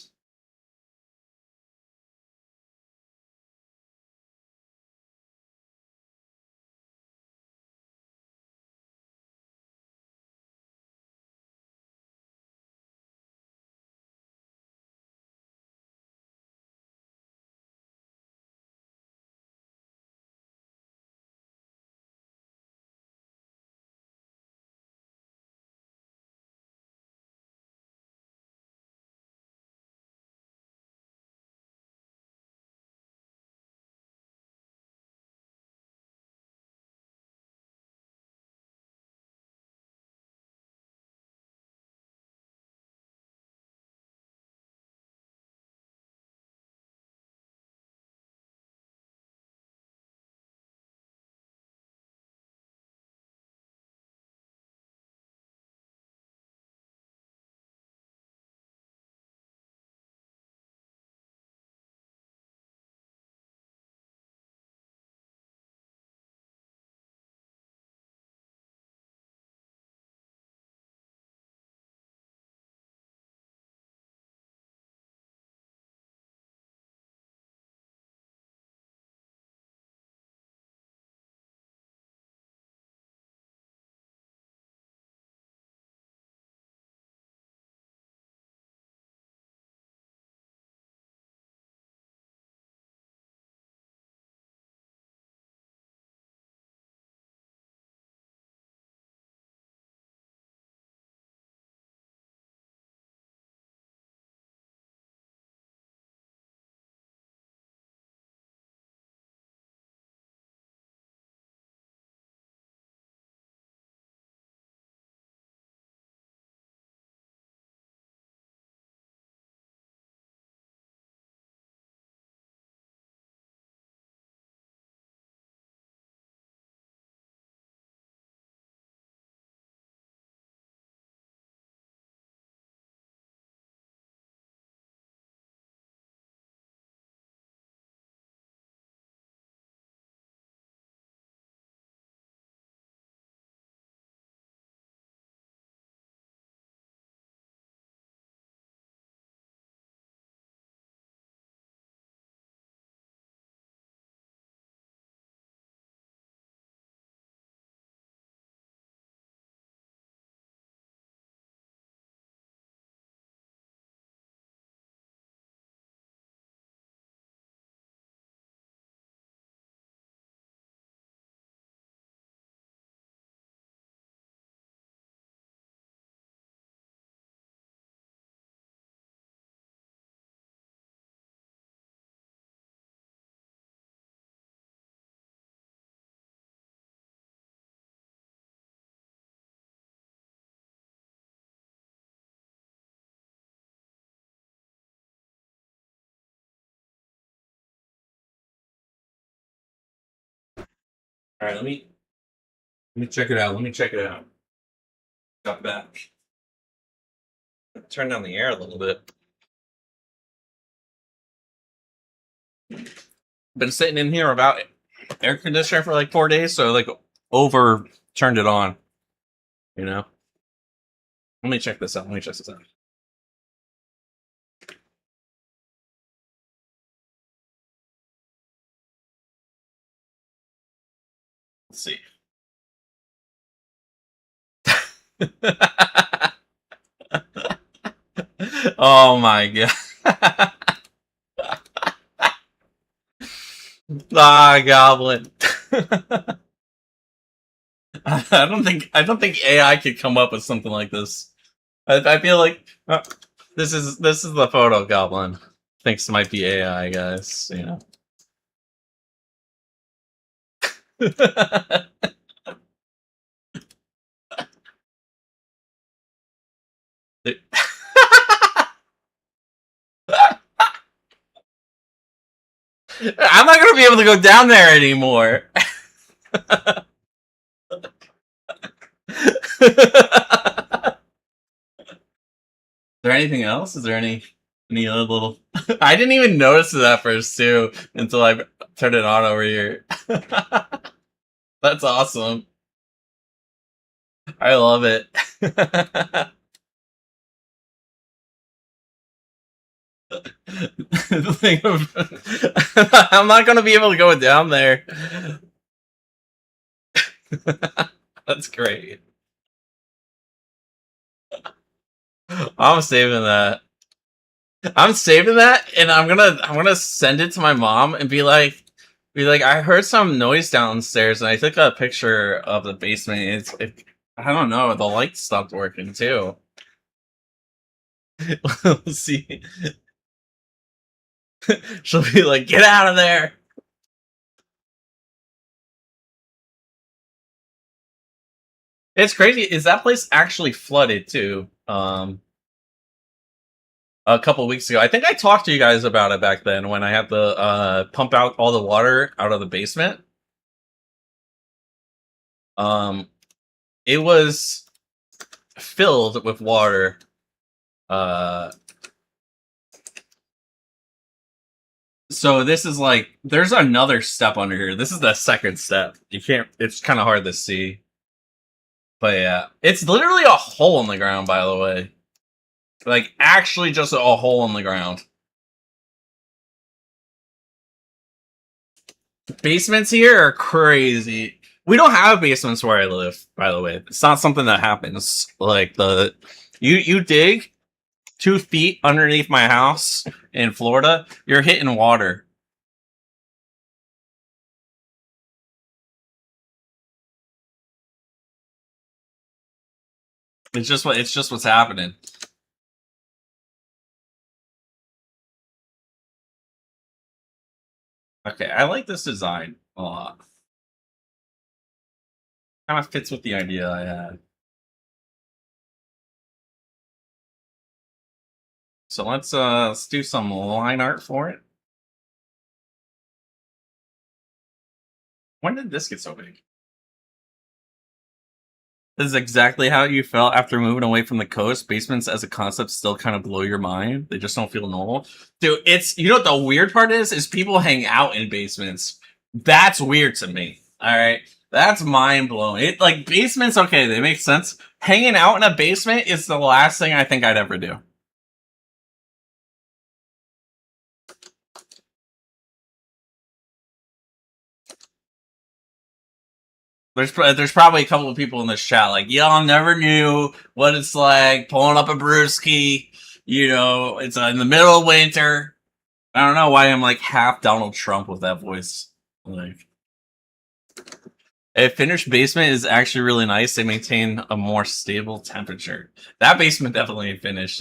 [SPEAKER 1] All right. Let me check it out. Let me check it out. Got back. Turn down the air a little bit. Been sitting in here without air conditioner for like 4 days, so like over turned it on. You know. Let me check this out. Let's see. Oh my god. Ah, Goblin. I don't think AI could come up with something like this. I feel like this is the photo Goblin thinks might be AI, guys. You know. I'm not gonna be able to go down there anymore. Is there anything else? Is there any other little? I didn't even notice it at first too until I turned it on over here. That's awesome. I love it. The thing of, I'm not gonna be able to go down there. That's great. I'm saving that. I'm saving that, and I'm gonna send it to my mom and be like, I heard some noise downstairs, and I took a picture of the basement. I don't know, the light stopped working too. We'll see. She'll be like, "Get out of there!" It's crazy. Is that place actually flooded too? A couple weeks ago, I think I talked to you guys about it back then when I had to pump out all the water out of the basement. Um, it was filled with water. So this is like, there's another step under here. This is the second step. You can't. It's kind of hard to see, but yeah, it's literally a hole in the ground. By the way, like actually just a hole in the ground. Basements here are crazy. We don't have basements where I live, by the way. It's not something that happens. Like you dig 2 feet underneath my house in Florida, you're hitting water. It's just what's happening. Okay, I like this design a lot. Kind of fits with the idea I had. So let's do some line art for it. When did this get so big? This is exactly how you felt after moving away from the coast. Basements as a concept still kind of blow your mind. They just don't feel normal. Dude, it's, you know what the weird part is people hang out in basements. That's weird to me. All right. That's mind blowing. It like basements, okay, they make sense. Hanging out in a basement is the last thing I think I'd ever do. There's probably a couple of people in this chat like, y'all never knew what it's like pulling up a brewski. You know, it's in the middle of winter. I don't know why I'm like half Donald Trump with that voice. Like, a finished basement is actually really nice. They maintain a more stable temperature. That basement definitely ain't finished,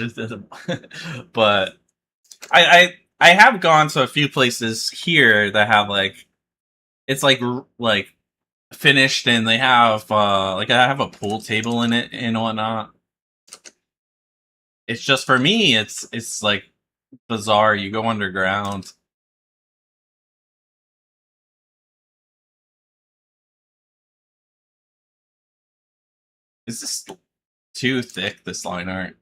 [SPEAKER 1] but I have gone to a few places here that have like, it's like finished, and they have like, I have a pool table in it and whatnot. It's just, for me, it's like bizarre. You go underground. Is this too thick, this line art?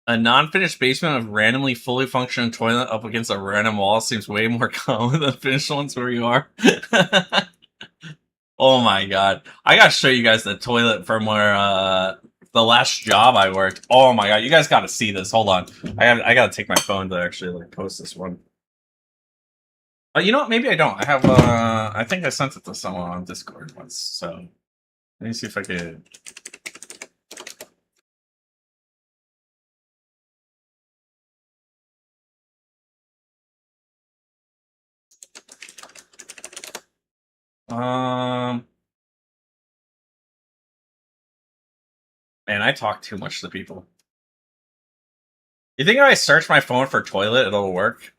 [SPEAKER 1] A non-finished basement of randomly fully functioning toilet up against a random wall seems way more common than finished ones where you are. Oh my god. I gotta show you guys the toilet from where the last job I worked. Oh my god, you guys gotta see this. Hold on. I gotta take my phone to actually like post this one. You know what? Maybe I don't. I have I think I sent it to someone on Discord once, so let me see if I could. Man, I talk too much to people. You think if I search my phone for toilet, it'll work?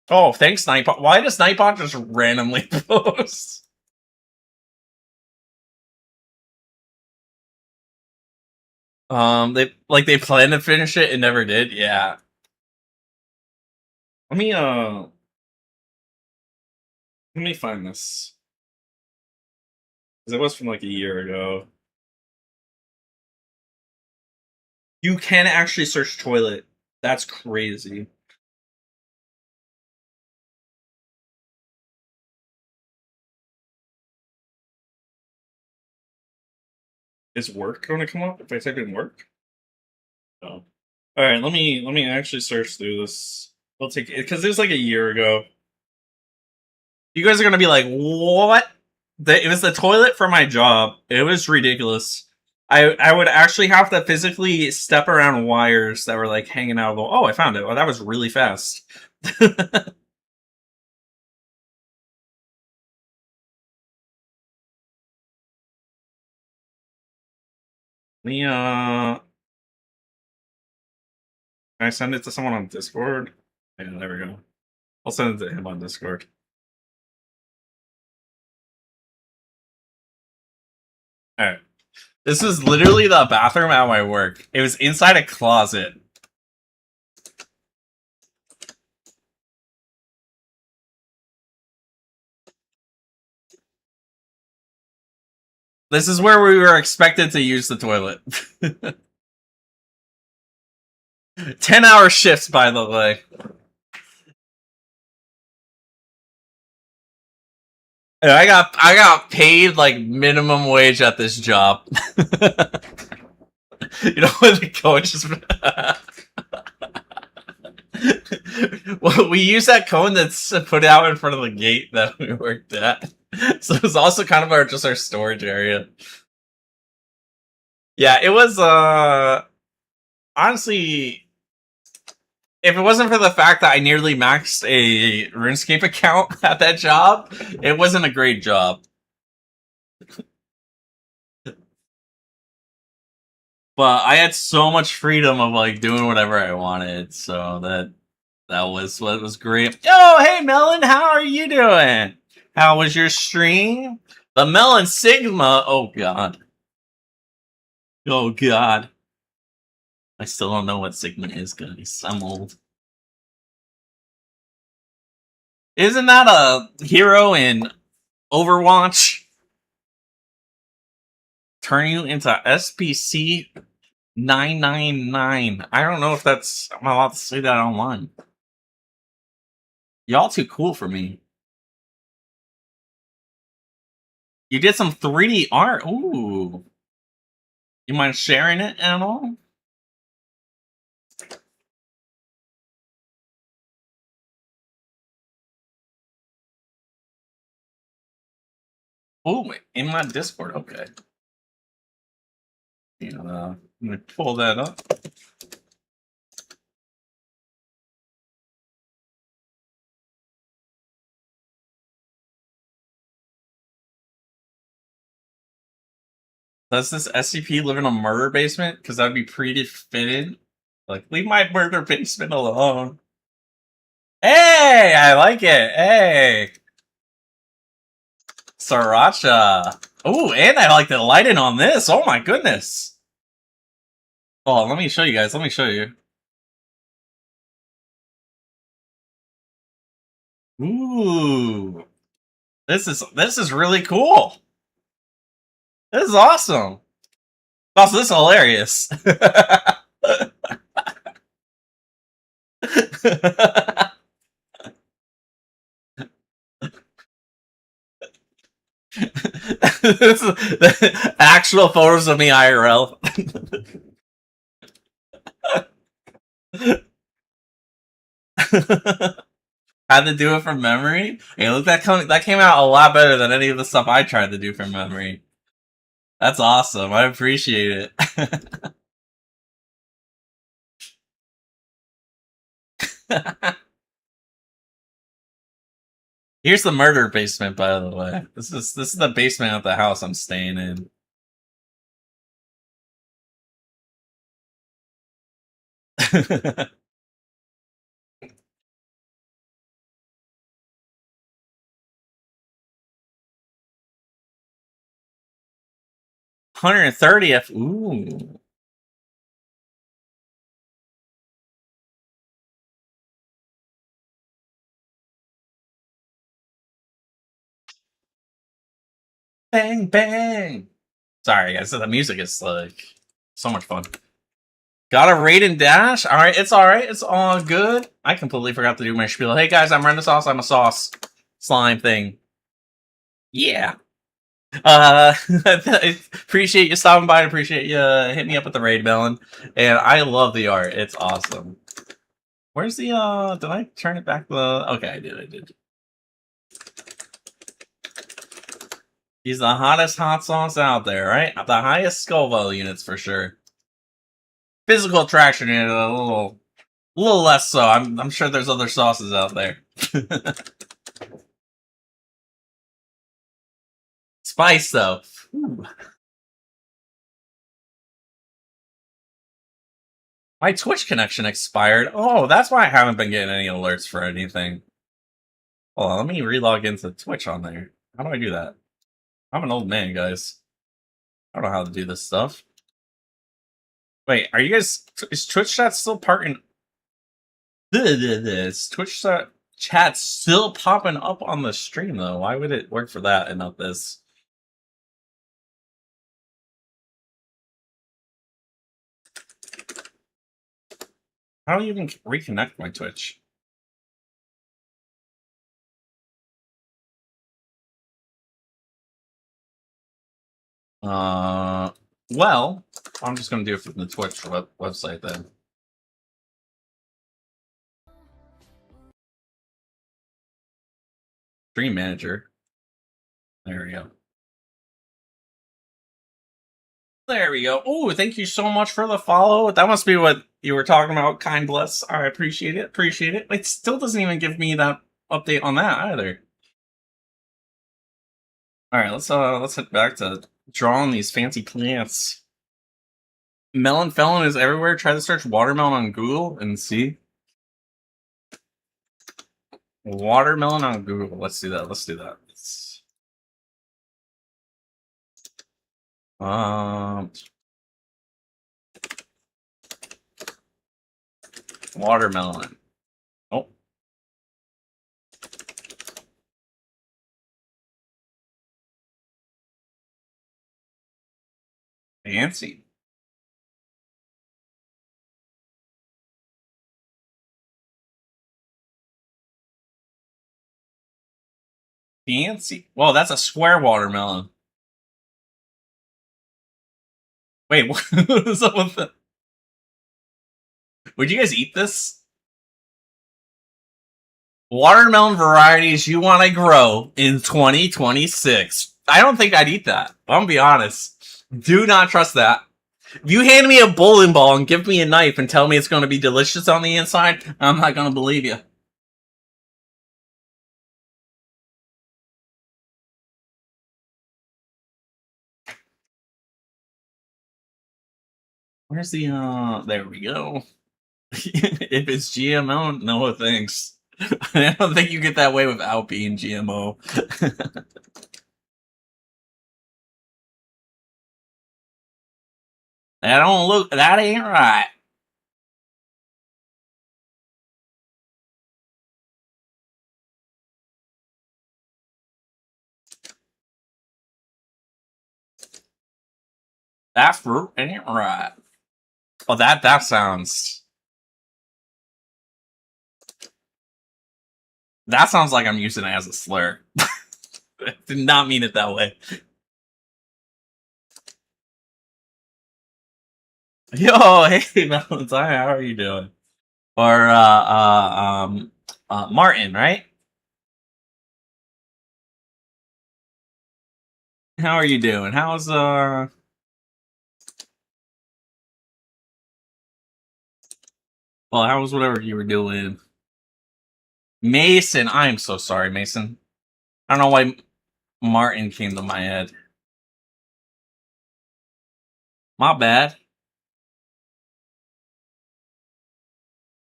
[SPEAKER 1] Oh, thanks, Nightbot. Why does Nightbot just randomly post? They planned to finish it and never did. Yeah. Let me find this because it was from like a year ago. You can actually search toilet. That's crazy. Is work going to come up if I type in work? Oh. All right. Let me actually search through this. I'll take it because it was like a year ago. You guys are gonna be like, what? It was the toilet for my job. It was ridiculous. I would actually have to physically step around wires that were like hanging out of the. Oh, I found it. Oh, that was really fast. The can I send it to someone on Discord? Yeah, there we go. I'll send it to him on Discord. All right. This was literally the bathroom at my work. It was inside a closet. This is where we were expected to use the toilet. 10-hour shifts, by the way. And I got paid like minimum wage at this job. You know when the coach is. Well, we use that cone that's put out in front of the gate that we worked at. So it's also kind of our storage area. Yeah, it was honestly, if it wasn't for the fact that I nearly maxed a RuneScape account at that job, it wasn't a great job. But I had so much freedom of like doing whatever I wanted, so that was what was great. Oh, hey Melon, how are you doing? How was your stream? The Melon Sigma. Oh god. Oh god. I still don't know what Sigma is, guys. I'm old. Isn't that a hero in Overwatch? Turn you into SPC 999. I don't know if I'm allowed to say that online. Y'all too cool for me. You did some 3D art. Ooh. You mind sharing it at all? Oh, in my Discord. Okay. And, let me pull that up. Does this SCP live in a murder basement? Because that'd be pretty fitted. Like, leave my murder basement alone. Hey, I like it. Hey. Sriracha. Oh, and I like the lighting on this. Oh my goodness. Oh, let me show you guys. Let me show you. Ooh. This is really cool. This is awesome. Also, this is hilarious. This is actual photos of me IRL. Had to do it from memory. Hey, look, that came out a lot better than any of the stuff I tried to do from memory. That's awesome. I appreciate it. Here's the murder basement, by the way. This is the basement of the house I'm staying in. One hundred and 30th. Ooh. Bang bang. Sorry guys, the music is like so much fun. Got a raid and dash? Alright, it's alright. It's all good. I completely forgot to do my spiel. Hey guys, I'm Renaissance. I'm a sauce slime thing. Yeah. Appreciate you stopping by and appreciate you hitting me up with the raid melon. And I love the art. It's awesome. Where's the did I turn it back the okay, I did. He's the hottest hot sauce out there, right? The highest Scoville units for sure. Physical attraction unit a little less so. I'm sure there's other sauces out there. Spice though. Ooh. My Twitch connection expired. Oh, that's why I haven't been getting any alerts for anything. Hold on, let me relog into Twitch on there. How do I do that? I'm an old man, guys. I don't know how to do this stuff. Wait, are you guys... Is Twitch chat still parking... Is Twitch chat still popping up on the stream, though? Why would it work for that and not this? How do you even reconnect my Twitch? Well, I'm just gonna do it from the Twitch website then. Stream manager. There we go. There we go. Oh, thank you so much for the follow. That must be what you were talking about. Kind bless. I appreciate it. Appreciate it. It still doesn't even give me that update on that either. All right, let's head back to drawing these fancy plants. Melon Felon is everywhere. Try to search watermelon on Google and see. Watermelon on Google. Let's do that. Let's do that. Watermelon. Oh. Fancy. Fancy. Well, that's a square watermelon. Wait, what is up with that? Would you guys eat this? Watermelon varieties you want to grow in 2026. I don't think I'd eat that. I'm gonna be honest. Do not trust that. If you hand me a bowling ball and give me a knife and tell me it's going to be delicious on the inside, I'm not going to believe you. Where's the, there we go. If it's GMO, no thanks. I don't think you get that way without being GMO. That ain't right. That fruit ain't right. Oh, that sounds... That sounds like I'm using it as a slur. I did not mean it that way. Yo, hey Valentine, how are you doing? Or Martin, right? How are you doing? How's well, how was whatever you were doing? Mason, I'm so sorry, Mason. I don't know why Martin came to my head. My bad.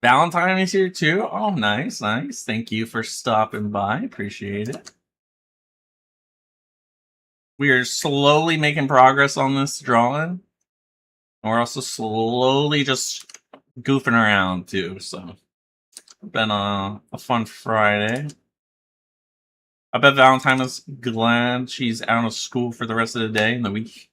[SPEAKER 1] Valentine is here too. Oh, nice, nice. Thank you for stopping by. Appreciate it. We are slowly making progress on this drawing. We're also slowly just goofing around too. So, been a fun Friday. I bet Valentine is glad she's out of school for the rest of the day and the week.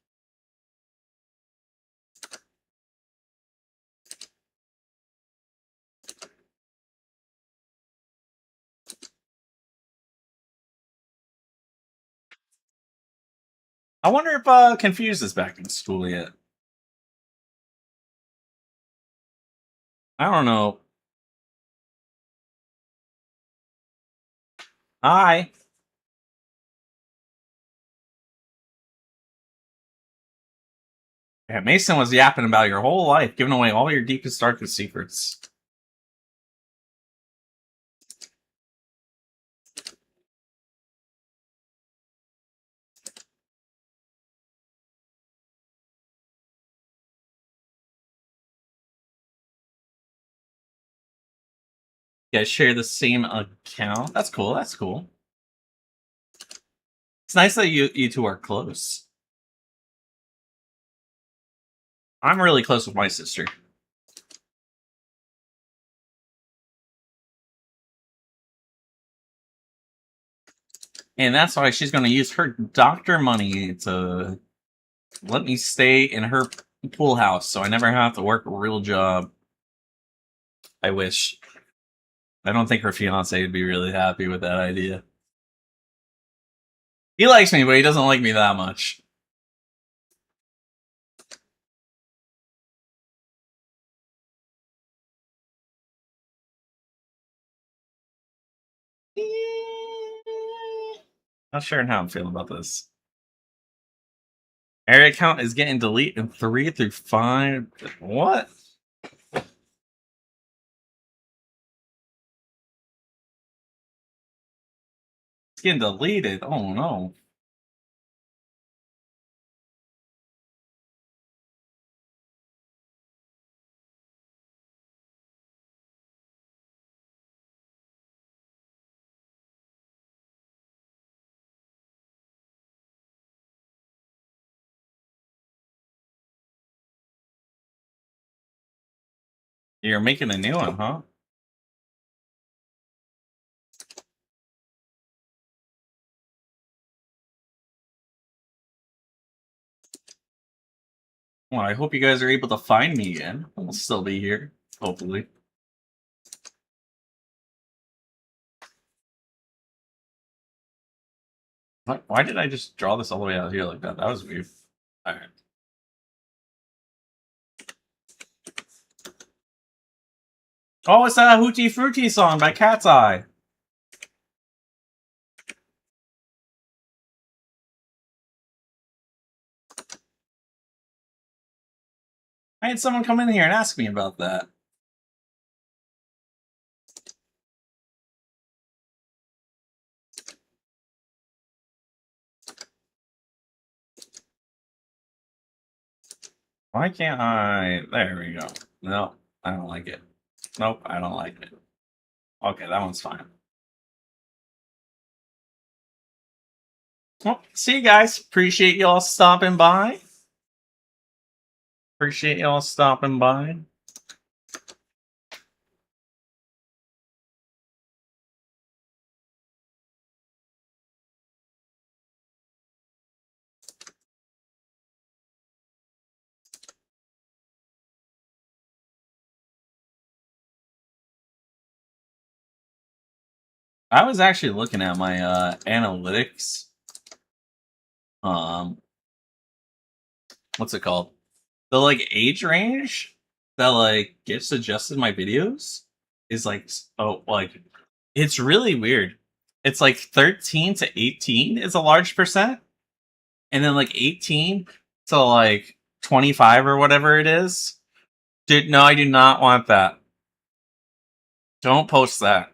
[SPEAKER 1] I wonder if Confused is back in school yet. I don't know. Hi. Yeah, Mason was yapping about your whole life, giving away all your deepest, darkest secrets. You guys share the same account. That's cool. That's cool. It's nice that you two are close. I'm really close with my sister. And that's why she's going to use her doctor money to let me stay in her pool house so I never have to work a real job. I wish. I don't think her fiance would be really happy with that idea. He likes me, but he doesn't like me that much. Not sure how I'm feeling about this. Area count is getting deleted in 3 through 5. What? It's getting deleted. Oh no. You're making a new one, huh? Well, I hope you guys are able to find me again. I'll still be here, hopefully. Why did I just draw this all the way out here like that? That was weird. Alright. Oh, it's that Hoochie Fruity song by Cat's Eye. I had someone come in here and ask me about that. Why can't I? There we go. No, I don't like it. Nope, I don't like it. Okay, that one's fine. Well, see you guys. Appreciate y'all stopping by. Appreciate y'all stopping by. I was actually looking at my analytics. Um, what's it called? The like age range that like gets suggested my videos is like like it's really weird. It's like 13 to 18 is a large percent, and then like 18 to like 25 or whatever it is. Dude, no, I do not want that. Don't post that.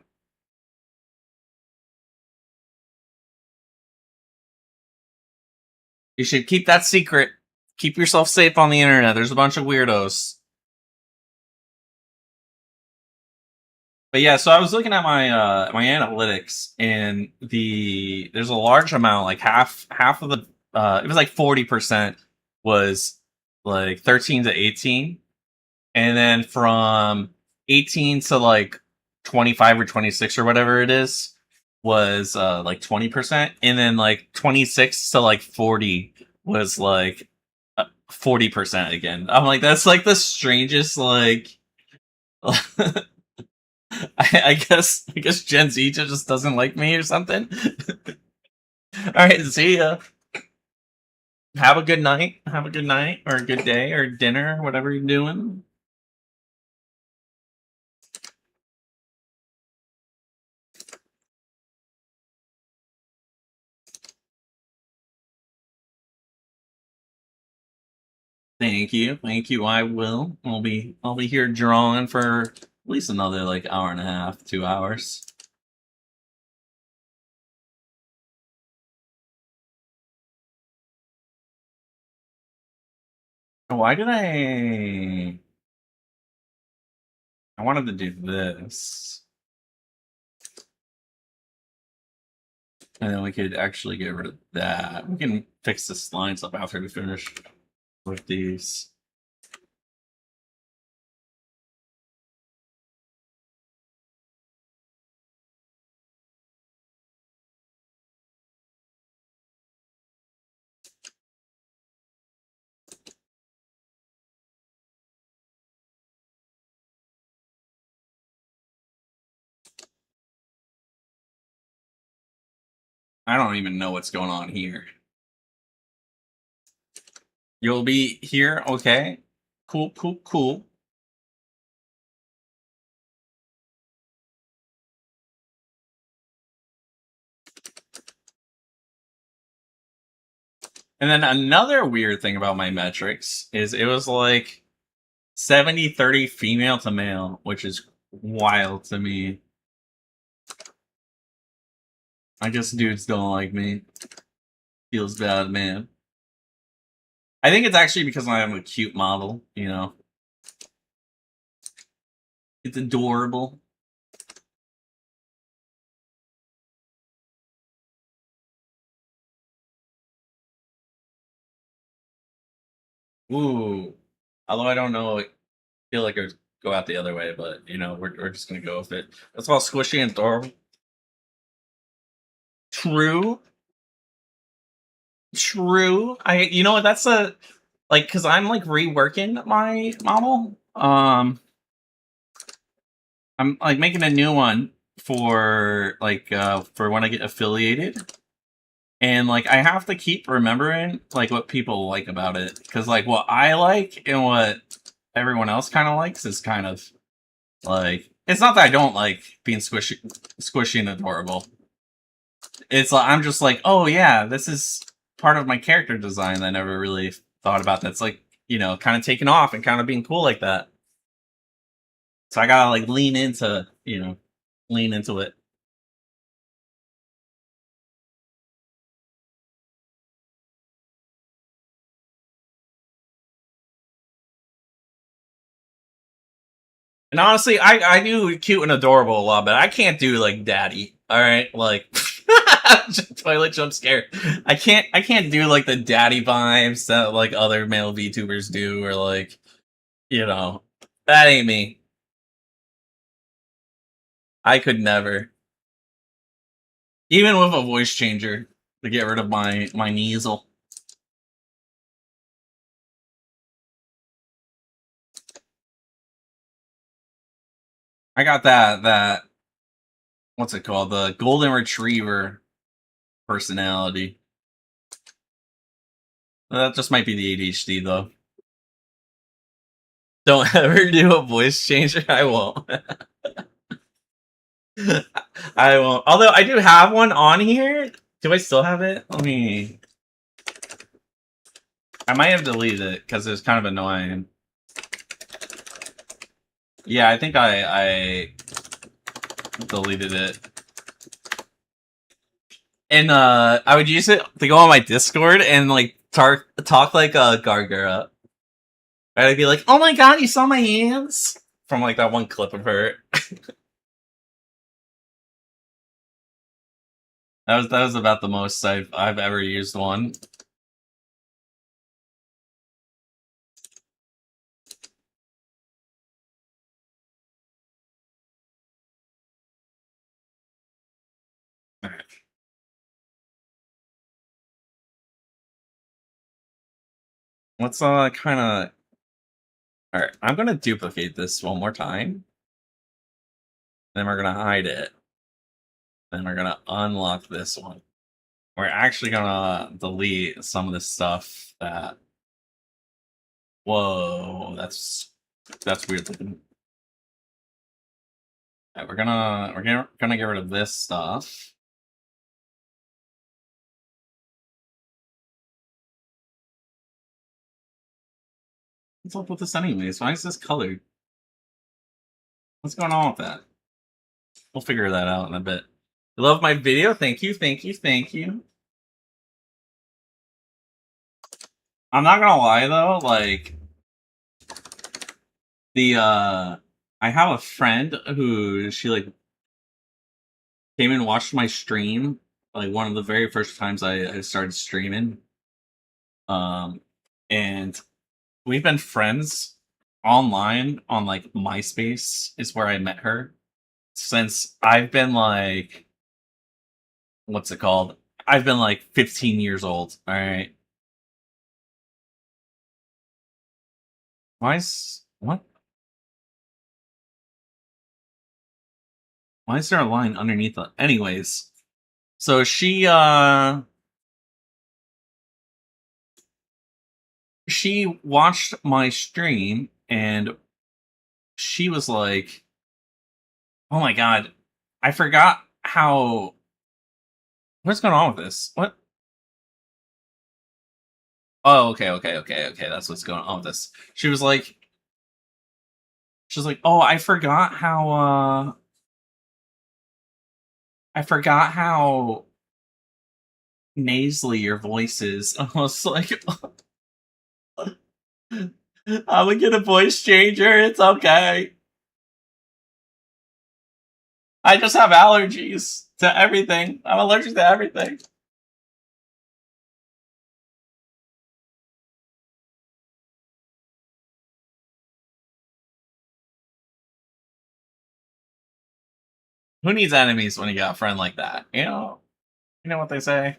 [SPEAKER 1] You should keep that secret. Keep yourself safe on the internet. There's a bunch of weirdos. But yeah, so I was looking at my my analytics, and there's a large amount, like half of the it was like 40% was like 13 to 18, and then from 18 to like 25 or 26 or whatever it is was like 20%, and then like 26 to like 40 was like 40% again. I'm like, that's like the strangest like I guess Gen Z just doesn't like me or something. All right, see ya. Have a good night. Have a good night or a good day or dinner, whatever you're doing. Thank you. Thank you. I will. I'll be here drawing for at least another like hour and a half, 2 hours. Why did I wanted to do this. And then we could actually get rid of that. We can fix this line stuff after we finish with these. I don't even know what's going on here. You'll be here, okay? Cool, cool, cool. And then another weird thing about my metrics is it was like 70-30 female to male, which is wild to me. I guess dudes don't like me. Feels bad, man. I think it's actually because I am a cute model, you know. It's adorable. Ooh. Although I don't know, I feel like it would go out the other way, but you know, we're just gonna go with it. It's all squishy and adorable. True. True. You know what, that's a like because I'm like reworking my model. I'm like making a new one for when I get affiliated. And like I have to keep remembering like what people like about it. Cause like what I like and what everyone else kind of likes is kind of like it's not that I don't like being squishy and adorable. It's like I'm just like, oh yeah, this is part of my character design that I never really thought about that's like, you know, kind of taking off and kind of being cool like that. So I gotta like lean into it. And honestly, I do cute and adorable a lot, but I can't do like daddy. All right, like toilet jump scare. I can't do like the daddy vibes that like other male VTubers do, or like you know that ain't me. I could never, even with a voice changer to get rid of my nasal. I got that what's it called? The golden retriever personality. That just might be the ADHD though. Don't ever do a voice changer. I won't. I won't. Although I do have one on here. Do I still have it? Let me. I might have deleted it because it was kind of annoying. Yeah, I think I deleted it. And I would use it to go on my Discord and like talk like a Gargara. I'd be like, "Oh my god, you saw my hands!" From like that one clip of her. That was about the most I've ever used one. Let's kind of. All right, I'm gonna duplicate this one more time. Then we're gonna hide it. Then we're gonna unlock this one. We're actually gonna delete some of the stuff that. Whoa, that's weird looking. Right, we're gonna get rid of this stuff. What's up with this anyways? Why is this colored? What's going on with that? We'll figure that out in a bit. You love my video? Thank you, thank you, thank you. I'm not gonna lie though, like I have a friend who she like came and watched my stream, like one of the very first times I started streaming. And we've been friends online on like MySpace is where I met her since I've been like what's it called? I've been like 15 years old. All right. Why is what? Why is there a line underneath it? Anyways, so she watched my stream and she was like, "Oh my god, I forgot how what's going on with this? What? Oh, okay. That's what's going on with this." She was like, "Oh, I forgot how nasally your voice is." I was like, "I'm gonna get a voice changer. It's okay. I just have allergies to everything. I'm allergic to everything." Who needs enemies when you got a friend like that? You know what they say.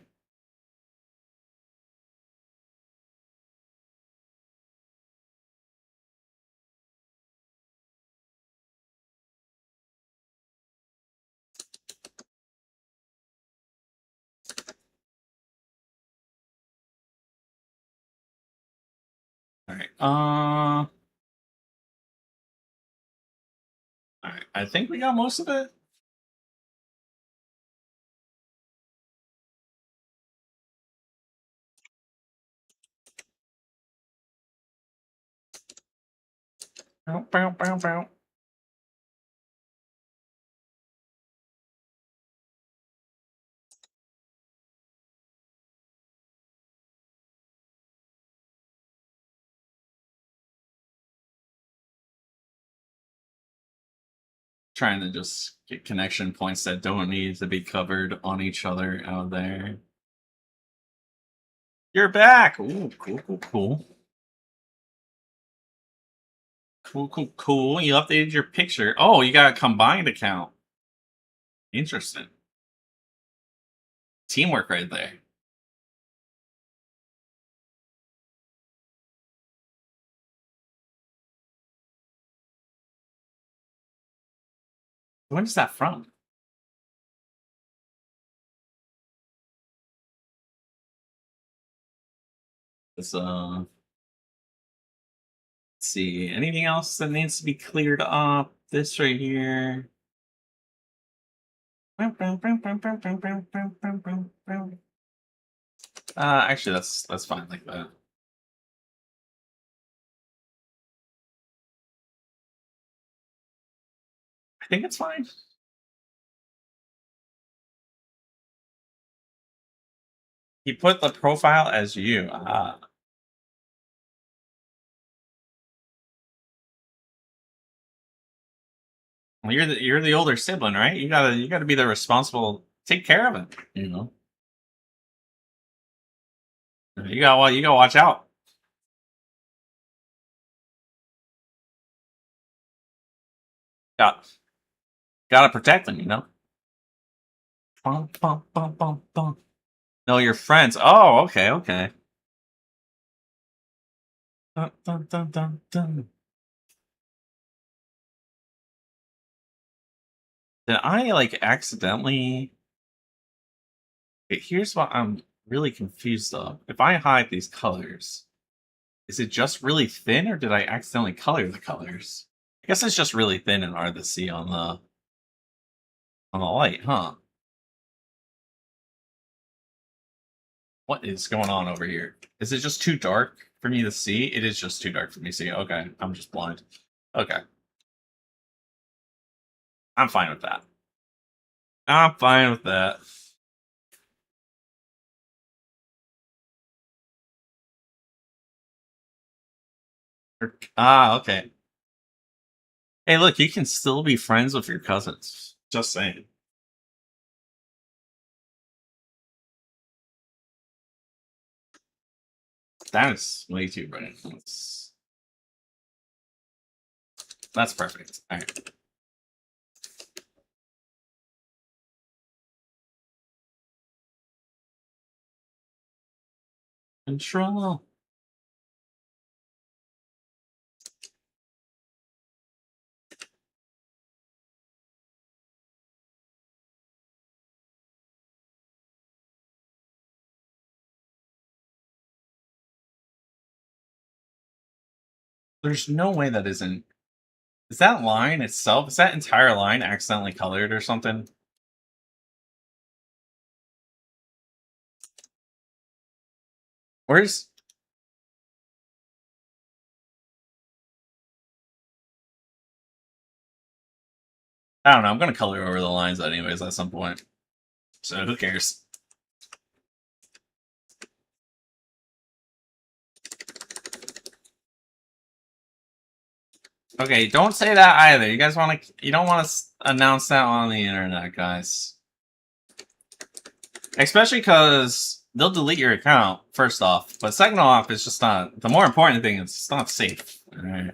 [SPEAKER 1] All right. All right. I think we got most of it. Bow, bow, bow, bow. Trying to just get connection points that don't need to be covered on each other out there. You're back. Ooh, cool. Cool. You updated your picture. Oh, you got a combined account. Interesting. Teamwork right there. When is that from? Let's see. Anything else that needs to be cleared up? This right here. Actually, that's fine like that. I think it's fine. He put the profile as you. Ah, well, you're the older sibling, right? You gotta be the responsible. Take care of it. You know. You gotta watch out. Gotta protect them. You know. Bum, bum, bum, bum, bum. No, your friends. Oh, okay, okay. Dun, dun, dun, dun, dun. Did I like accidentally? Okay, here's what I'm really confused of. If I hide these colors, is it just really thin, or did I accidentally color the colors? I guess it's just really thin and hard to see on the light, huh? What is going on over here? Is it just too dark for me to see? It is just too dark for me to see. Okay, I'm just blind. Okay, I'm fine with that. I'm fine with that. Ah, okay. Hey, look, you can still be friends with your cousins. Just saying. That is way too bright. That's perfect. All right. Control. There's no way that isn't. Is that line itself? Is that entire line accidentally colored or something? Where's? I don't know. I'm gonna color over the lines anyways at some point. So who cares? Okay, don't say that either. You guys want to? You don't want to announce that on the internet, guys. Especially because they'll delete your account first off, but second off, it's just not. The more important thing is it's not safe. All right.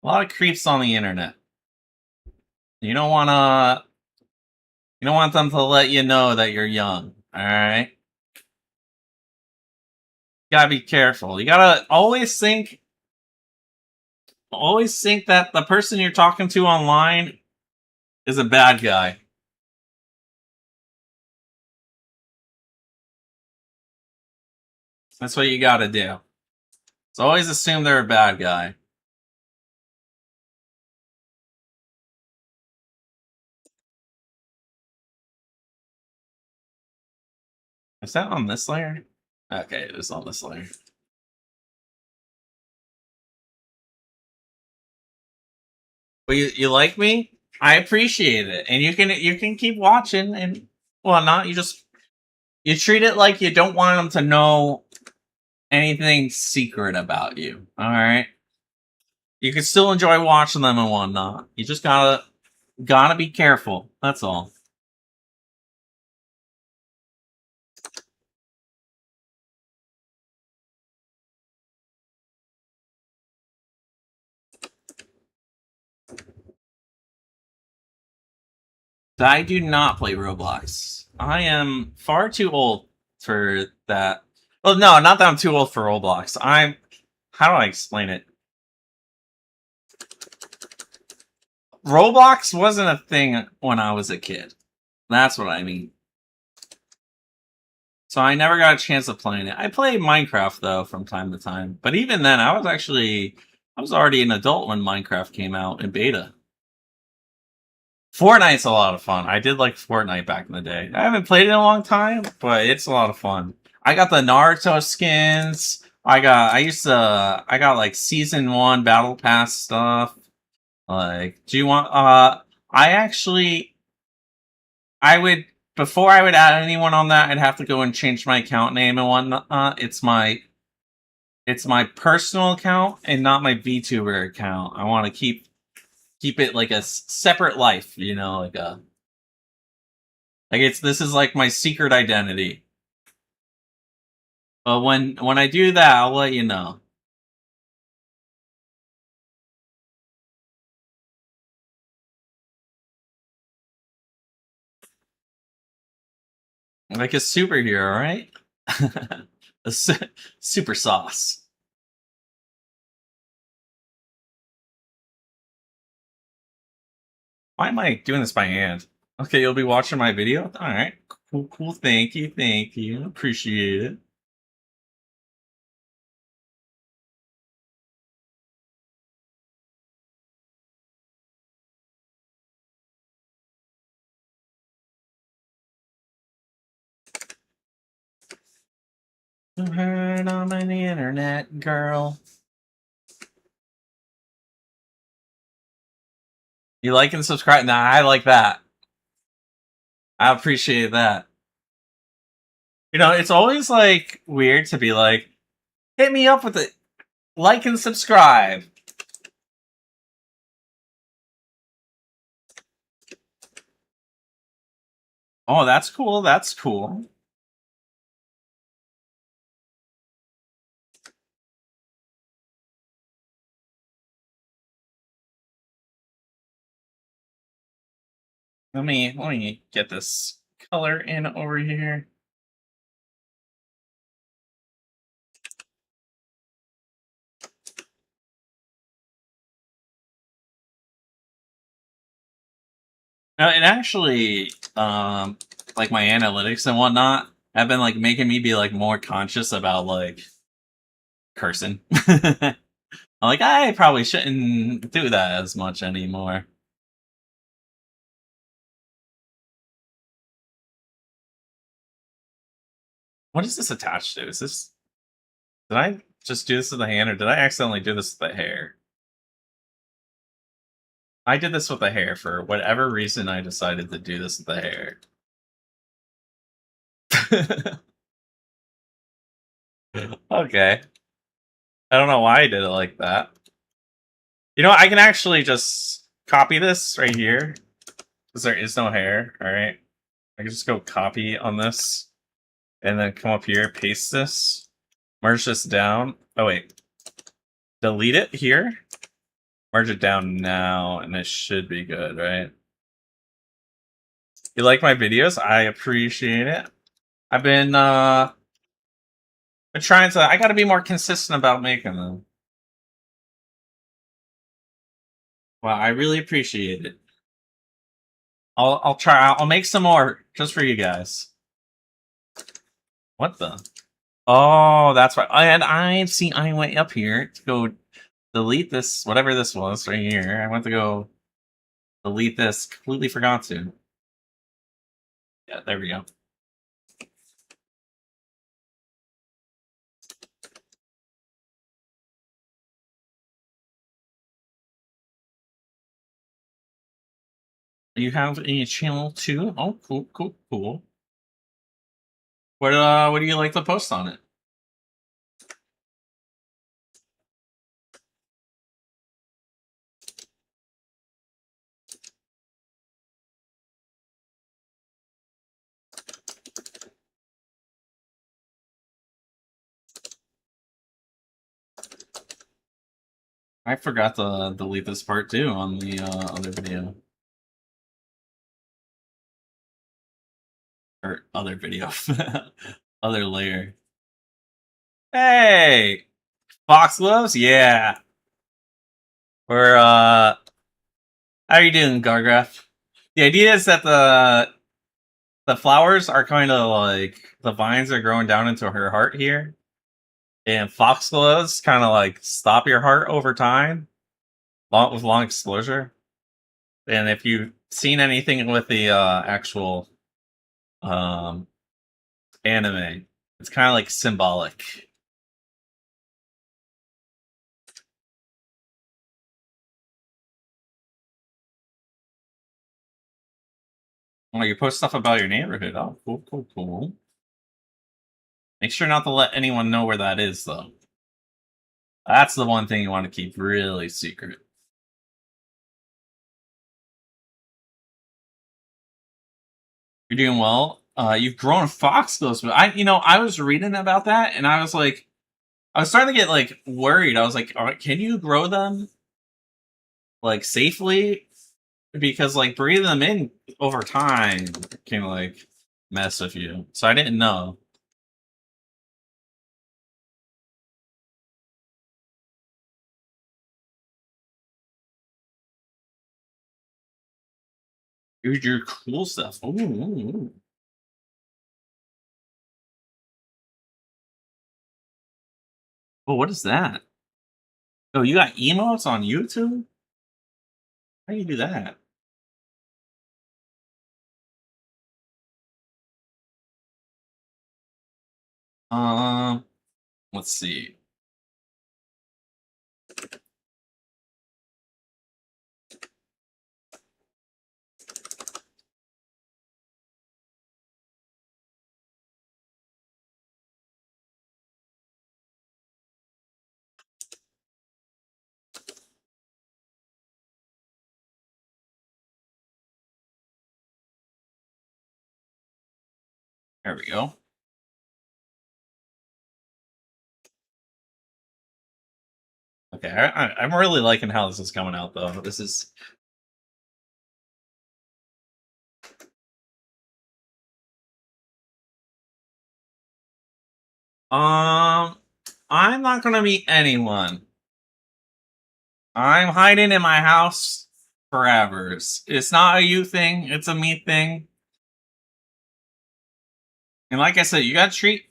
[SPEAKER 1] A lot of creeps on the internet. You don't want to. You don't want them to let you know that you're young. All right. You gotta be careful. You gotta always think that the person you're talking to online is a bad guy. That's what you gotta do. So always assume they're a bad guy. Is that on this layer? Okay, it is on this layer. Well, you like me? I appreciate it, and you can keep watching, and well, not you just you treat it like you don't want them to know anything secret about you. All right, you can still enjoy watching them and whatnot. You just gotta be careful. That's all. I do not play Roblox. I am far too old for that. Well, no, not that I'm too old for Roblox. I'm. How do I explain it? Roblox wasn't a thing when I was a kid. That's what I mean. So I never got a chance of playing it. I play Minecraft though from time to time, but even then, I was already an adult when Minecraft came out in beta. Fortnite's a lot of fun. I did like Fortnite back in the day. I haven't played it in a long time, but it's a lot of fun. I got the Naruto skins. I got like season 1 battle pass stuff. Like, do you want I actually I would before I would add anyone on that, I'd have to go and change my account name and whatnot. It's my personal account and not my VTuber account. I want to keep it like a separate life, you know, like this is like my secret identity. But when I do that, I'll let you know. Like a superhero, right? a super sauce. Why am I doing this by hand? Okay, you'll be watching my video? Alright. Cool, cool. Thank you, thank you. Appreciate it. You heard on the internet, girl. You like and subscribe? Nah, I like that. I appreciate that. You know, it's always like weird to be like, hit me up with it. Like and subscribe. Oh, that's cool. That's cool. Let me get this color in over here. Now, it actually, like my analytics and whatnot, have been like making me be like more conscious about like cursing. I'm like, I probably shouldn't do that as much anymore. What is this attached to? Is this? Did I just do this with the hand, or did I accidentally do this with the hair? I did this with the hair for whatever reason. I decided to do this with the hair. Okay. I don't know why I did it like that. You know what? I can actually just copy this right here because there is no hair. All right. I can just go copy on this and then come up here, paste this, merge this down. Oh, wait. Delete it here. Merge it down now, and it should be good, right? You like my videos? I appreciate it. I've been trying to. I got to be more consistent about making them. Well, I really appreciate it. I'll try. I'll make some more just for you guys. What the? Oh, that's right. And I went up here to go delete this, whatever this was right here. I went to go delete this. Completely forgot to. Yeah, there we go. You have a channel too? Oh, cool, cool, cool. What do you like to post on it? I forgot to delete this part too on the other video. Or other video. Other layer. Hey! Fox Gloves? Yeah. We're how are you doing, Gargraph? The idea is that The flowers are kind of like the vines are growing down into her heart here, and foxgloves kind of like stop your heart over time, with long exposure. And if you've seen anything with the actual um, anime, it's kind of like symbolic. Oh, you post stuff about your neighborhood. Oh, cool, cool, cool. Make sure not to let anyone know where that is, though. That's the one thing you want to keep really secret. You're doing well. You've grown foxgloves, but I was reading about that, and I was like, I was starting to get like worried. I was like, all right, can you grow them like safely? Because like breathing them in over time can like mess with you. So I didn't know. Here's your cool stuff. Ooh, ooh, ooh. Oh, what is that? Oh, you got emotes on YouTube? How do you do that? Um, let's see. There we go. Okay, I'm really liking how this is coming out though. This is um I'm not gonna meet anyone. I'm hiding in my house forever. It's not a you thing, it's a me thing. And like I said, you gotta treat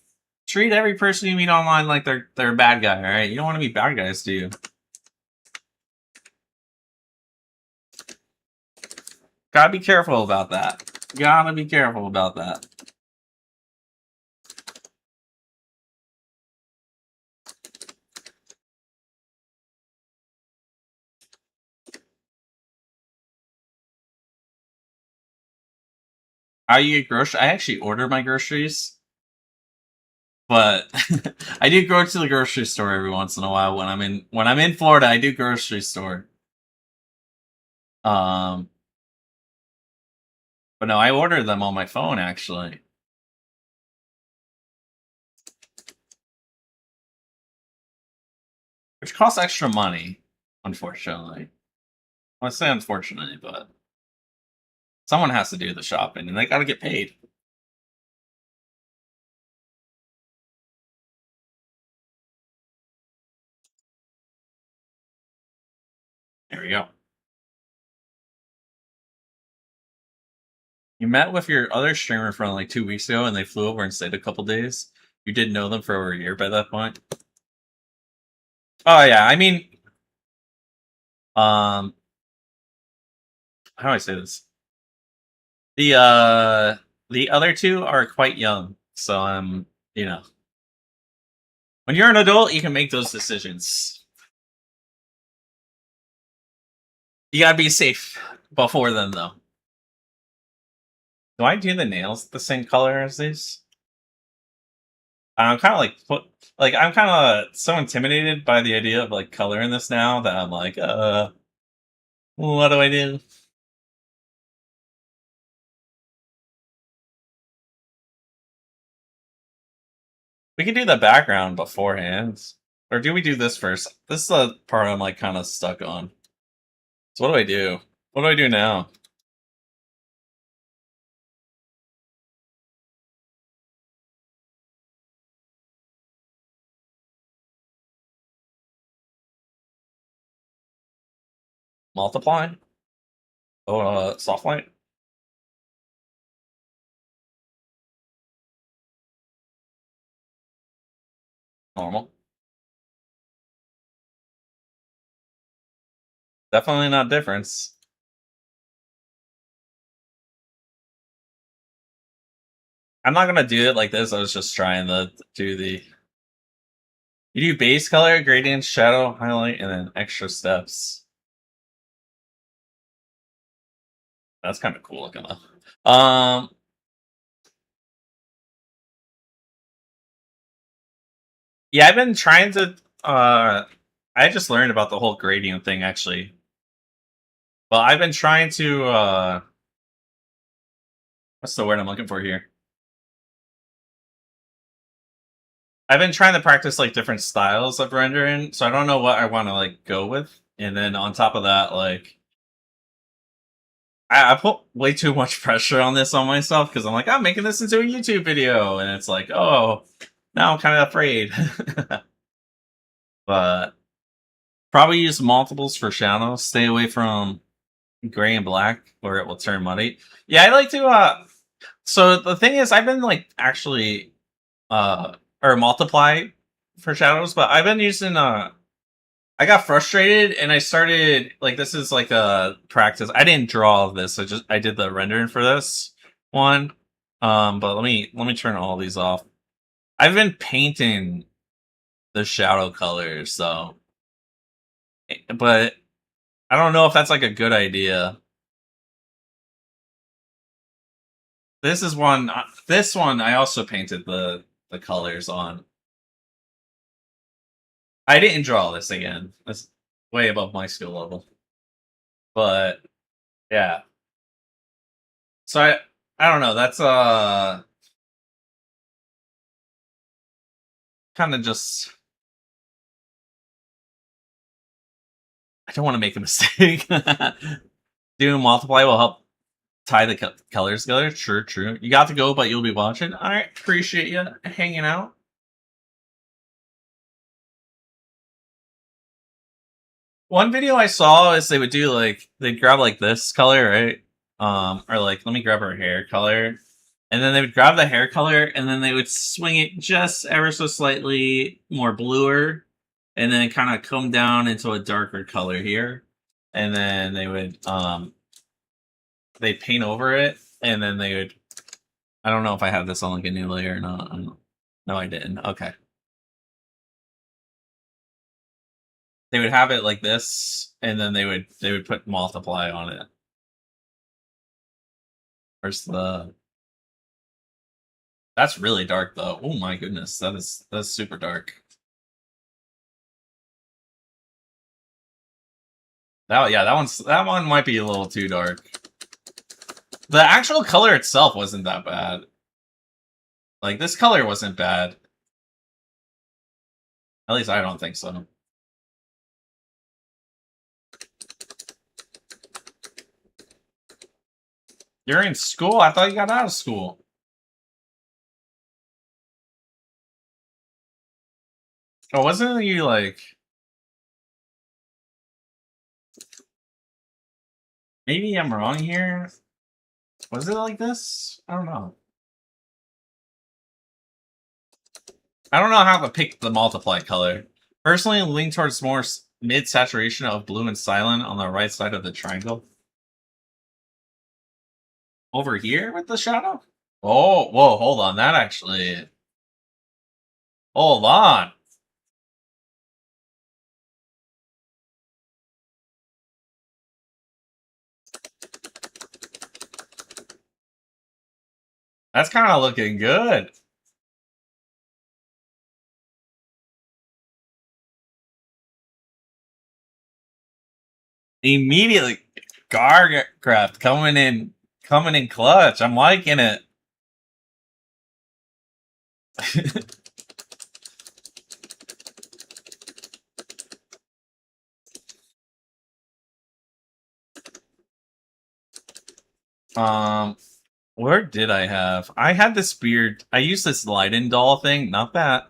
[SPEAKER 1] every person you meet online like they're a bad guy, alright? You don't wanna be bad guys, do you? Gotta be careful about that. Gotta be careful about that. How you get groceries? I actually order my groceries, but I do go to the grocery store every once in a while when I'm in Florida. I do grocery store. Um, but no, I order them on my phone actually, which costs extra money. Unfortunately, I say unfortunately, but someone has to do the shopping, and they got to get paid. There we go. You met with your other streamer from like 2 weeks ago, and they flew over and stayed a couple days. You did know them for over a year by that point. Oh yeah, I mean, um, how do I say this? The other two are quite young, so you know, when you're an adult, you can make those decisions. You gotta be safe before them, though. Do I do the nails the same color as these? I'm kind of like I'm kind of so intimidated by the idea of like color in this now that I'm like, what do I do? We can do the background beforehand, or do we do this first? This is the part I'm like kind of stuck on. So what do I do? What do I do now? Multiply? Oh, soft light. Normal. Definitely not difference. I'm not gonna do it like this. I was just trying to do the. You do base color, gradient, shadow, highlight, and then extra steps. That's kind of cool looking though. Yeah, I've been trying to. I just learned about the whole gradient thing actually. Well, I've been trying to. What's the word I'm looking for here? I've been trying to practice like different styles of rendering, so I don't know what I want to like go with. And then on top of that, like I put way too much pressure on this on myself because I'm like, I'm making this into a YouTube video, and it's like, oh, now I'm kind of afraid. But probably use multiples for shadows. Stay away from gray and black, or it will turn muddy. Yeah, I like to. So the thing is, I've been like actually, or multiply for shadows, but I've been using I got frustrated and I started like this is like a practice. I didn't draw this. I did the rendering for this one. But let me turn all these off. I've been painting the shadow colors, so but I don't know if that's like a good idea. This is one. This one I also painted the colors on. I didn't draw this again. That's way above my skill level. But yeah. So I don't know. That's kind of just I don't want to make a mistake. Doing multiply will help tie the colors together. True, true. You got to go, but you'll be watching. All right, appreciate you hanging out. One video I saw is they would do like they'd grab like this color, right? Or like let me grab her hair color, and then they would grab the hair color, and then they would swing it just ever so slightly more bluer, and then kind of come down into a darker color here, and then they would they paint over it, and then they would. I don't know if I have this on like a new layer or not. No, I didn't. Okay. They would have it like this, and then they would put multiply on it. Where's the? That's really dark though. Oh my goodness, that's super dark. Yeah, that one might be a little too dark. The actual color itself wasn't that bad. Like this color wasn't bad. At least I don't think so. You're in school? I thought you got out of school. Oh, wasn't you like... Maybe I'm wrong here. Was it like this? I don't know. I don't know how to pick the multiply color. Personally, lean towards more mid-saturation of blue and silent on the right side of the triangle. Over here with the shadow? Oh, whoa, hold on. That actually... Hold on. That's kind of looking good. Immediately, Garcraft coming in clutch. I'm liking it. Where did I have? I had this beard. I used this Leiden doll thing, not that.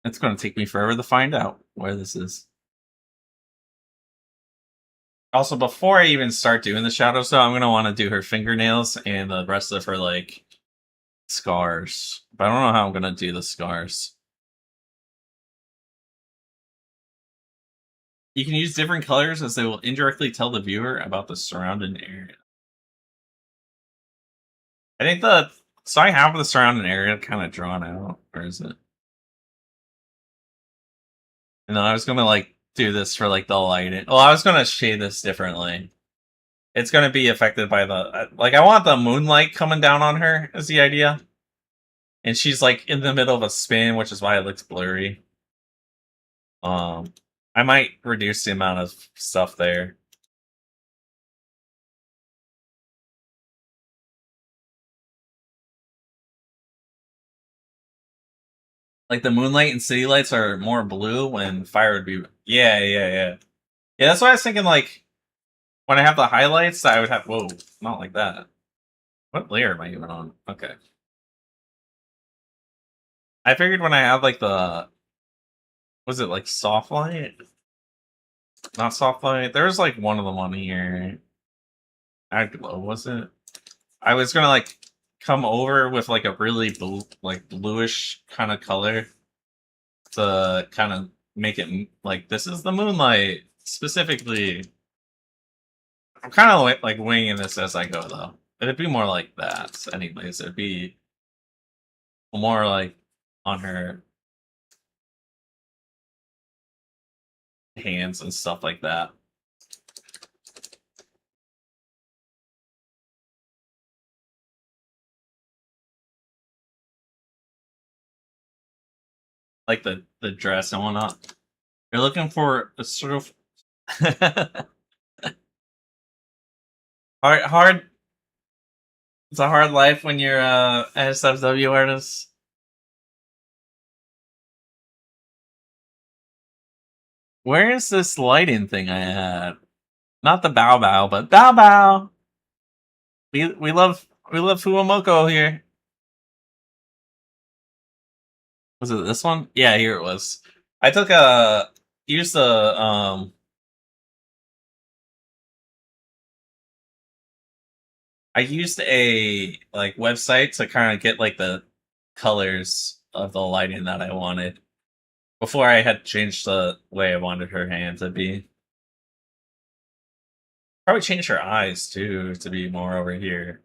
[SPEAKER 1] It's gonna take me forever to find out where this is. Also, before I even start doing the shadow stuff, I'm gonna want to do her fingernails and the rest of her like scars. But I don't know how I'm gonna do the scars. You can use different colors as they will indirectly tell the viewer about the surrounding area. I think the so I have the surrounding area kind of drawn out. Where is it? And then I was gonna like do this for like the lighting. Well, I was gonna shade this differently. It's gonna be affected by the like. I want the moonlight coming down on her. Is the idea? And she's like in the middle of a spin, which is why it looks blurry. Um, I might reduce the amount of stuff there. Like the moonlight and city lights are more blue when fire would be. Yeah. Yeah, that's why I was thinking. Like when I have the highlights, I would have. Whoa, not like that. What layer am I even on? Okay. I figured when I have like the was it like soft light? Not soft light. There's like one of them on here. Glow was it? I was gonna like come over with like a really blue, like bluish kind of color to kind of make it like this is the moonlight specifically. I'm kind of like winging this as I go though. It'd be more like that, anyways. It'd be more like on her hands and stuff like that. Like the dress and whatnot. You're looking for a sort of hard. It's a hard life when you're a SFW artist. Where is this lighting thing I had? Not the bow bow, but bow bow. We love Fuamoko here. Was it this one? Yeah, here it was. I took a used the I used a like website to kind of get like the colors of the lighting that I wanted before I had changed the way I wanted her hand to be. Probably change her eyes too to be more over here.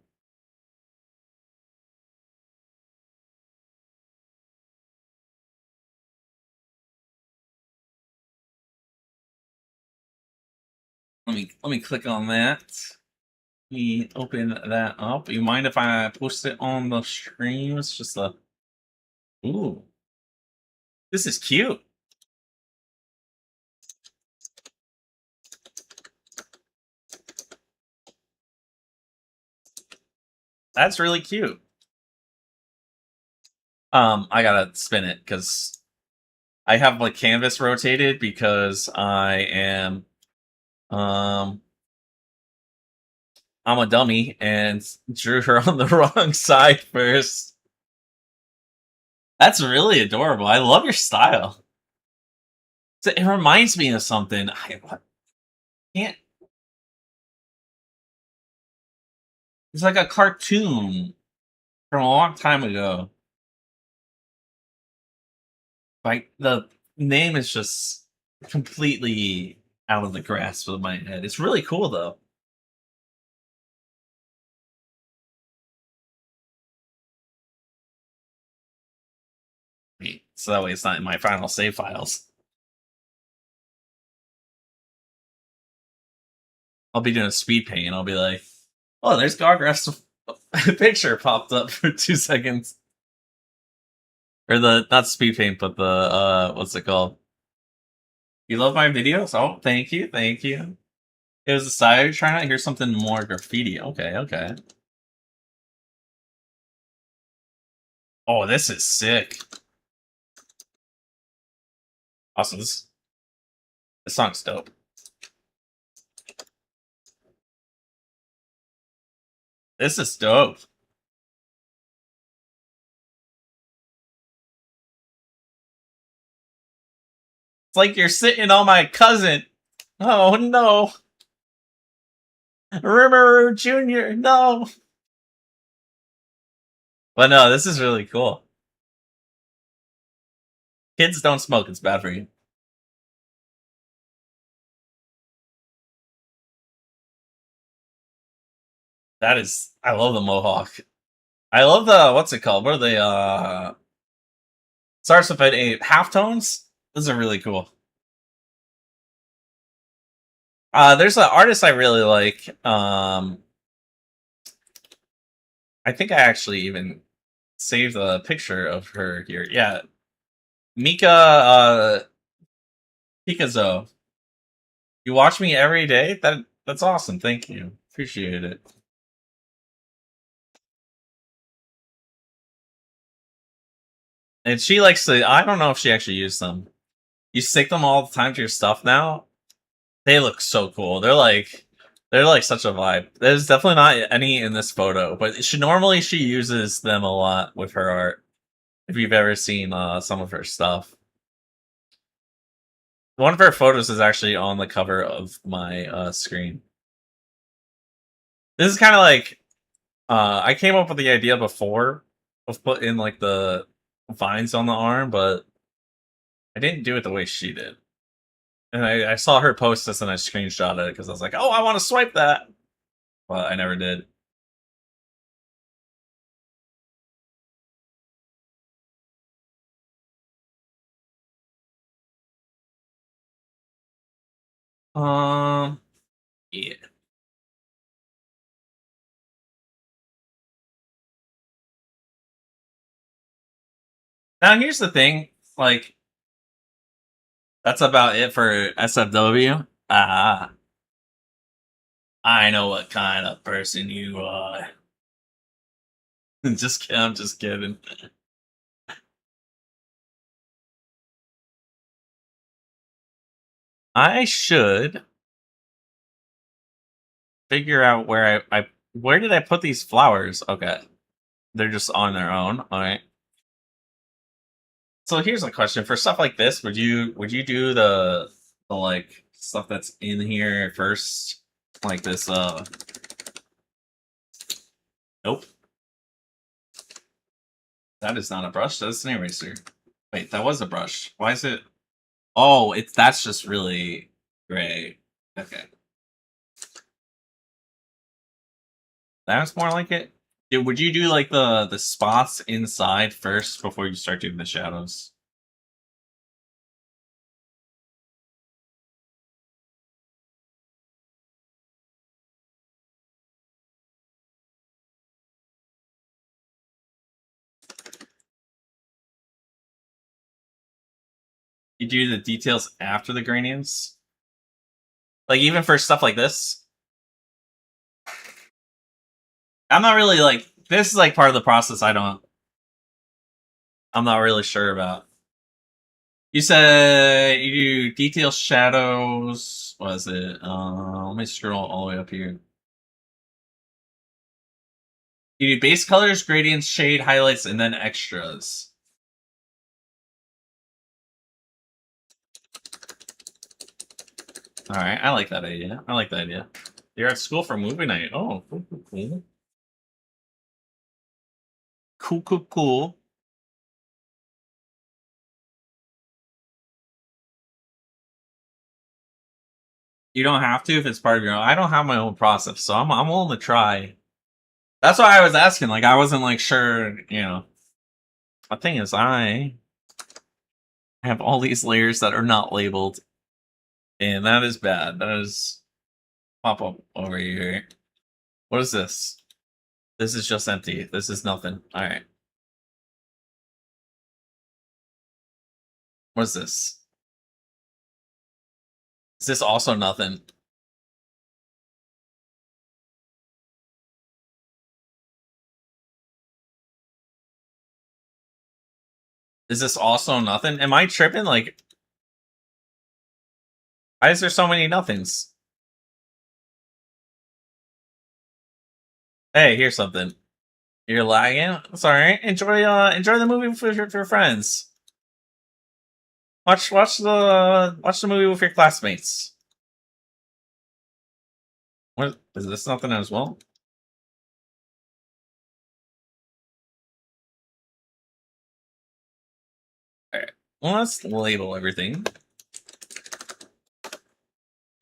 [SPEAKER 1] Let me click on that. Let me open that up. You mind if I post it on the stream? It's just a ooh. This is cute. That's really cute. I gotta spin it because I have like canvas rotated because I am I'm a dummy and drew her on the wrong side first. That's really adorable. I love your style. It reminds me of something. I can't. It's like a cartoon from a long time ago. Like the name is just completely out of the grasp of my head. It's really cool though. So that way it's not in my final save files. I'll be doing a speed paint and I'll be like, oh, there's Gargraph's picture popped up for 2 seconds. Or the not speed paint, but the what's it called? You love my videos? Oh, thank you, thank you. It was a side trying to hear something more graffiti. Okay. Oh, this is sick. Awesome. This song's dope. This is dope. It's like you're sitting on my cousin. Oh no. Rimuru Jr. No. But no, this is really cool. Kids don't smoke, it's bad for you. That is, I love the mohawk. I love the, what's it called? What are they? Starts with an A. Halftones. Those are really cool. There's an artist I really like. I think I actually even saved a picture of her here. Yeah, Mika Pikazo. You watch me every day? That's awesome. Thank you. Appreciate it. And she likes to, I don't know if she actually used them. You stick them all the time to your stuff now. They look so cool. They're like such a vibe. There's definitely not any in this photo, but she uses them a lot with her art. If you've ever seen some of her stuff. One of her photos is actually on the cover of my screen. This is kind of like I came up with the idea before of putting like the vines on the arm, but I didn't do it the way she did. And I saw her post this and I screenshotted it because I was like, oh, I want to swipe that. But I never did. Um, yeah. Now here's the thing, like that's about it for SFW. I know what kind of person you are. Just kidding, I'm just kidding. I should figure out where I where did I put these flowers? Okay. They're just on their own. All right. So here's a question. For stuff like this, would you do the like stuff that's in here first? Like this nope. That is not a brush, that's an eraser. Wait, that was a brush. Why is it oh, it's that's just really gray. Okay. That's more like it. Dude, would you do like the spots inside first before you start doing the shadows? You do the details after the gradients? Like even for stuff like this? I'm not really like this is like part of the process I'm not really sure about. You said you do detail shadows. What is it? Let me scroll all the way up here. You do base colors, gradients, shade, highlights, and then extras. All right, I like that idea. I like that idea. You're at school for movie night. Oh, cool, cool, cool. Cool, cool, cool. You don't have to if it's part of your own. I don't have my own process, so I'm willing to try. That's why I was asking. Like I wasn't like sure, you know. The thing is, I have all these layers that are not labeled, and that is bad. That is pop up over here. What is this? This is just empty. This is nothing. All right. What is this? Is this also nothing? Is this also nothing? Am I tripping? Like, why is there so many nothings? Hey, here's something. You're lagging. Sorry. Enjoy the movie with your friends. Watch the movie with your classmates. What is this nothing as well? All right. Well, let's label everything.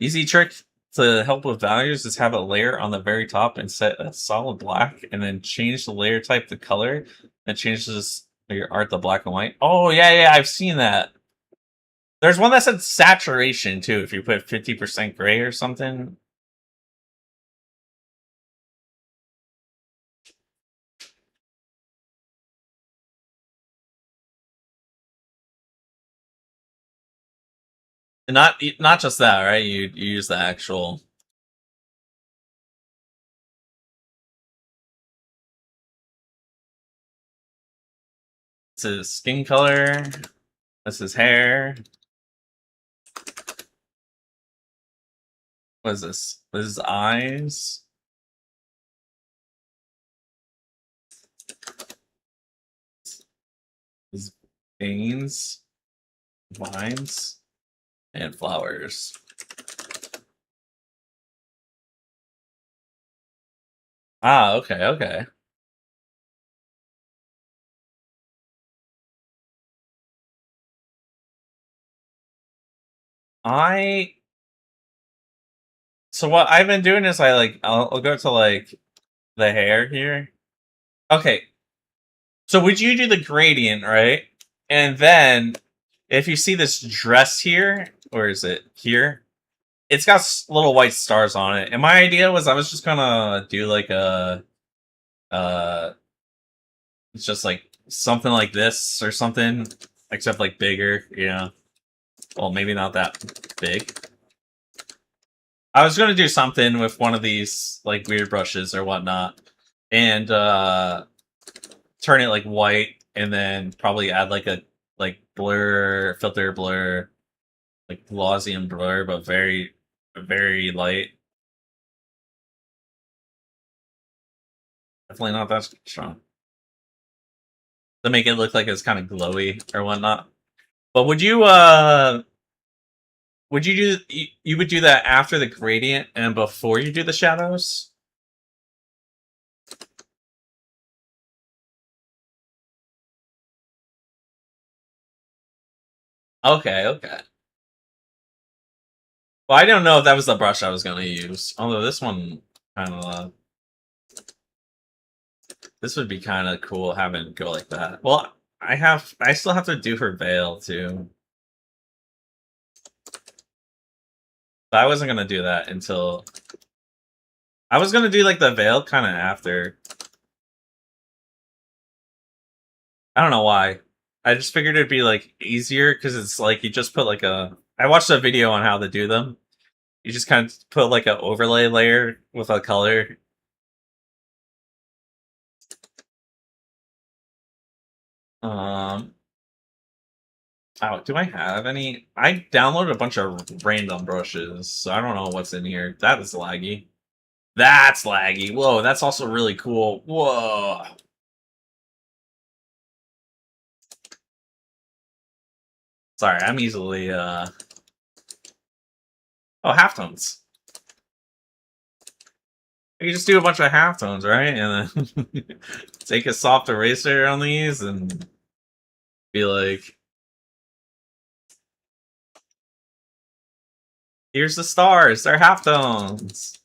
[SPEAKER 1] Easy trick. to help with values is have a layer on the very top and set a solid black, and then change the layer type to color. That changes your art to black and white. Oh yeah, I've seen that. There's one that said saturation too. If you put 50% gray or something. And not just that, right? You use the actual. This is skin color. This is hair. What is this? This is eyes. This is veins, vines, and flowers. Ah, okay. I So what I've been doing is I'll go to like the hair here. Okay, so would you do the gradient, right? And then if you see this dress here, or is it here? It's got little white stars on it. And my idea was I was just gonna do like uh, it's just like something like this or something, except like bigger, you know. Well, maybe not that big. I was gonna do something with one of these like weird brushes or whatnot, and turn it like white, and then probably add like a blur filter blur, like Gaussian blur, but very light. Definitely not that strong to make it look like it's kind of glowy or whatnot. But would you do you would do that after the gradient and before you do the shadows? Okay. Well, I don't know if that was the brush I was gonna use. Although this one kind of this would be kind of cool having it go like that. Well, I still have to do her veil too. But I wasn't gonna do that until I was gonna do like the veil kind of after. I don't know why. I just figured it'd be like easier because it's like you just put like a. I watched a video on how to do them. You just kind of put like an overlay layer with a color. Um. Oh, do I have any? I downloaded a bunch of random brushes, so I don't know what's in here. That is laggy. That's laggy. Whoa, that's also really cool. Whoa. Sorry, I'm easily oh, halftones. You can just do a bunch of halftones, right? And then take a soft eraser on these and be like, here's the stars, they're halftones.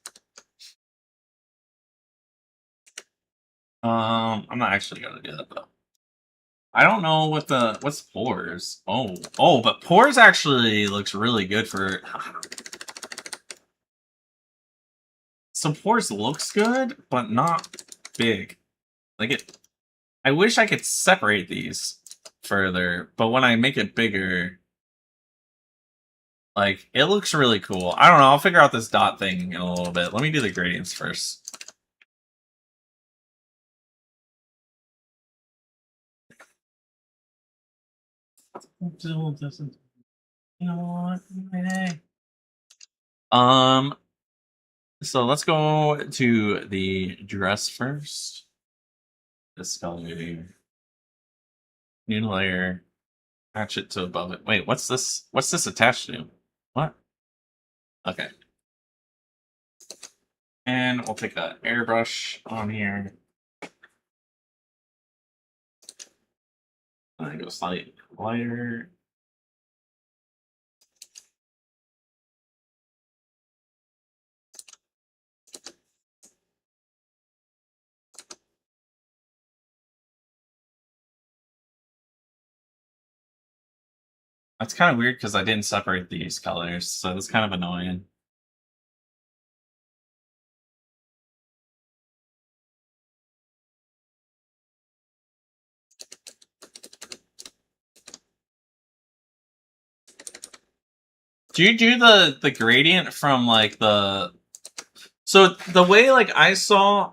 [SPEAKER 1] I'm not actually gonna do that though. I don't know what's pores. Oh, but pores actually looks really good for. So pores looks good, but not big. Like it. I wish I could separate these further, but when I make it bigger, like it looks really cool. I don't know. I'll figure out this dot thing in a little bit. Let me do the gradients first. You know what? So let's go to the dress first. This color, new layer, attach it to above it. Wait, what's this? What's this attached to? What? Okay. And we'll take an airbrush on here. And go slightly lighter. That's kind of weird because I didn't separate these colors, so that's kind of annoying. Do you do the gradient from like the... So the way like I saw...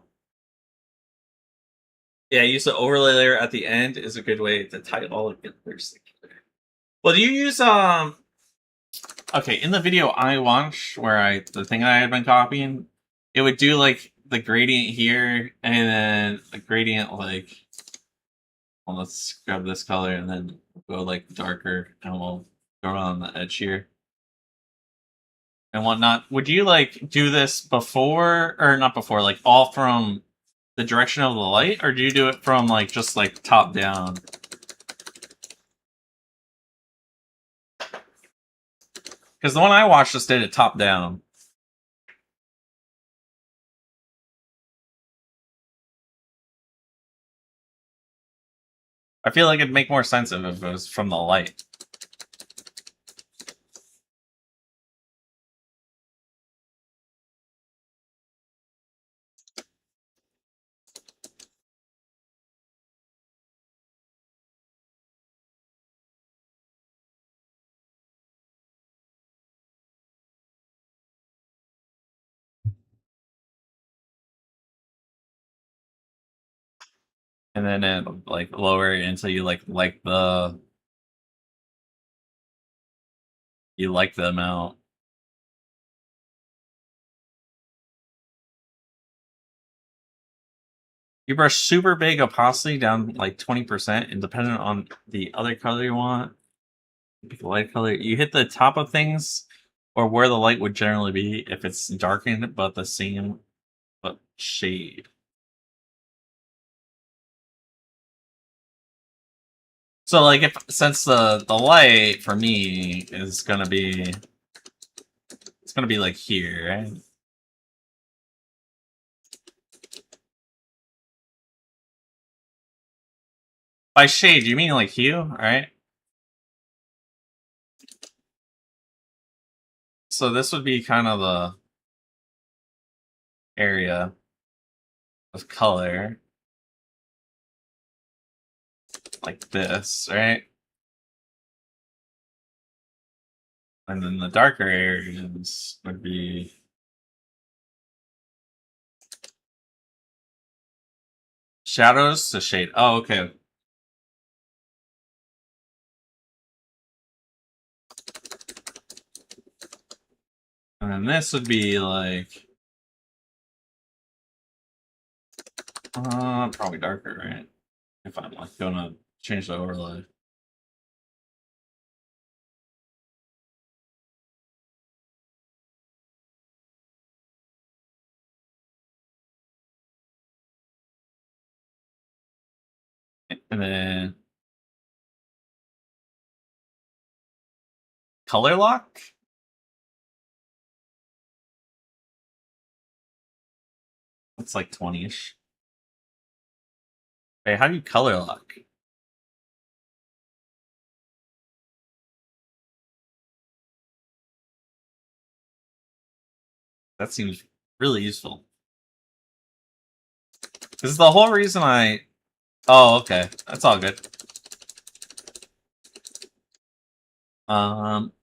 [SPEAKER 1] Yeah, use the overlay layer at the end is a good way to tie it all together. Well, do you use okay, in the video I watched where the thing I had been copying, it would do like the gradient here and then the gradient like, well, let's grab this color and then go like darker and we'll go around the edge here and whatnot. Would you like do this before or not before, like all from the direction of the light, or do you do it from like just like top down? Because the one I watched just did it top down. I feel like it'd make more sense if it was from the light. And then it like lower it until you like the amount. You brush super big opacity down like 20%, and depending on the other color you want, pick a light color. You hit the top of things or where the light would generally be if it's darkened but the same but shade. So like if since the light for me is gonna be, it's gonna be like here, right? By shade, you mean like hue, right? So this would be kind of the area of color, like this, right? And then the darker areas would be shadows to shade. Oh, okay. And then this would be like, probably darker, right? If I'm like gonna change the overlay. And then color lock. That's like 20-ish. Hey, how do you color lock? That seems really useful. This is the whole reason I... Oh, okay. That's all good. Um,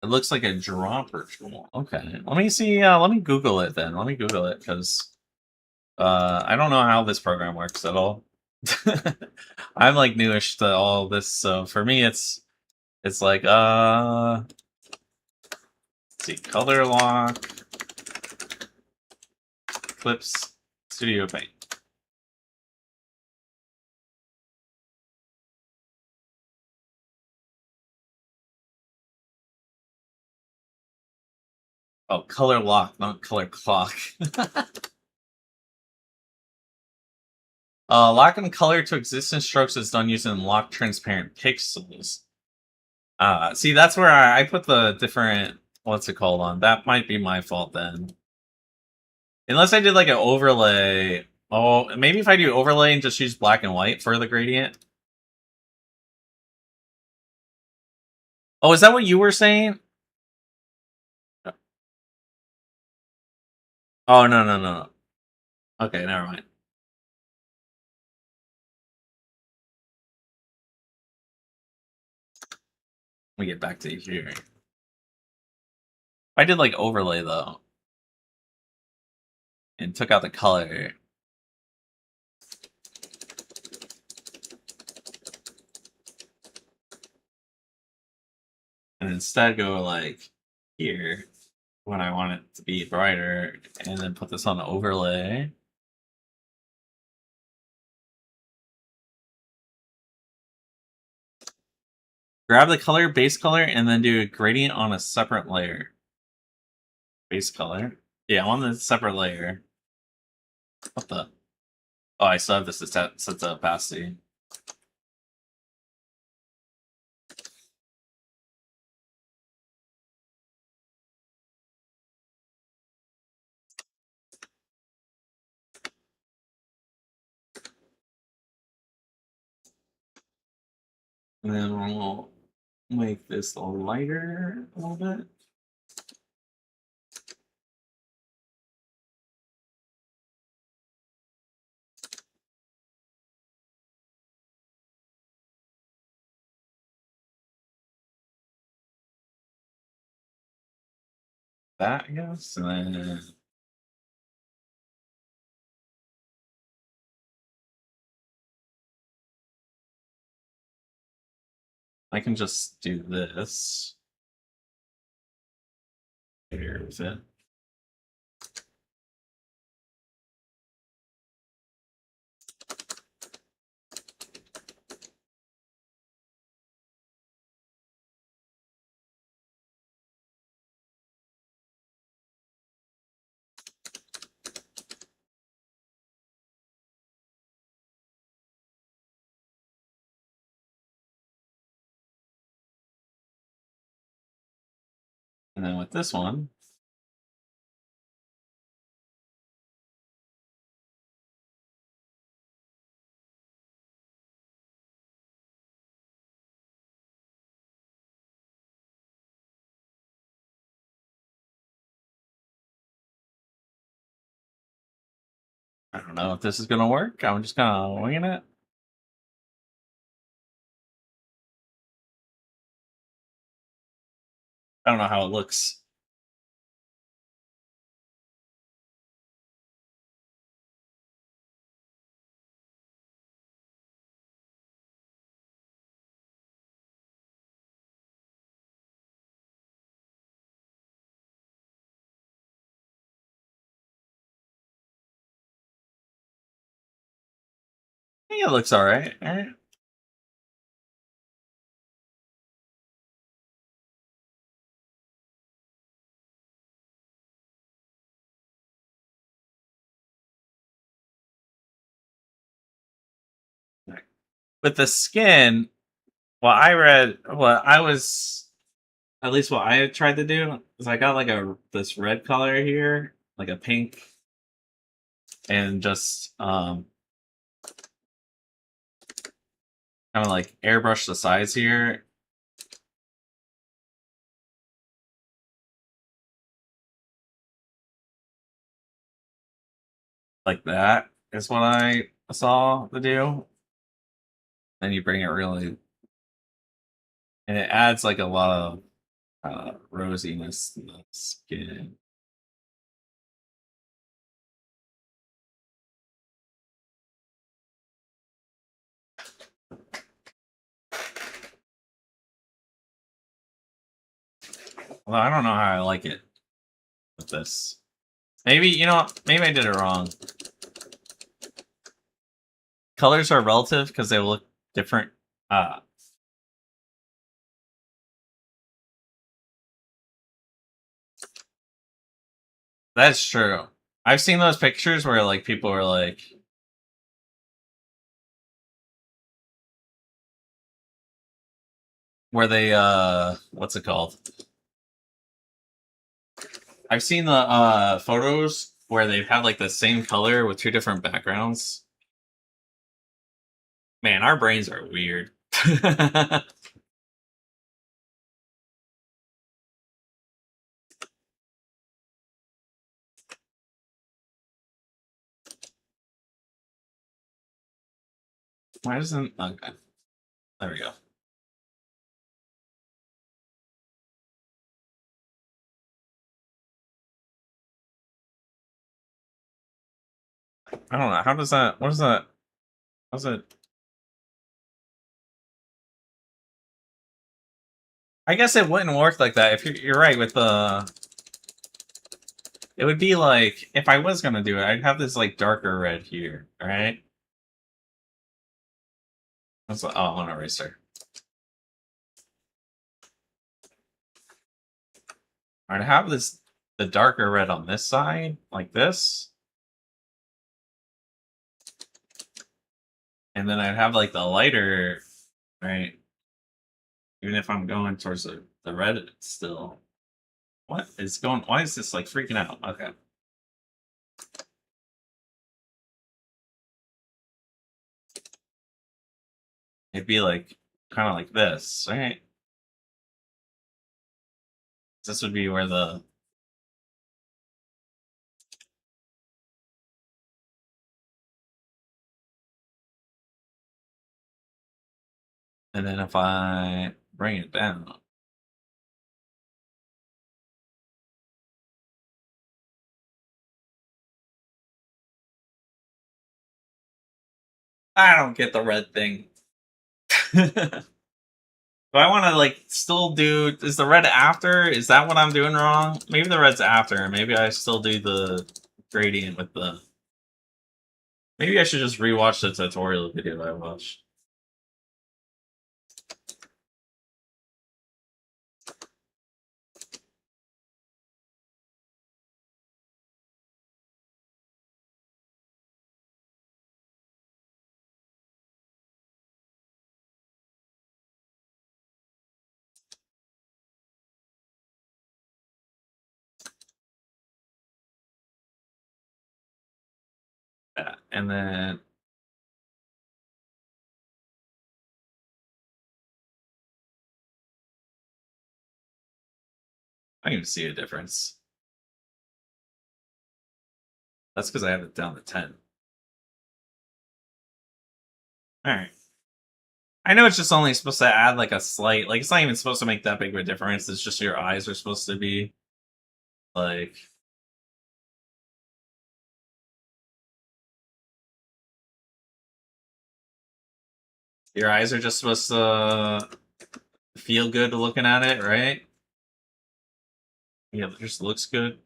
[SPEAKER 1] it looks like a dropper tool. Okay, let me see. Let me Google it then. Let me Google it because I don't know how this program works at all. I'm like newish to all this, so for me, it's like let's see, color lock, Clips, Studio Paint. Oh, color lock, not color clock. Locking color to existing strokes is done using lock transparent pixels. See, that's where I put the different, what's it called on. That might be my fault then. Unless I did like an overlay. Oh, maybe if I do overlay and just use black and white for the gradient. Oh, is that what you were saying? Oh, no, no, no. Okay, never mind. Let me get back to here. If I did like overlay though, and took out the color, and instead go like here when I want it to be brighter, and then put this on the overlay. Grab the color, base color, and then do a gradient on a separate layer. Base color. Yeah, on the separate layer. What the? Oh, I still have this set to opacity. And then we'll make this lighter a little bit. That, I guess, and then I can just do this here with it. And then with this one, I don't know if this is gonna work. I'm just kind of winging it. I don't know how it looks. I think it looks all right. All right. With the skin, what I read, what I was, at least what I tried to do, is I got like this red color here, like a pink, and just kind of like airbrush the sides here. Like that is what I saw to do. Then you bring it really, and it adds like a lot of rosiness to the skin. Well, I don't know how I like it with this. Maybe, you know what? Maybe I did it wrong. Colors are relative because they look different. That's true. I've seen those pictures where like people are like, where they what's it called? I've seen the photos where they've had like the same color with two different backgrounds. Man, our brains are weird. Why doesn't okay? There we go. I don't know. How does that? What is that? How's it? I guess it wouldn't work like that. If you're right with the, it would be like if I was gonna do it, I'd have this like darker red here, right? That's oh, I want to eraser. I'd have this the darker red on this side, like this, and then I'd have like the lighter, right? Even if I'm going towards the red, it's still. What is going? Why is this like freaking out? Okay. It'd be like kind of like this, right? This would be where the and then if I bring it down, I don't get the red thing. Do I want to like still do? Is the red after? Is that what I'm doing wrong? Maybe the red's after. Maybe I still do the gradient with the. Maybe I should just rewatch the tutorial video I watched. Yeah, and then I can see a difference. That's because I have it down to 10. All right. I know it's just only supposed to add like a slight, like it's not even supposed to make that big of a difference. It's just your eyes are supposed to be like. Your eyes are just supposed to feel good looking at it, right? Yeah, it just looks good.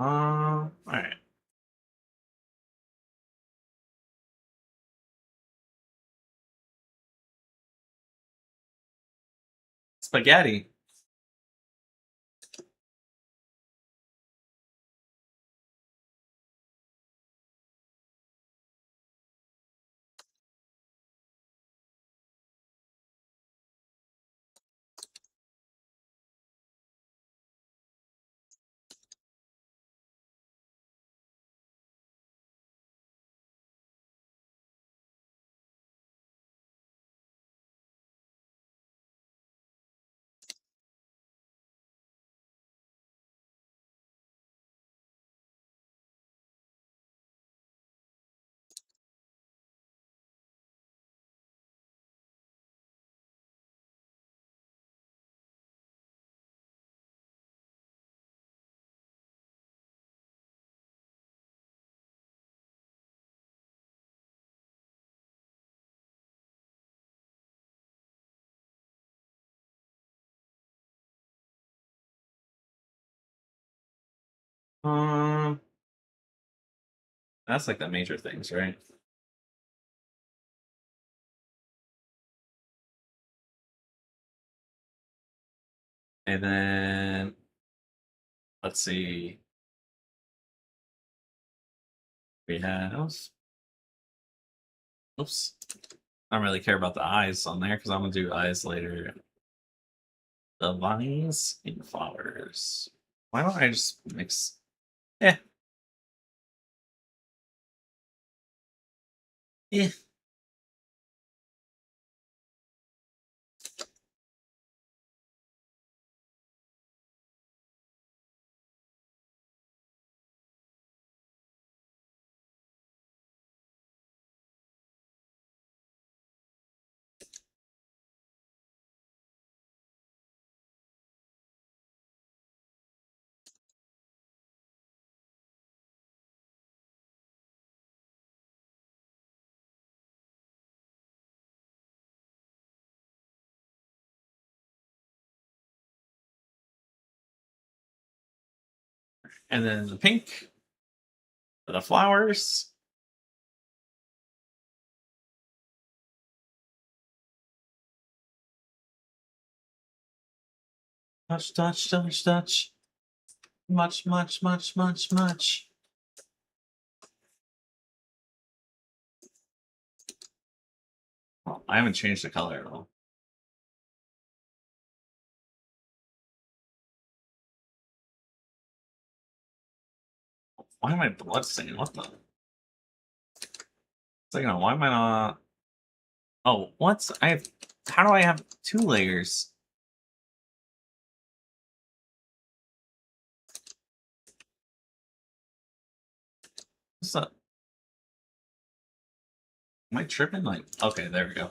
[SPEAKER 1] All right. Spaghetti. Um, that's like the major things, right? And then let's see. We have. Oops. I don't really care about the eyes on there because I'm gonna do eyes later. The vines and flowers. Why don't I just mix? Eh, eh. And then the pink for the flowers. Touch, touch, touch, touch. Much, much, much, much, much. Oh, I haven't changed the color at all. Why am I blood stained? What the? Second, why am I not? Oh, what's I have? How do I have two layers? What's that? Am I tripping? Like, okay, there we go.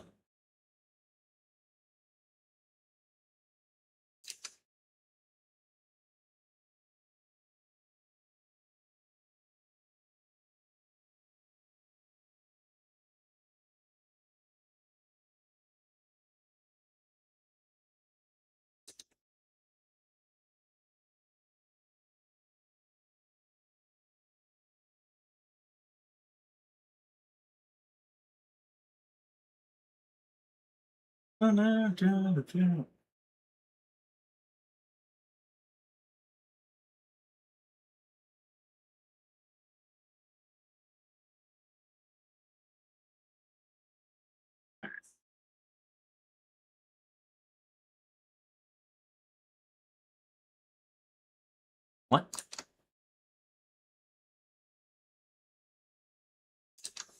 [SPEAKER 1] What?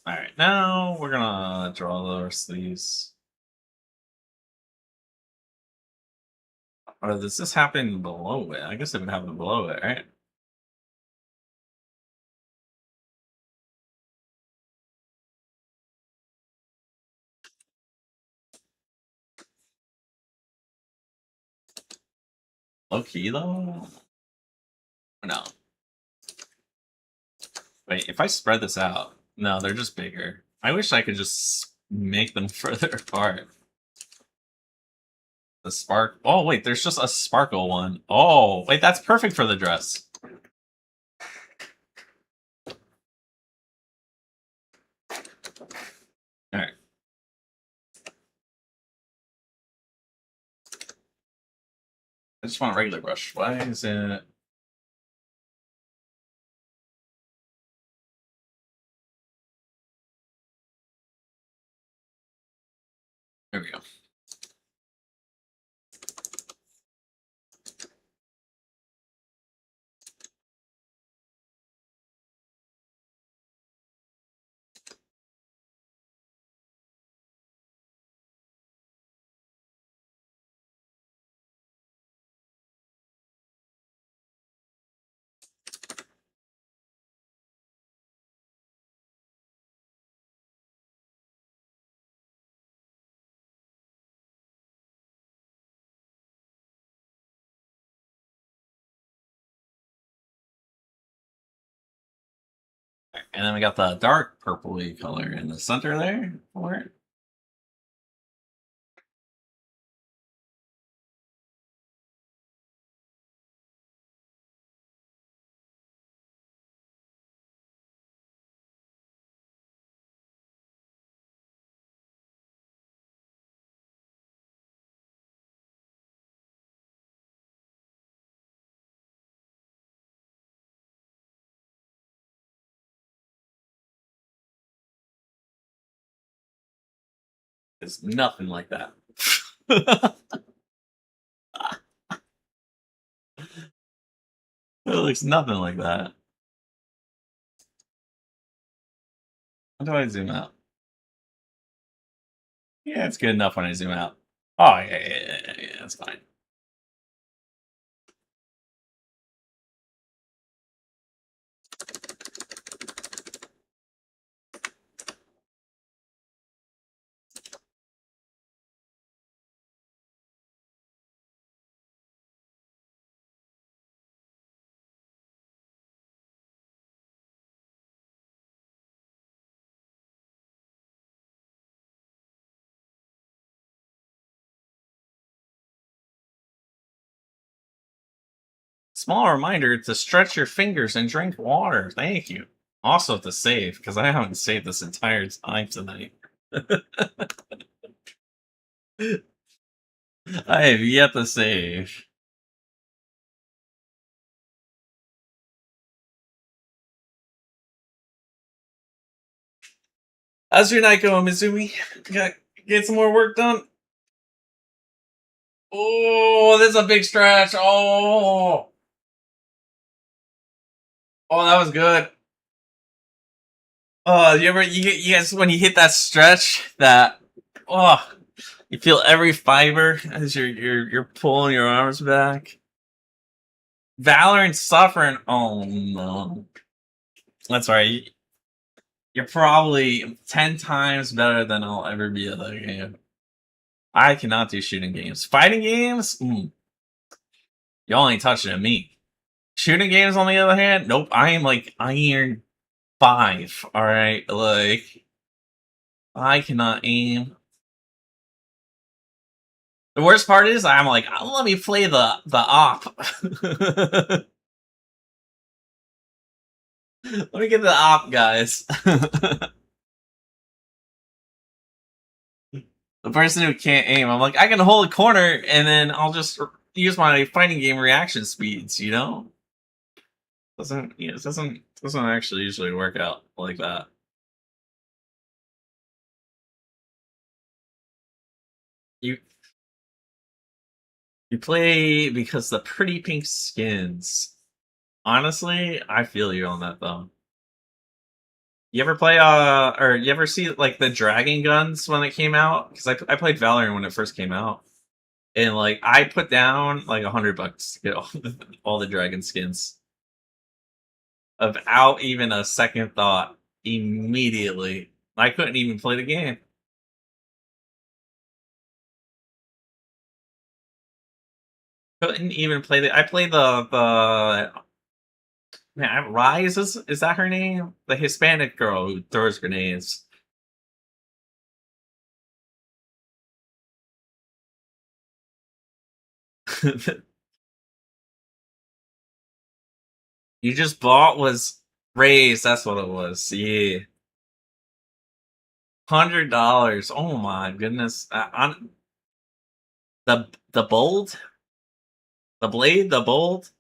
[SPEAKER 1] All right, now we're gonna draw the rest of these. Or does this happen below it? I guess it would happen below it, right? Low key though? No. Wait, if I spread this out, no, they're just bigger. I wish I could just make them further apart. The spark. Oh, wait, there's just a sparkle one. Oh, wait, that's perfect for the dress. All right. I just want a regular brush. Why is it? There we go. And then we got the dark purpley color in the center there for it. It's nothing like that. It looks nothing like that. How do I zoom out? Yeah, it's good enough when I zoom out. Oh, yeah, that's fine. Small reminder to stretch your fingers and drink water. Thank you. Also to save, because I haven't saved this entire time tonight. I have yet to save. How's your night going, Mizumi? Got get some more work done? Oh, this is a big stretch. Oh, that was good. Oh, you guys when you hit that stretch that you feel every fiber as you're pulling your arms back. Valorant suffering. Oh no, that's right. You're probably 10 times better than I'll ever be at that game. I cannot do shooting games. Fighting games? Y'all ain't touching at me. Shooting games, on the other hand, nope. I am like Iron 5. All right, like I cannot aim. The worst part is I'm like, let me play the op. Let me get the op, guys. The person who can't aim, I'm like, I can hold a corner and then I'll just use my fighting game reaction speeds. You know, it doesn't actually usually work out like that. You play because the pretty pink skins. Honestly, I feel you on that though. You ever play or you ever see like the dragon guns when it came out? Because I played Valorant when it first came out, and like I put down like $100 to get all the dragon skins without even a second thought. Immediately, I couldn't even play the game. Couldn't even play the. I played the. Man, Rise is that her name? The Hispanic girl who throws grenades. You just bought was raised. That's what it was. Yeah, $100. Oh my goodness! On the bold, the blade, the bold.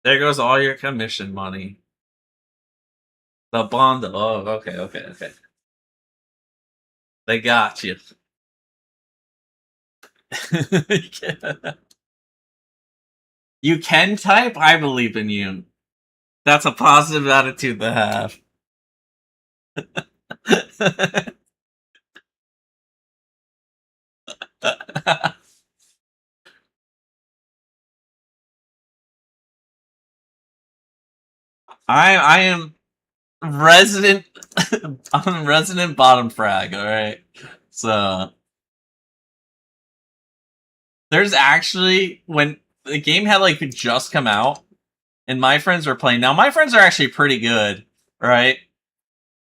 [SPEAKER 1] There goes all your commission money. The bond. Oh, okay. They got you. You can type. I believe in you. That's a positive attitude to have. I am resident. I'm resident bottom frag. All right, so there's actually when the game had like just come out, and my friends were playing. Now my friends are actually pretty good, right?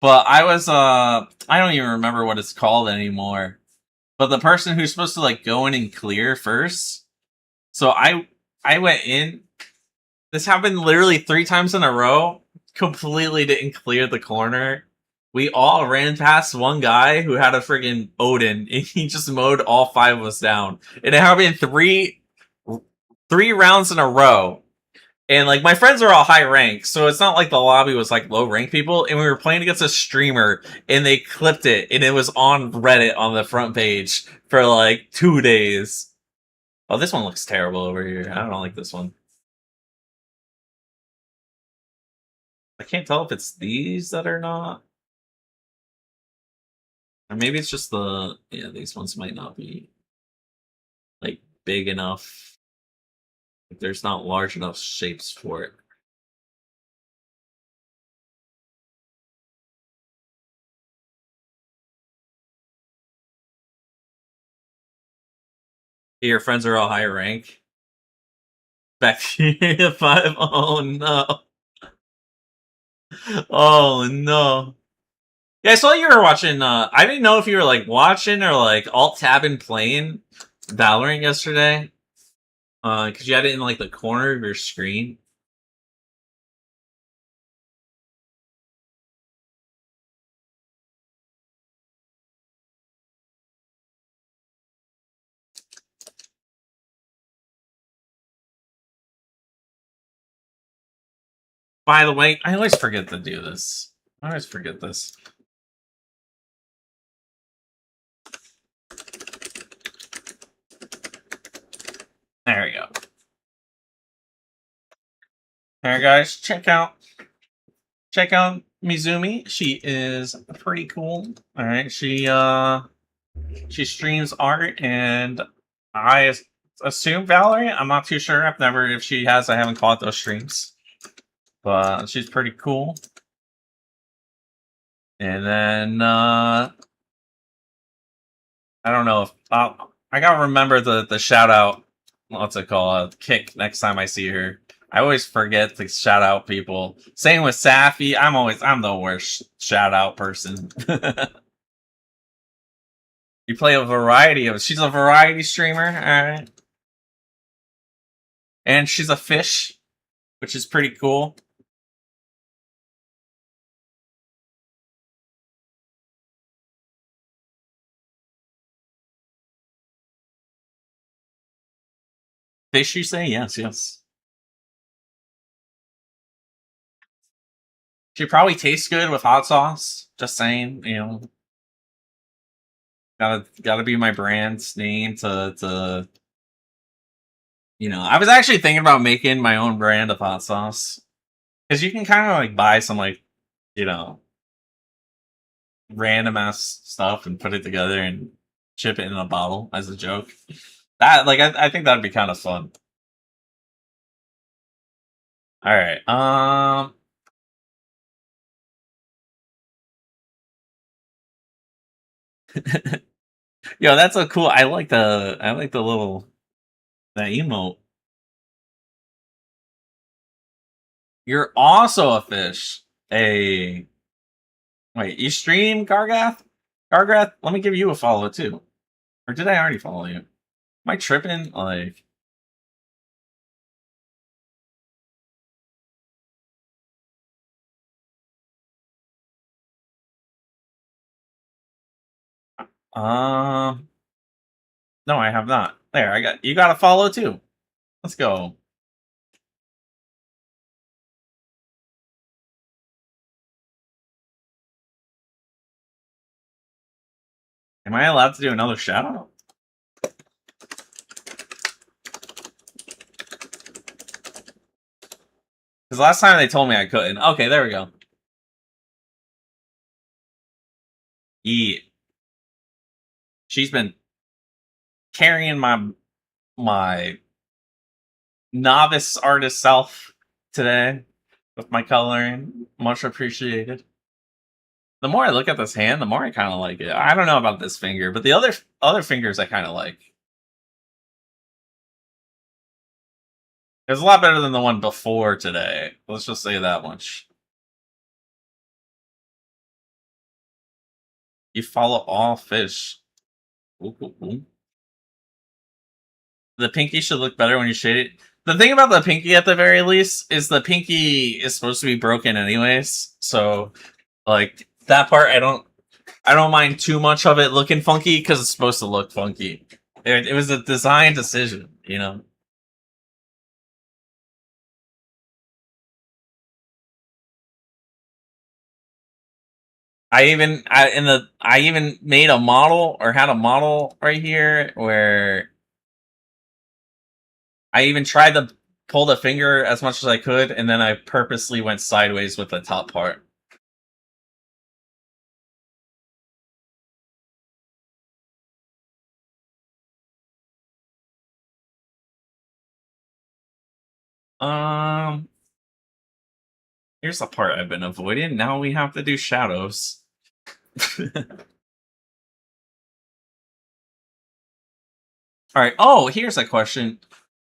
[SPEAKER 1] But I was I don't even remember what it's called anymore. But the person who's supposed to like go in and clear first. So I went in. This happened literally 3 times in a row. Completely didn't clear the corner. We all ran past one guy who had a friggin' Odin, and he just mowed all 5 of us down. And it happened 3 rounds in a row. And like my friends are all high rank, so it's not like the lobby was like low rank people. And we were playing against a streamer, and they clipped it, and it was on Reddit on the front page for like 2 days. Oh, this one looks terrible over here. I don't like this one. I can't tell if it's these that are not, or maybe it's just the these ones might not be like big enough. There's not large enough shapes for it. Your friends are all high rank. Back to 5. Oh no. Oh no. Yeah, I saw you were watching. I didn't know if you were like watching or like alt tabbing playing Valorant yesterday. Because you had it in like the corner of your screen. By the way, I always forget to do this. I always forget this. There we go. Alright guys, check out Mizumi. She is pretty cool. Alright, she streams art and I assume Valerie. I'm not too sure. I've never if she has, I haven't caught those streams. But she's pretty cool. And then I don't know if I gotta remember the shout out. What's it called? Kick next time I see her. I always forget to shout out people. Same with Safi. I'm the worst shout out person. You play a variety of. She's a variety streamer, all right. And she's a fish, which is pretty cool. Fish, you say? Yes, yes. She probably tastes good with hot sauce. Just saying, gotta be my brand's name to. I was actually thinking about making my own brand of hot sauce because you can kind of like buy some like, you know, random ass stuff and put it together and ship it in a bottle as a joke. That like I think that'd be kind of fun. All right. Yo, that's a cool. I like the little that emote. You're also a fish. A wait, you stream Gargath? Gargath, let me give you a follow too. Or did I already follow you? Am I tripping? Like um no, I have not. There, you got a follow too. Let's go. Am I allowed to do another shout out? Because last time they told me I couldn't. Okay, there we go. Yeah. She's been carrying my novice artist self today with my coloring. Much appreciated. The more I look at this hand, the more I kind of like it. I don't know about this finger, but the other fingers I kind of like. It's a lot better than the one before today. Let's just say that much. You follow all fish. Ooh, ooh, ooh. The pinky should look better when you shade it. The thing about the pinky, at the very least, is the pinky is supposed to be broken anyways. So, like that part, I don't mind too much of it looking funky because it's supposed to look funky. It was a design decision. I even made a model or had a model right here where I even tried to pull the finger as much as I could, and then I purposely went sideways with the top part. Um, Here's the part I've been avoiding. Now we have to do shadows. All right. Oh, here's a question.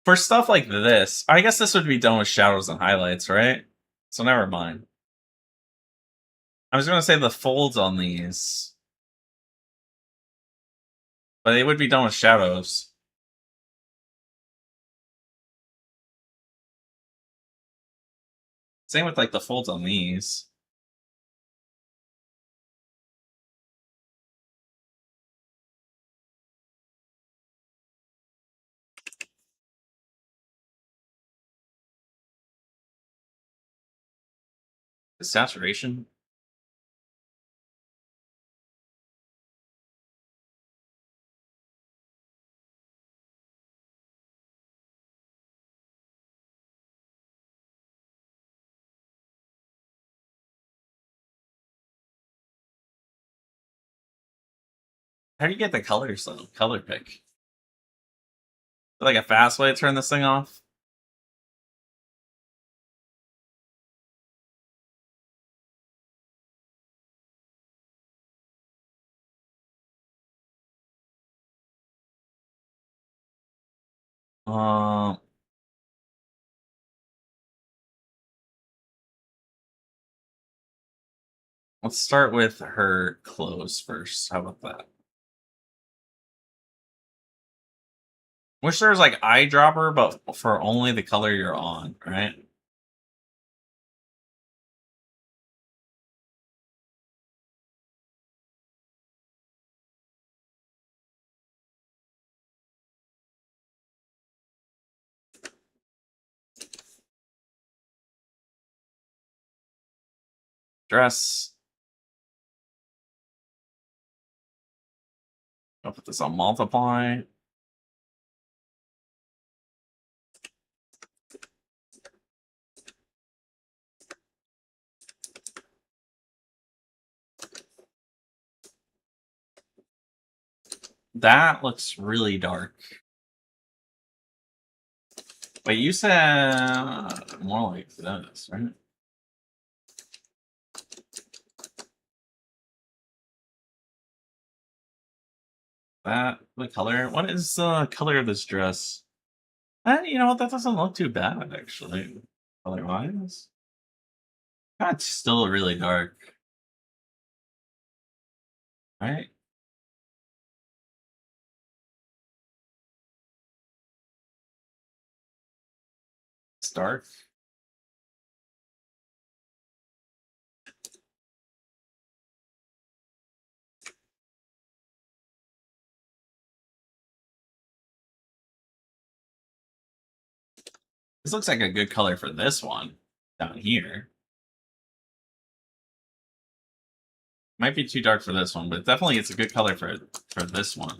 [SPEAKER 1] For stuff like this, I guess this would be done with shadows and highlights, right? So never mind. I was going to say the folds on these, but they would be done with shadows. Same with like the folds on these. The saturation. How do you get the colors though? Color pick. Like a fast way to turn this thing off? Um, let's start with her clothes first. How about that? Wish there was like eyedropper, but for only the color you're on, right? Dress. I'll put this on multiply. That looks really dark. Wait, you said more like this, right? That the color. What is the color of this dress? You know what? That doesn't look too bad actually. Color wise, that's still really dark, right? It's dark. This looks like a good color for this one down here. Might be too dark for this one, but definitely it's a good color for this one.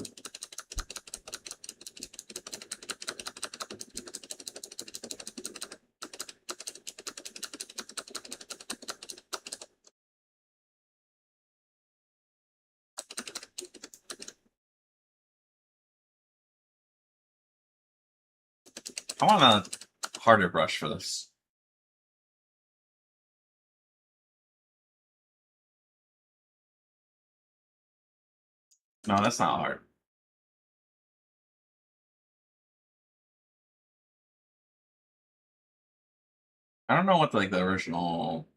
[SPEAKER 1] I want a harder brush for this. No, that's not hard. I don't know what like the original.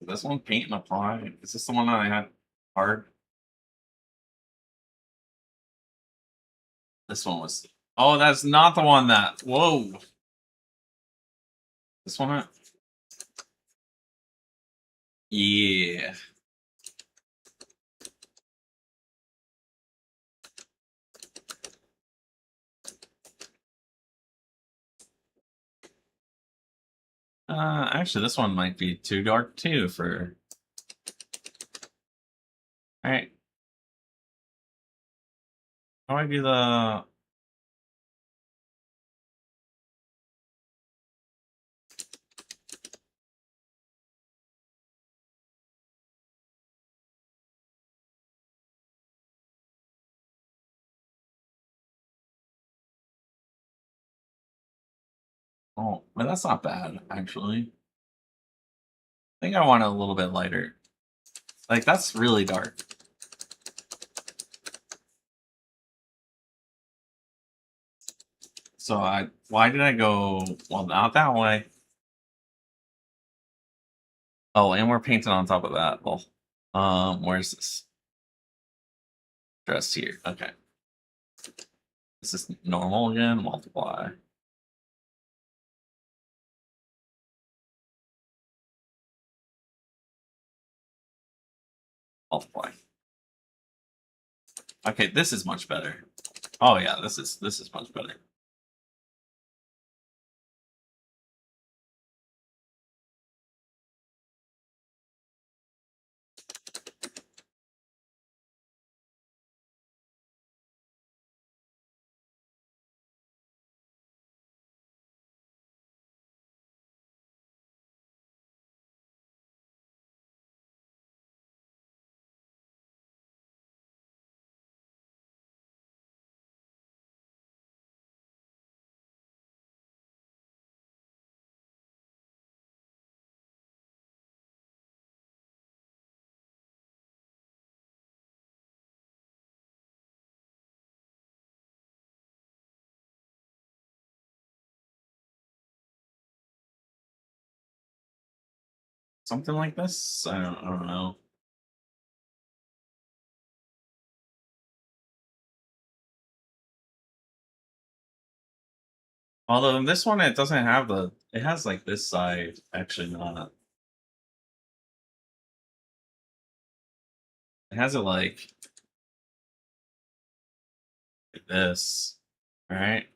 [SPEAKER 1] This one paint and apply. Is this the one that I had hard? This one was. Oh, that's not the one that. Whoa. This one. Yeah. Actually, this one might be too dark too for. All right, how do I do the? Oh, well, that's not bad actually. I think I want it a little bit lighter. Like that's really dark. So why did I go? Well, not that way. Oh, and we're painting on top of that. Well, where's this? Just here. Okay. Is this normal again? Multiply. Multiply. Okay, this is much better. Oh yeah, this is much better. Something like this? I don't know. Although in this one it doesn't have the it has like this side actually not. It has it like this. Right?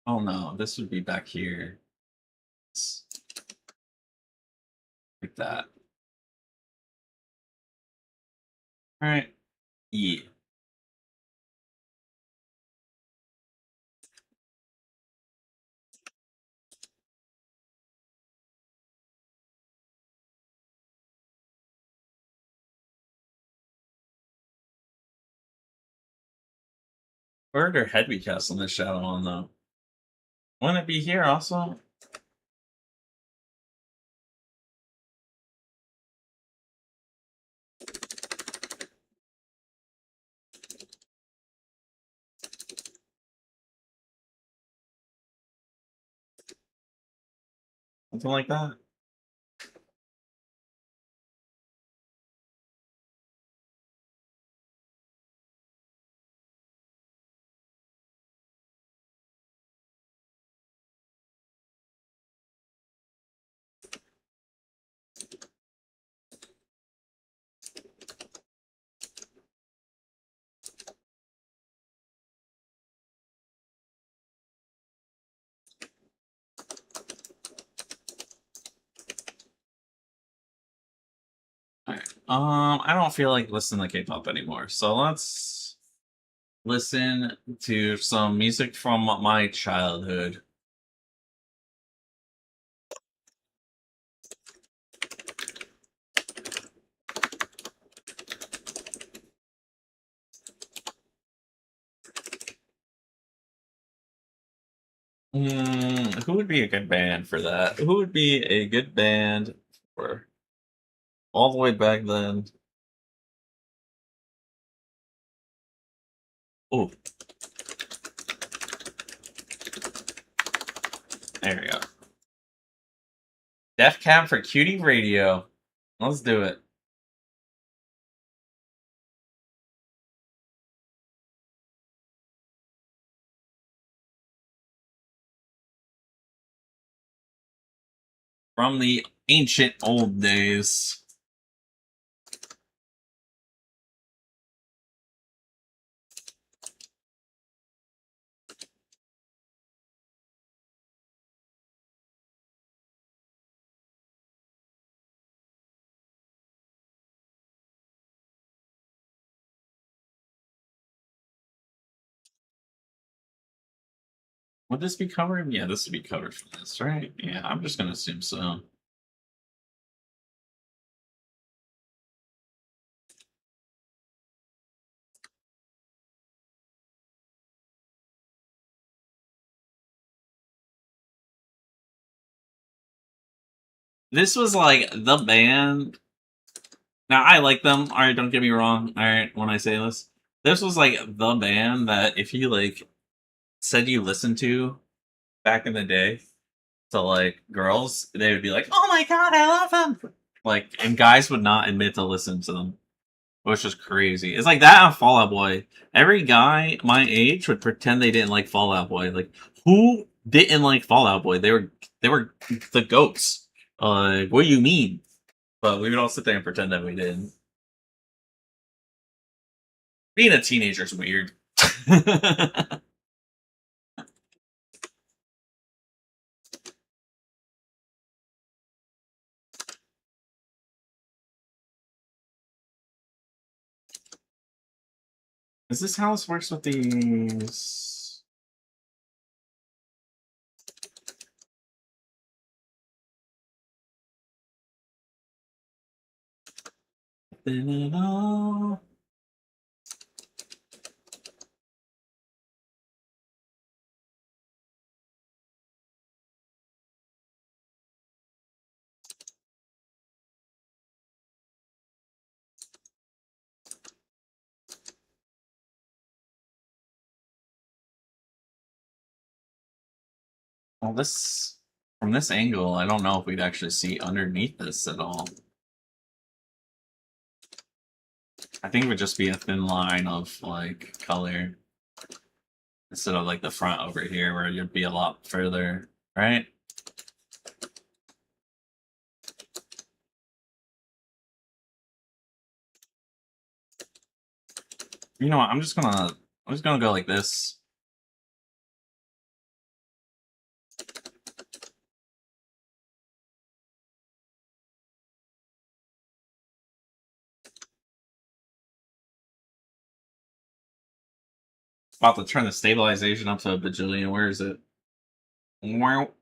[SPEAKER 1] Oh no, this would be back here. It's like that. Alright. Yeah. Where would her head be cast on this shadow on though? Wouldn't it be here also? Something like that? Alright. I don't feel like listening to K-pop anymore. So let's listen to some music from my childhood. Who would be a good band for that? Who would be a good band Vtuber. All the way back then. Oh, there we go. Def Cam for Cutie Radio. Let's do it. From the ancient old days. Would this be covered? Yeah, this would be covered from this, right? Yeah, I'm just gonna assume so. This was like the band. Now I like them. All right, don't get me wrong. All right, when I say this was like the band that if you like said you listened to back in the day to like girls, they would be like, "Oh my god, I love them!" Like, and guys would not admit to listen to them, which is crazy. It's like that on Fall Out Boy. Every guy my age would pretend they didn't like Fall Out Boy. Like, who didn't like Fall Out Boy? They were the goats. What do you mean? But we would all sit there and pretend that we didn't. Being a teenager is weird. Is this how this works with these? Well, this from this angle, I don't know if we'd actually see underneath this at all. I think it would just be a thin line of like color instead of like the front over here where you'd be a lot further, right? You know what? I'm just gonna go like this. About to turn the stabilization up to a bajillion. Where is it? Wow.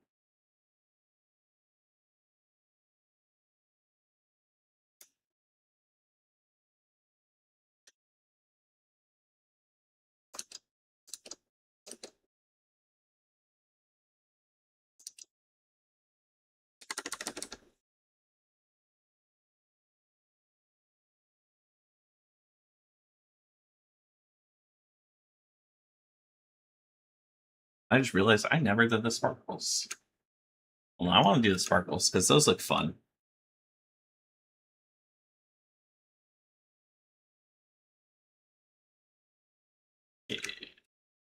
[SPEAKER 1] I just realized I never did the sparkles. Well, I want to do the sparkles because those look fun.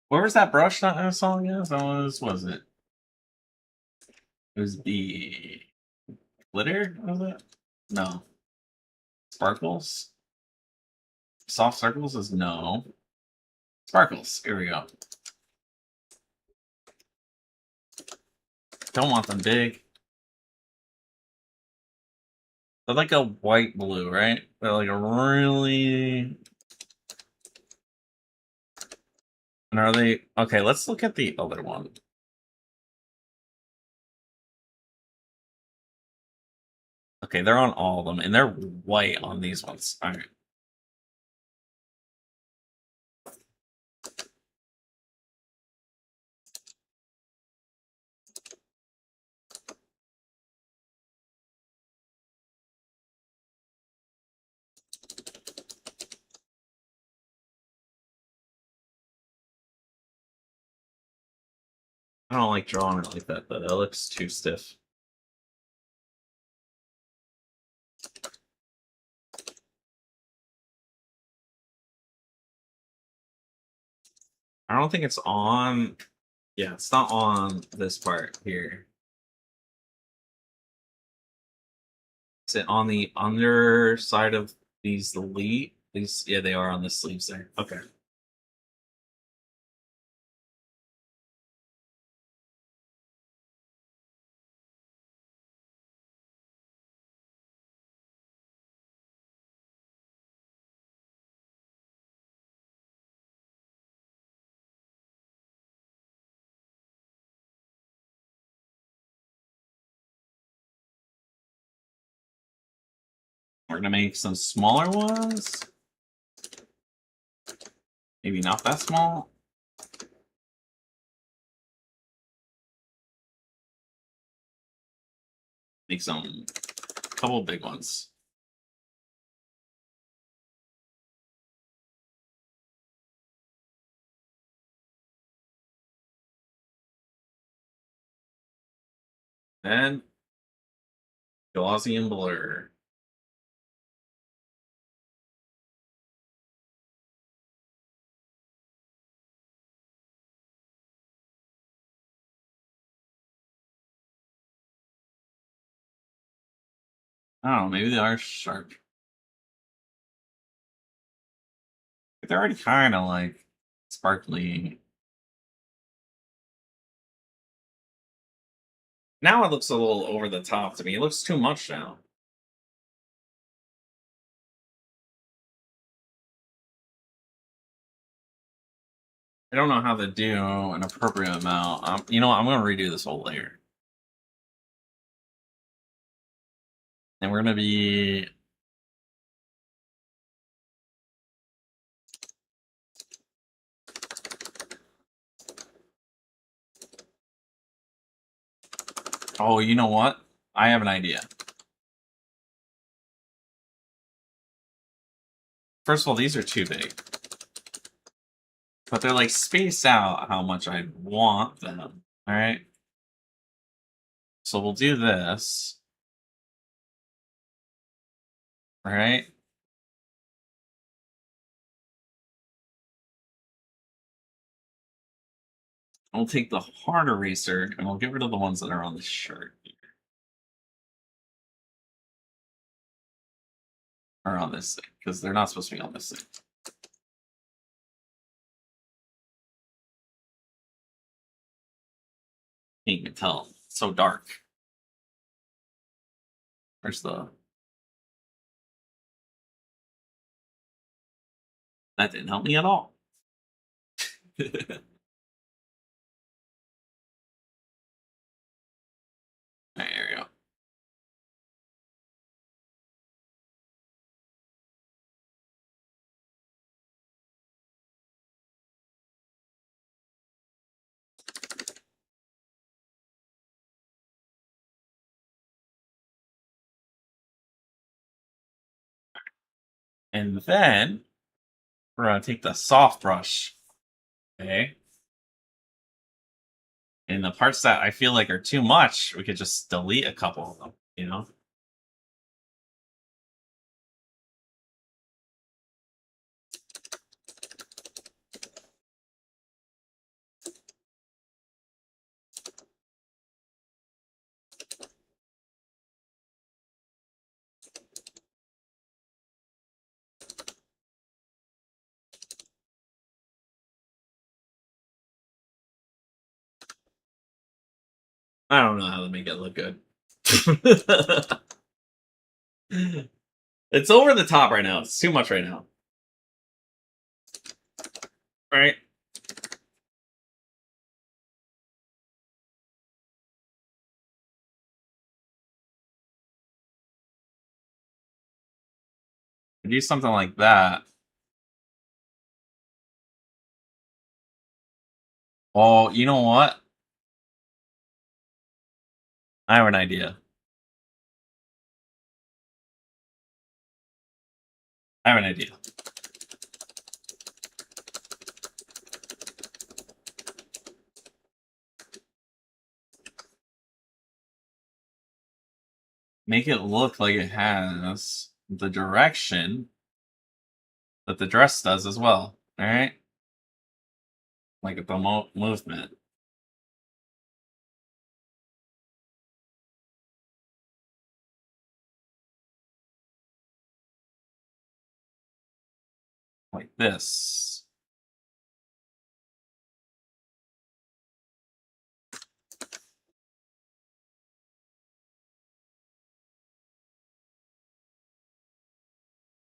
[SPEAKER 1] Where was that brush that song is? That was it? It was the glitter, was it? No. Sparkles? Soft circles is no. Sparkles. Here we go. Don't want them big. They're like a white blue, right? They're like a really. And are they okay? Let's look at the other one. Okay, they're on all of them, and they're white on these ones. All right. I don't like drawing it like that, though. That looks too stiff. I don't think it's on. Yeah, it's not on this part here. Is it on the underside of these leaf? These, yeah, they are on the sleeves there. Okay. We're gonna make some smaller ones. Maybe not that small. Make some couple big ones. And Gaussian blur. I don't know, maybe they are sharp. But they're already kind of like sparkly. Now it looks a little over the top to me. It looks too much now. I don't know how to do an appropriate amount. You know what? I'm going to redo this whole layer. And we're going to be... Oh, you know what? I have an idea. First of all, these are too big. But they're like spaced out how much I want them. Alright? So we'll do this. Alright? We'll take the hard eraser and we'll get rid of the ones that are on the shirt. Or on this thing, because they're not supposed to be on this thing. You can tell. It's so dark. Where's the... That didn't help me at all. There we go. And then we're going to take the soft brush. Okay. And the parts that I feel like are too much, we could just delete a couple of them, you know? I don't know how to make it look good. It's over the top right now. It's too much right now. Right? Do something like that. Oh, you know what? I have an idea. I have an idea. make it look like it has the direction that the dress does as well. All right, like the movement. Like this.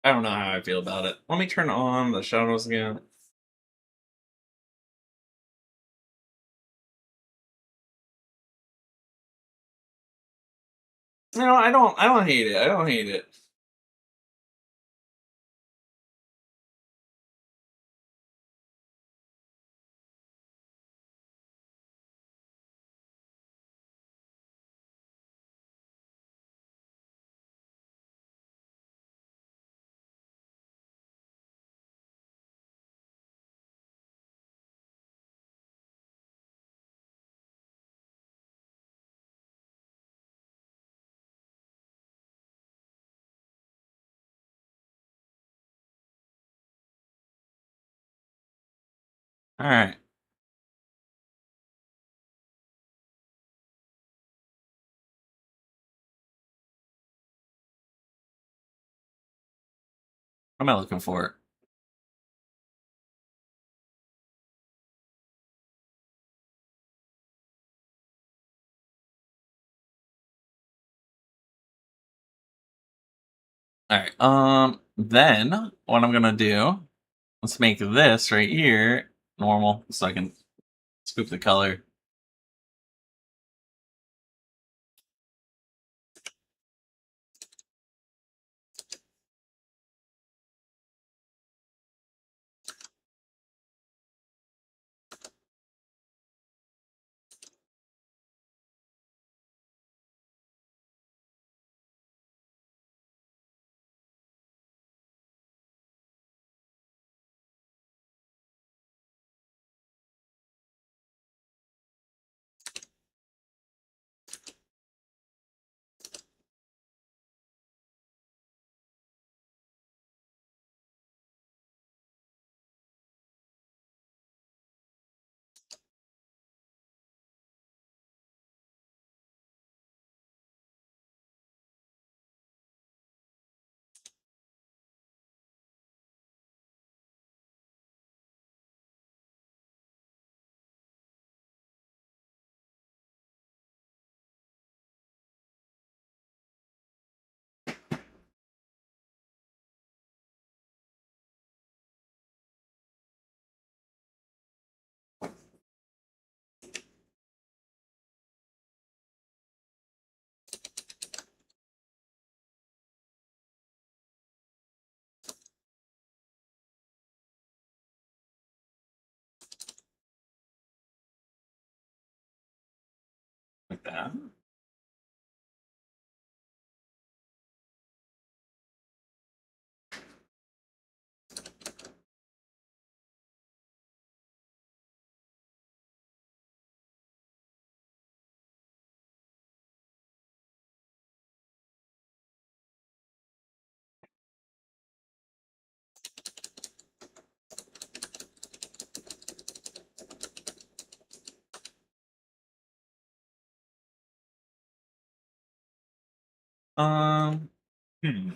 [SPEAKER 1] I don't know how I feel about it. Let me turn on the shadows again. No, I don't. I don't hate it. I don't hate it. All right. What am I looking for? All right. Then what I'm gonna do? Let's make this right here normal, so I can scoop the color like that. Um. Hmm.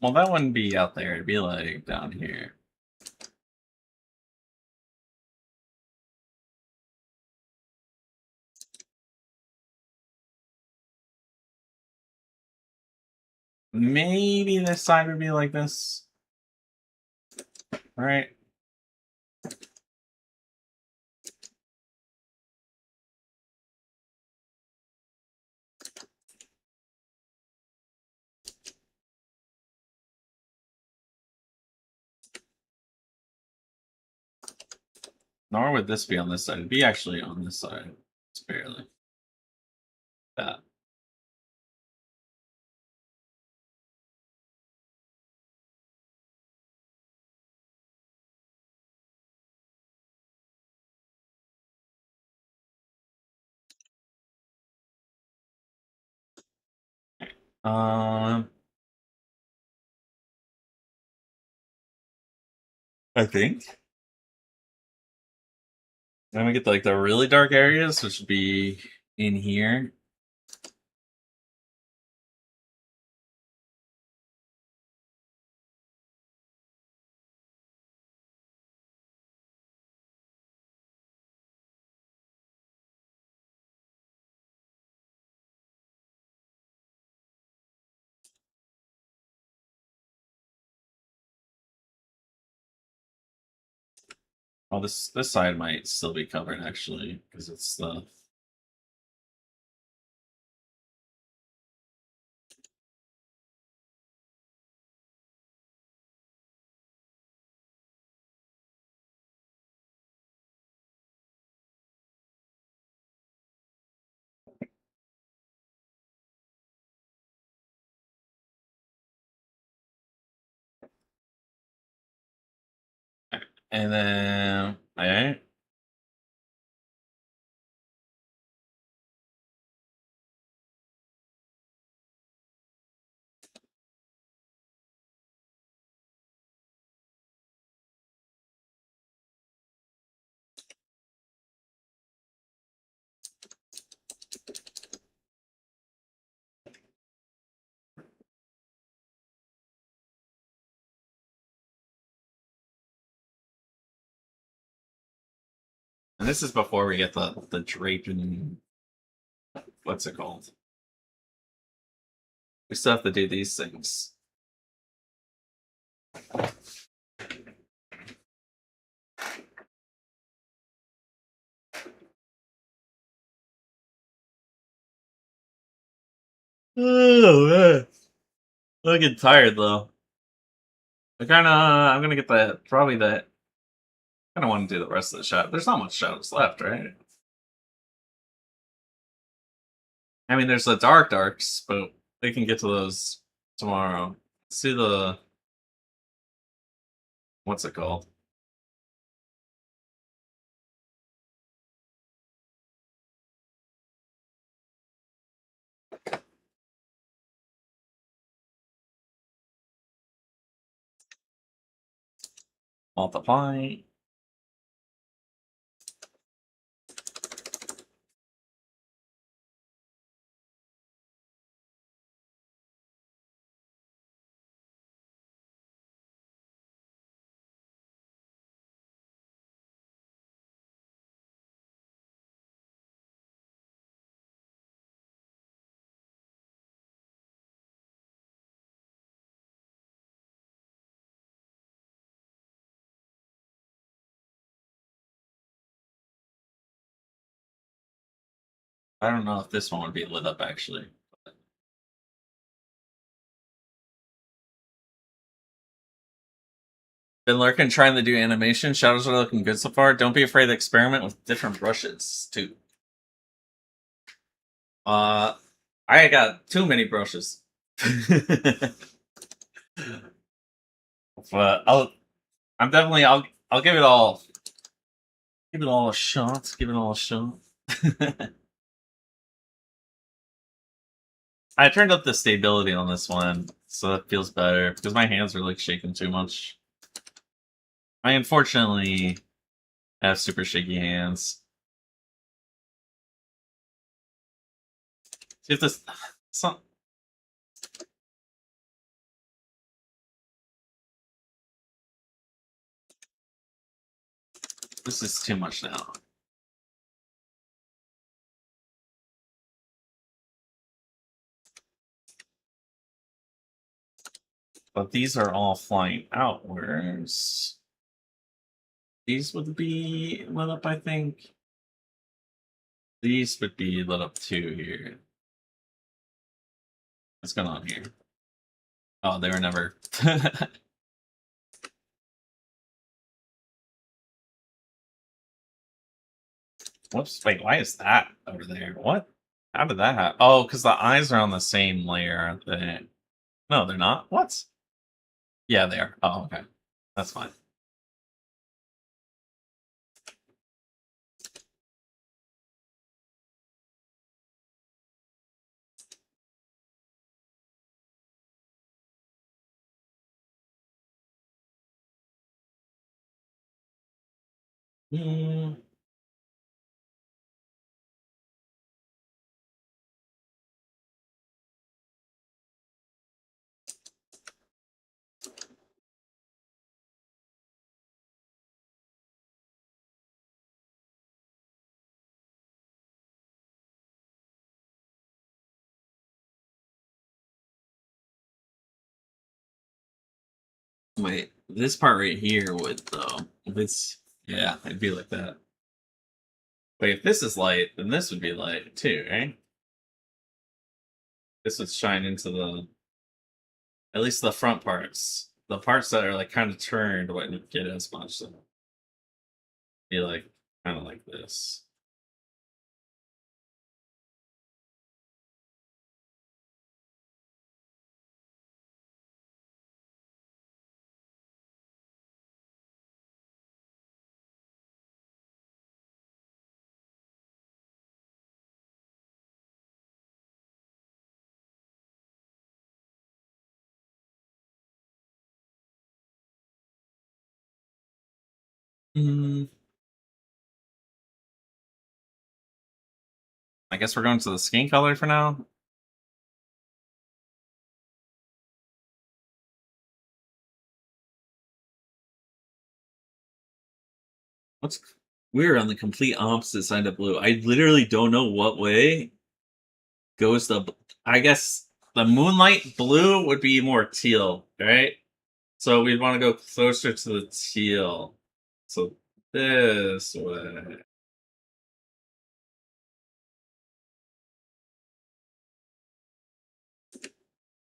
[SPEAKER 1] Well, that wouldn't be out there. It'd be like down here. Maybe this side would be like this. All right. Nor would this be on this side. It'd be actually on this side. It's barely. that. Um, I think. Then we get to, like the really dark areas, which would be in here. Oh, this side might still be covered actually, because it's the. And then, alright. And this is before we get the draping. What's it called? We still have to do these things. Oh man, I'm getting tired though. I'm gonna get that probably that. I don't want to do the rest of the shot. There's not much shadows left, right? I mean, there's the darks, but we can get to those tomorrow. Let's do the what's it called? Multiply. I don't know if this one would be lit up actually. Been lurking trying to do animation. Shadows are looking good so far. Don't be afraid to experiment with different brushes too. I got too many brushes. But I'll give it all a shot. Give it all a shot. I turned up the stability on this one, so it feels better because my hands are like shaking too much. I unfortunately have super shaky hands. See if this some this is too much now. But these are all flying outwards. These would be lit up, I think. These would be lit up too here. What's going on here? Oh, they were never. Whoops, wait, why is that over there? What How did that happen? Oh, because the eyes are on the same layer, aren't they? No, they're not. What? Yeah, they are. Oh, okay. That's fine. Hmm. Wait, this part right here would though. If it's yeah, it'd be like that. Wait, if this is light, then this would be light too, right? This would shine into the at least the front parts. The parts that are like kind of turned wouldn't get as much. So it'd be like kind of like this. Mm, I guess we're going to the skin color for now. What's we're on the complete opposite side of blue. I literally don't know what way goes the. I guess the moonlight blue would be more teal, right? So we'd want to go closer to the teal. So this way.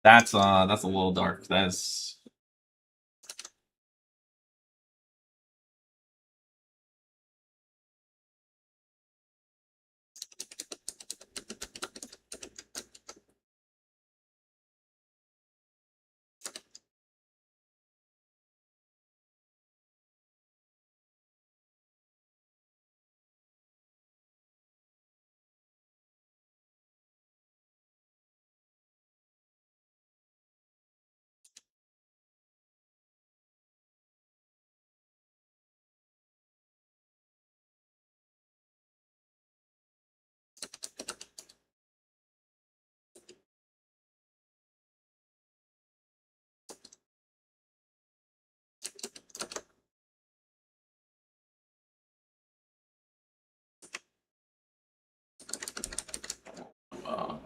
[SPEAKER 1] That's a little dark. That's uh,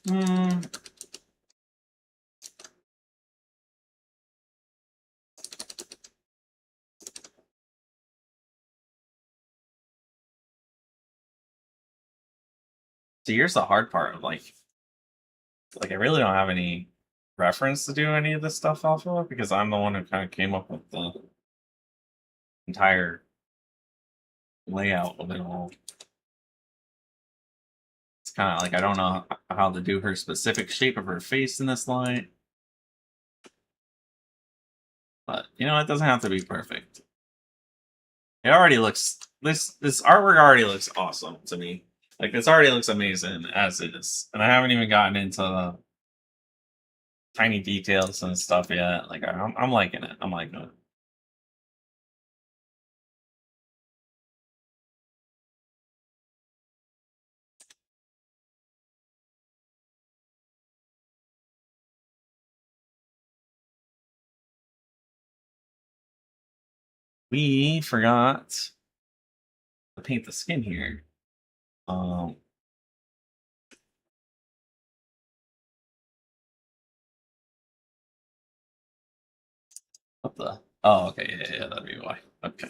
[SPEAKER 1] hmm. So here's the hard part. Like I really don't have any reference to do any of this stuff off of because I'm the one who kind of came up with the entire layout of it all. It's kind of like I don't know how to do her specific shape of her face in this light, but you know it doesn't have to be perfect. It already looks this artwork already looks awesome to me. Like this already looks amazing as is, and I haven't even gotten into the tiny details and stuff yet. Like I'm liking it. I'm liking it. We forgot to paint the skin here. Um, what the? Oh, okay, yeah, that'd be why. Okay.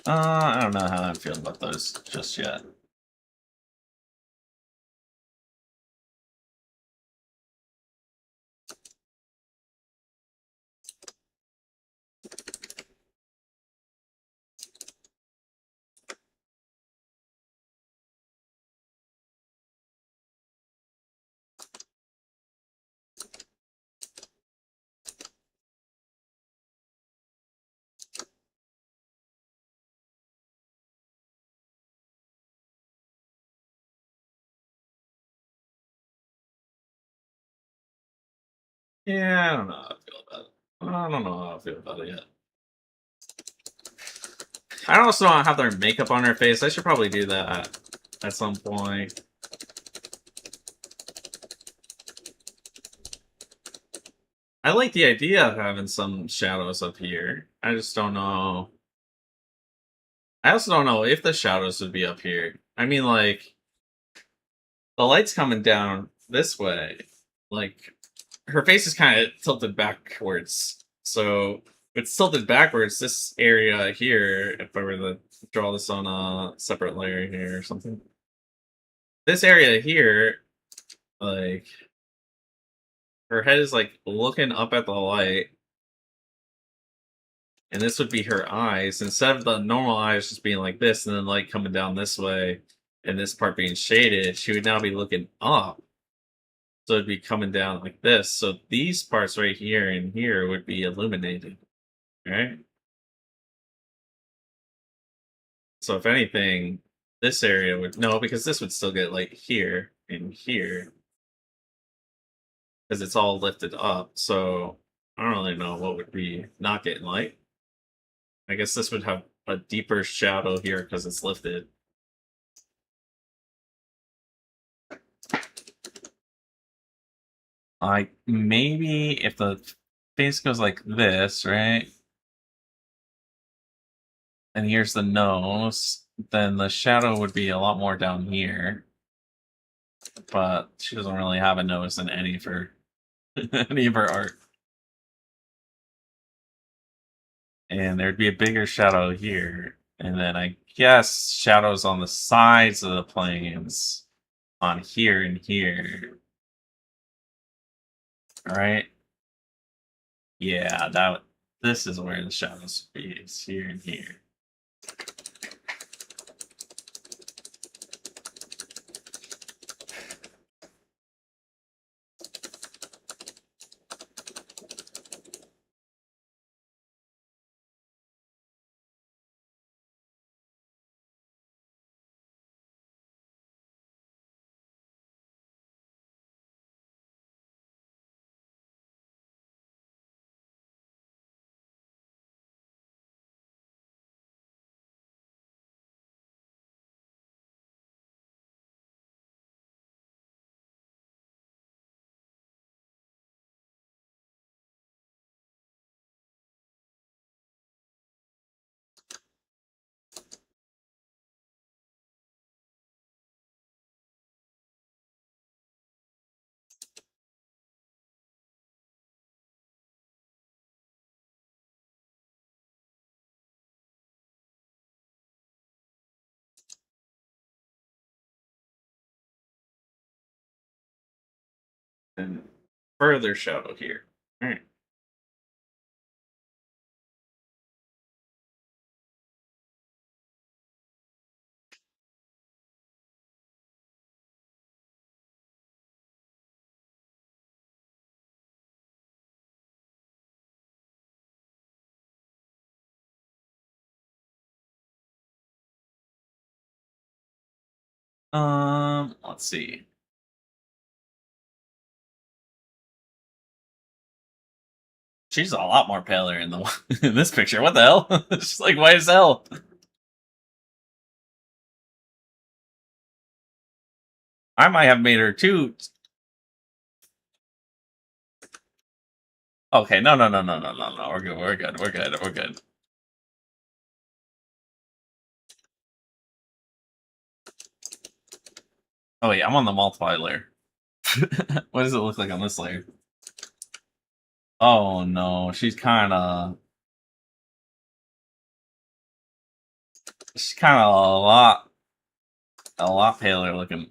[SPEAKER 1] I don't know how I'm feeling about those just yet. Yeah, I don't know how I feel about it. I don't know how I feel about it yet. I also don't have their makeup on their face. I should probably do that at some point. I like the idea of having some shadows up here. I just don't know. I also don't know if the shadows would be up here. I mean, like, the light's coming down this way. Like, her face is kind of tilted backwards. So, it's tilted backwards. This area here, if I were to draw this on a separate layer here or something. This area here, like, her head is, like, looking up at the light. And this would be her eyes. Instead of the normal eyes just being like this and then light coming down this way and this part being shaded, she would now be looking up. So it'd be coming down like this. So these parts right here and here would be illuminated. Right? So if anything, this area would no, because this would still get light here and here. Because it's all lifted up. So I don't really know what would be not getting light. I guess this would have a deeper shadow here because it's lifted. Like, maybe if the face goes like this, right? And here's the nose, then the shadow would be a lot more down here. But she doesn't really have a nose in any of her any of her art. And there'd be a bigger shadow here. And then I guess shadows on the sides of the planes on here and here. Alright? Yeah, this is where the shadows would be. It's here and here. And further shadow here. Alright. Let's see. She's a lot more paler in the in this picture. What the hell? She's like white as hell. I might have made her too. Okay, no, no, no, no, no, no, no. We're good. We're good. We're good. We're good. Oh wait, I'm on the multiply layer. What does it look like on this layer? Oh no, she's kind of. She's kind of a lot paler looking.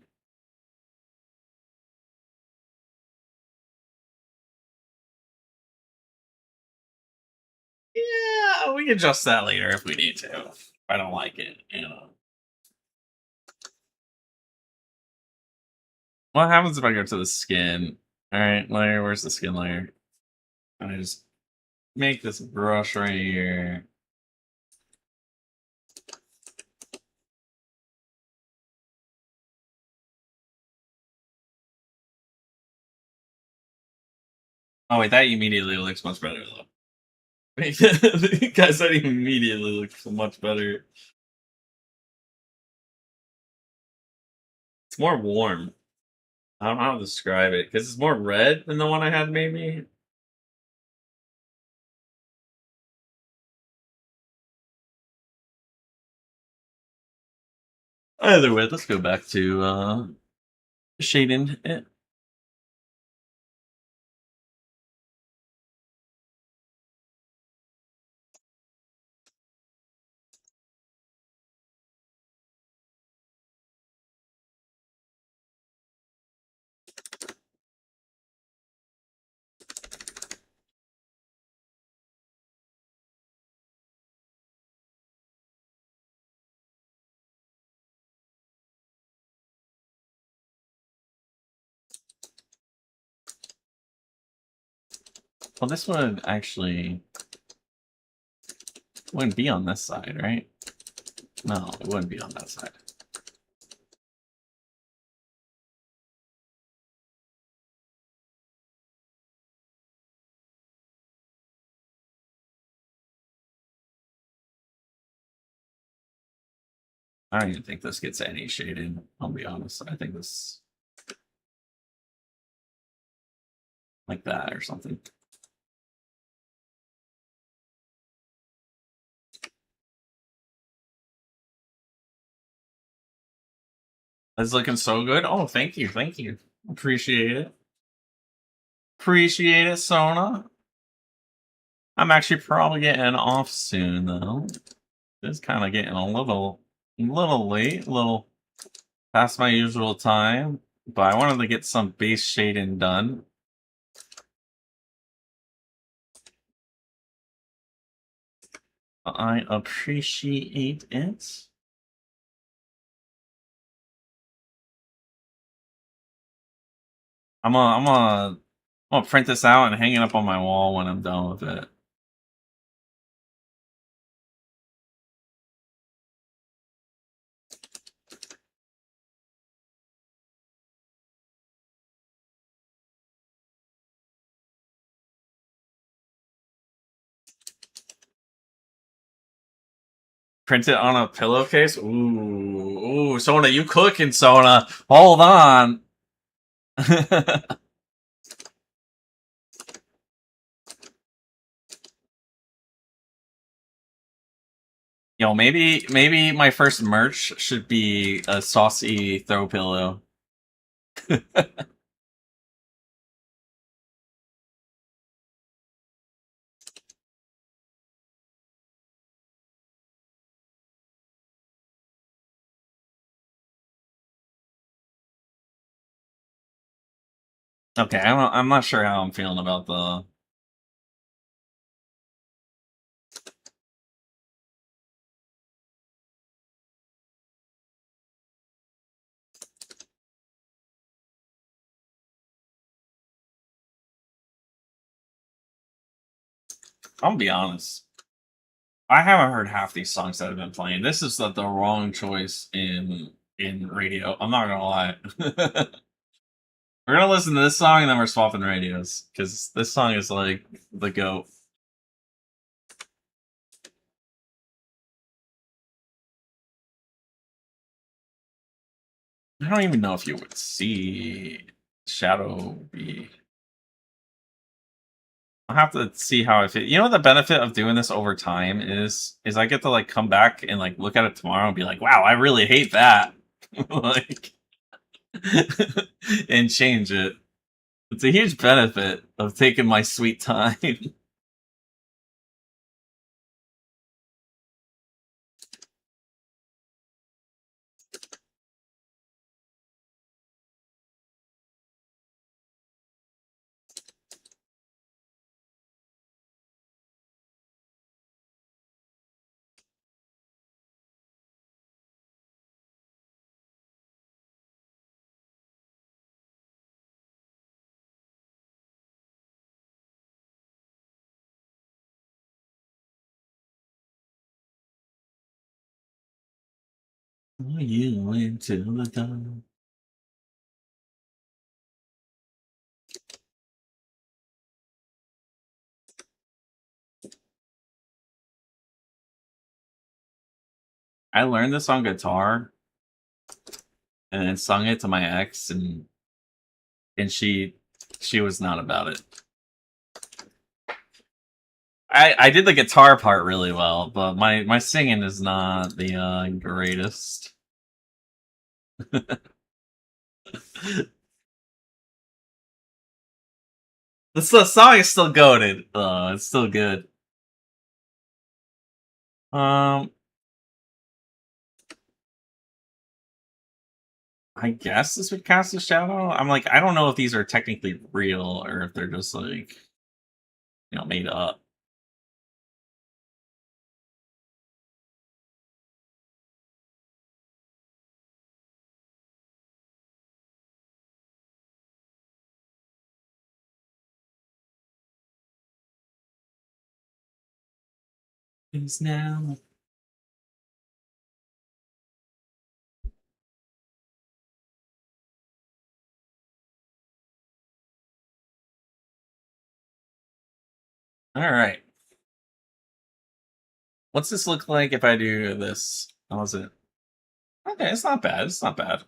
[SPEAKER 1] Yeah, we can adjust that later if we need to. If I don't like it, you know. What happens if I go to the skin? All right, layer. Where's the skin layer? And I just make this brush right here. Oh wait, that immediately looks much better though. Guys, that immediately looks much better. It's more warm. I don't know how to describe it because it's more red than the one I had, maybe. Either way, let's go back to shading it. Well, this would actually wouldn't be on this side, right? No, it wouldn't be on that side. I don't even think this gets any shading. I'll be honest. I think this like that or something. It's looking so good. Oh, thank you, thank you. Appreciate it. Appreciate it, Sona. I'm actually probably getting off soon though. It's kind of getting a little late, a little past my usual time. But I wanted to get some base shading done. I appreciate it. I'm gonna print this out and hang it up on my wall when I'm done with it. Print it on a pillowcase. Ooh, Sona, you cooking, Sona? Hold on. Yo, maybe my first merch should be a saucy throw pillow. Okay, I'm not sure how I'm feeling about the. I'll be honest. I haven't heard half these songs that I've been playing. This is the wrong choice in radio. I'm not gonna lie. We're gonna listen to this song and then we're swapping radios because this song is like the goat. I don't even know if you would see Shadow be. I'll have to see how I feel. You know what the benefit of doing this over time is I get to like come back and like look at it tomorrow and be like, wow, I really hate that. Like and change it. It's a huge benefit of taking my sweet time. Follow you into the dark. I learned this on guitar and then sung it to my ex, and she was not about it. I did the guitar part really well, but my singing is not the greatest. The song is still goated. It's still good. I guess this would cast a shadow. I'm like, I don't know if these are technically real or if they're just like, made up. Is now. All right. What's this look like if I do this? How's it? Okay, it's not bad. It's not bad.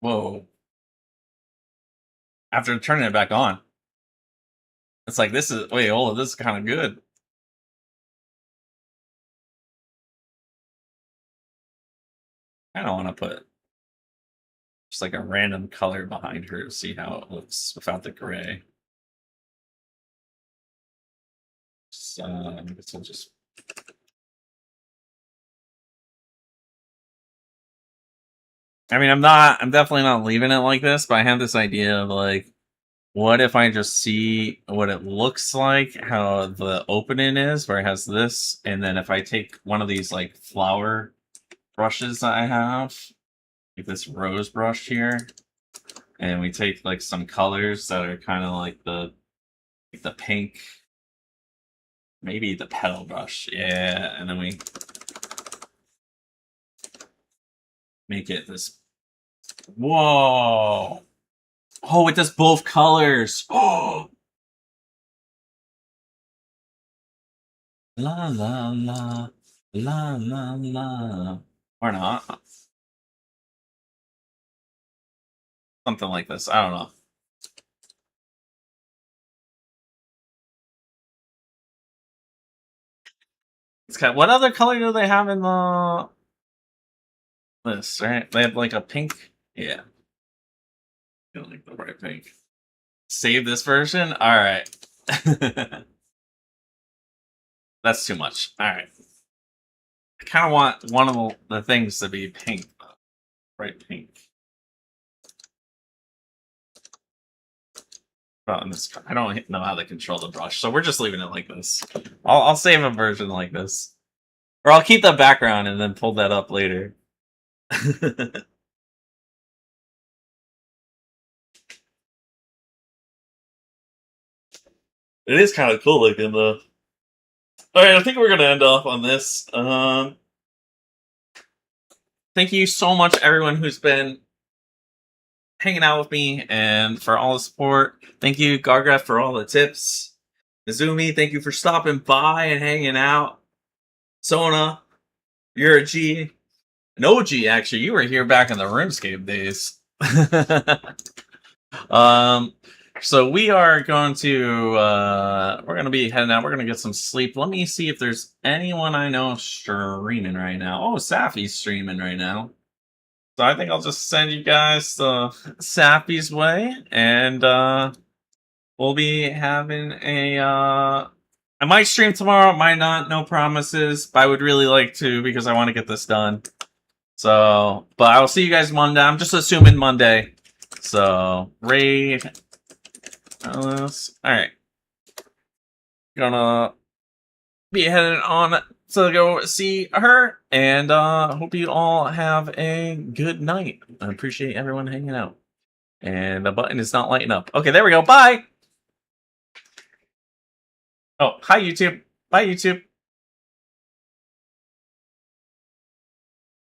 [SPEAKER 1] Whoa. After turning it back on, it's like this is wait, hold on, this is kind of good. I don't want to put just like a random color behind her to see how it looks without the gray. So I guess we'll just. I mean, I'm definitely not leaving it like this, but I have this idea of like, what if I just see what it looks like, how the opening is, where it has this, and then if I take one of these like flower brushes that I have, like this rose brush here, and we take like some colors that are kind of like the pink, maybe the petal brush, yeah, and then we make it this. Whoa! Oh, it does both colors. Oh, la la la la la la. Or not. Something like this. I don't know. It's kind of, what other color do they have in the this, right? They have like a pink. Yeah. I don't like the bright pink. Save this version? Alright. That's too much. Alright. I kind of want one of the things to be pink. Bright pink. Oh, and this, I don't know how to control the brush, so we're just leaving it like this. I'll save a version like this. Or I'll keep the background and then pull that up later. It is kind of cool looking though. Alright, I think we're gonna end off on this. Thank you so much everyone who's been hanging out with me and for all the support. Thank you, Gargraf, for all the tips. Izumi, thank you for stopping by and hanging out. Sona, you're a G. An OG, actually. You were here back in the RuneScape days. So we are going to we're gonna be heading out. We're gonna get some sleep. Let me see if there's anyone I know streaming right now. Oh, Safi's streaming right now. So I think I'll just send you guys the Sappy's way, and we'll be having a. I might stream tomorrow, might not, no promises, but I would really like to because I want to get this done. So, but I will see you guys Monday. I'm just assuming Monday. So, raid. All right. Gonna be heading on to go see her, and hope you all have a good night. I appreciate everyone hanging out. And the button is not lighting up. Okay, there we go. Bye! Oh, hi YouTube. Bye YouTube.